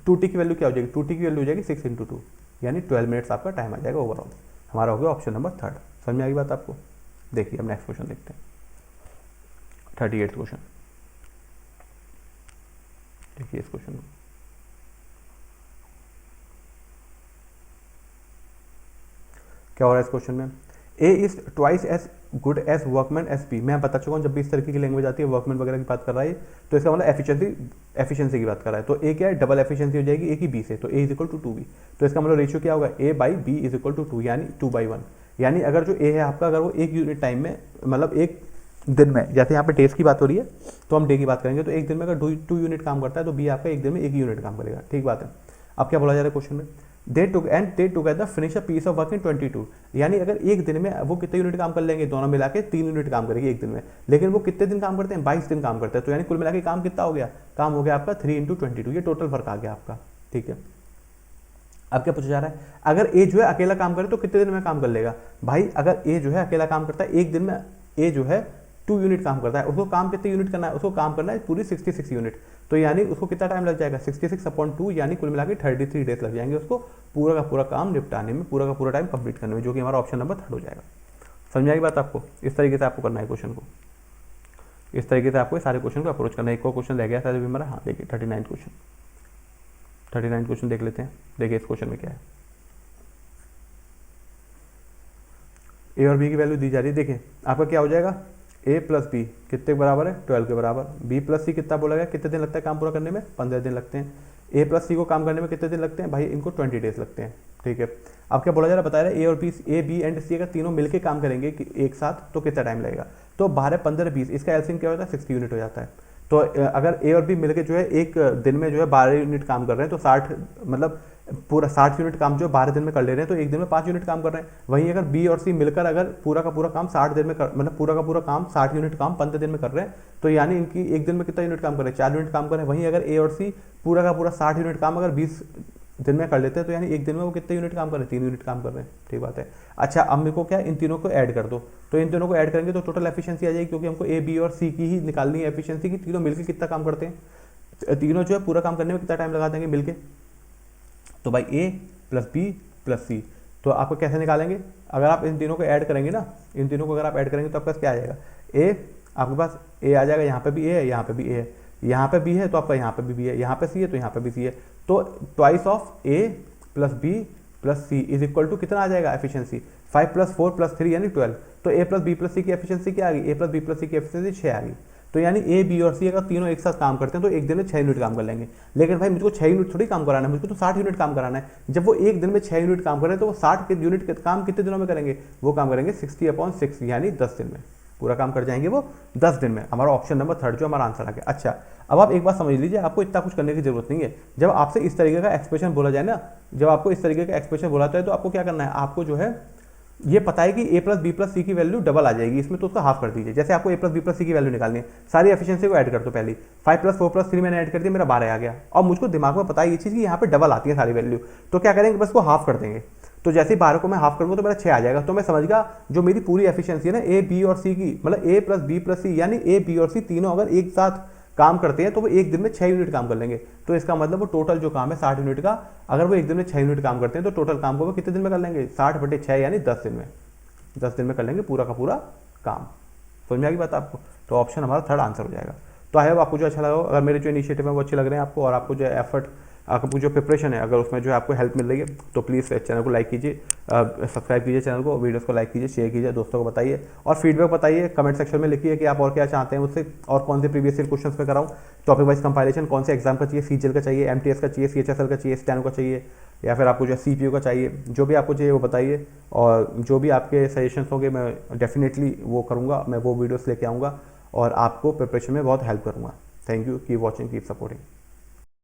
2T की वैल्यू क्या हो जाएगी, 2T की वैल्यू हो जाएगी 6 × 2, यानी 12 मिनट्स आपका टाइम आ जाएगा ओवरऑल। हमारा हो गया ऑप्शन नंबर 3। समझ में आ गई बात आपको। देखिए अब नेक्स्ट क्वेश्चन देखते हैं, 38 क्वेश्चन। देखिए इस क्वेश्चन में क्या हो रहा है इस क्वेश्चन में, A is twice as good as workman as B. मैं बता चुका हूँ जब भी इस तरीके की लैंग्वेज आती है वर्कमैन वगैरह की बात कर रहा है तो इसका मतलब एफिशिएंसी की बात कर रहा है। तो ए क्या है, डबल एफिशिएंसी हो जाएगी ए की बी से, तो ए इज इक्वल टू 2b। तो इसका मतलब रेशियो क्या होगा, A by B is equal to 2, यानी 2/1। यानी अगर जो ए है आपका, अगर वो एक यूनिट टाइम में, मतलब एक दिन में, जैसे यहाँ पे डेज की बात हो रही है तो हम डे की बात करेंगे, तो एक दिन में अगर 2 यूनिट काम करता है तो बी आपका एक दिन में 1 यूनिट काम करेगा, ठीक बात है। अब क्या बोला जा रहा है क्वेश्चन में, they together finish a piece of work in 22, यानी अगर एक दिन में वो कितने यूनिट काम कर लेंगे, दोनों मिला के 3 यूनिट काम करेंगे एक दिन में, लेकिन वो कितने दिन काम करते हैं, 22 दिन काम करते हैं, तो यानी कुल मिला के काम कितना हो गया, काम हो गया आपका 3 × 22, ये टोटल वर्क आ गया आपका, ठीक है। अब क्या पूछा जा रहा है, अगर ए जो है अकेला काम करे तो कितने दिन में काम कर लेगा। भाई अगर ए जो है अकेला काम करता है एक दिन में, ए जो है 2 यूनिट काम करता है, उसको काम कितने यूनिट करना है, उसको काम करना है पूरी 66 यूनिट, तो यानी उसको कितना टाइम लग जाएगा, 66/2, यानी कुल मिला के 33 डेज लग जाएंगे उसको पूरा का पूरा काम निपटाने में, पूरा का पूरा टाइम कंप्लीट करने में, जो कि हमारा ऑप्शन नंबर 3 हो जाएगा। समझ में आई बात आपको। इस तरीके से आपको करना है क्वेश्चन को, इस तरीके से आपको सारे क्वेश्चन को अप्रोच करना है। एक और क्वेश्चन रह गया था अभी हमारा, हाँ देखिए 39 क्वेश्चन देख लेते हैं। देखिए इस क्वेश्चन में क्या है, ए और बी की वैल्यू दी जा रही है। देखिए आपका क्या हो जाएगा, a + b कितने के बराबर है, 12 के बराबर। b + c कितना बोला गया, कितने दिन लगता है काम पूरा करने में, 15 दिन लगते हैं। a + c को काम करने में कितने दिन लगते हैं, भाई इनको 20 डेज लगते हैं, ठीक है। अब क्या बोला जा रहा है, बता रहा है ए बी एंड सी अगर तीनों मिलकर काम करेंगे एक साथ तो कितना टाइम लगेगा, तो 12 15 20, इसका एलसीएम क्या होता है, 60 यूनिट हो जाता है। तो अगर ए और बी मिलकर जो है एक दिन में जो है 12 यूनिट काम कर रहे हैं, तो 60 मतलब पूरा 60 यूनिट काम जो 12 दिन में कर ले रहे हैं, तो एक दिन में 5 यूनिट काम कर रहे हैं। वहीं अगर बी और सी मिलकर अगर पूरा का पूरा काम 60 दिन में मतलब पूरा का पूरा काम 60 यूनिट काम 15 दिन में कर रहे हैं, तो यानी इनकी एक दिन में कितना यूनिट काम कर रहे हैं, 4 यूनिट काम कर रहे हैं। वहीं अगर ए और सी पूरा का पूरा 60 यूनिट काम अगर 20 दिन में कर लेते हैं, तो यानी एक दिन में वो कितने यूनिट काम कर रहे हैं, 3 यूनिट काम कर रहे हैं, ठीक बात है। अच्छा अब मेरे को क्या, इन तीनों को ऐड कर दो, तो इन तीनों को ऐड करेंगे तो टोटल एफिशिएंसी आ जाएगी, क्योंकि हमको ए बी और सी की ही निकालनी है एफिशिएंसी की, तीनों मिलकर कितना काम करते हैं, तीनों जो है पूरा काम करने में कितना टाइम लगा देंगे मिलके। तो भाई ए + बी + सी, तो आपको कैसे निकालेंगे, अगर आप इन तीनों को ऐड करेंगे ना, इन तीनों को अगर आप ऐड करेंगे तो आपका क्या आ जाएगा, ए आपके पास ए आ जाएगा, यहाँ पे भी ए है, यहाँ पे भी ए है, यहाँ पे बी है तो आपका यहाँ पे भी बी है, यहाँ पे सी है तो यहाँ पे भी सी है, तो twice of A + B + C is equal to कितना आ जाएगा एफिशिएंसी, 5 + 4 + 3 यानी 12। तो ए + बी + सी की एफिशिएंसी क्या आ गई, ए + बी + सी की एफिशिएंसी 6 आ गई। तो यानी ए बी और सी अगर तीनों एक साथ काम करते हैं तो एक दिन में 6 यूनिट काम कर लेंगे। लेकिन भाई मुझको 6 यूनिट थोड़ी काम कराना है, मुझको तो 60 यूनिट काम कराना है। जब वो एक दिन में 6 यूनिट काम कर रहे हैं तो वो 60 यूनिट के काम कितने दिनों में करेंगे, वो काम करेंगे 60/6 यानी 10 दिन में पूरा काम कर जाएंगे वो 10 दिन में। हमारा ऑप्शन नंबर 3 जो हमारा आंसर आ गया। अच्छा अब आप एक बात समझ लीजिए, आपको इतना कुछ करने की जरूरत नहीं है। जब आपसे इस तरीके का एक्सप्रेशन बोला जाए ना, जब आपको इस तरीके का एक्सप्रेशन बोला जाए तो आपको क्या करना है, आपको जो है ये पता है कि a + b + c की वैल्यू डबल आ जाएगी इसमें, तो उसका हाफ कर दीजिए। जैसे आपको a + b + c की वैल्यू निकालनी है, सारी एफिशिएंसी को ऐड कर दो पहले, 5 + 4 + 3 मैंने ऐड कर दिया, मेरा 12 आ गया। और मुझको दिमाग में पता है ये चीज़ कि यहाँ पे डबल आती है सारी वैल्यू, तो क्या करेंगे बस वो हाफ कर देंगे। तो जैसे ही 12 को मैं हाफ करूँगा तो मेरा 6 आ जाएगा। तो मैं समझ गया जो मेरी पूरी एफिशिएंसी है ना ए बी और सी की, मतलब a + b + c यानी ए बी और सी तीनों अगर एक साथ काम करते हैं तो वो एक दिन में 6 यूनिट काम कर लेंगे। तो इसका मतलब वो टोटल जो काम है 60 यूनिट का, अगर वो एक दिन में 6 यूनिट काम करते हैं तो टोटल काम को वो कितने दिन में कर लेंगे? 60/6 यानी 10 दिन में। 10 दिन में कर लेंगे पूरा का पूरा काम। समझ में आ गई बात आपको? तो ऑप्शन हमारा थर्ड आंसर हो जाएगा। तो आई होप आपको जो अच्छा लगा हो, अगर मेरे जो इनिशिएटिव है वो अच्छे लग रहे हैं आपको, और आपको जो एफर्ट, आपको जो प्रिपरेशन है, अगर उसमें जो है आपको हेल्प मिल रही है, तो प्लीज़ चैनल को लाइक कीजिए, सब्सक्राइब कीजिए चैनल को, वीडियोस को लाइक कीजिए, शेयर कीजिए, दोस्तों को बताइए, और फीडबैक बताइए कमेंट सेक्शन में लिखिए कि आप और क्या चाहते हैं मुझसे, और कौन से प्रीवियस ईयर क्वेश्चन में कराऊँ, टॉपिक वाइज कंपाइलेशन, कौन से एग्जाम का चाहिए, सीजीएल का चाहिए, एमटीएस का चाहिए, सीएचएसएल का चाहिए, स्टेनो का चाहिए, या फिर आपको जो है सीपीयू का चाहिए। जो भी आपको चाहिए वो बताइए, और जो भी आपके सजेशंस होंगे मैं डेफिनेटली वो करूँगा, मैं वो वीडियोस लेके आऊँगा और आपको प्रिपरेशन में बहुत हेल्प करूँगा। Thank you, keep watching, keep supporting.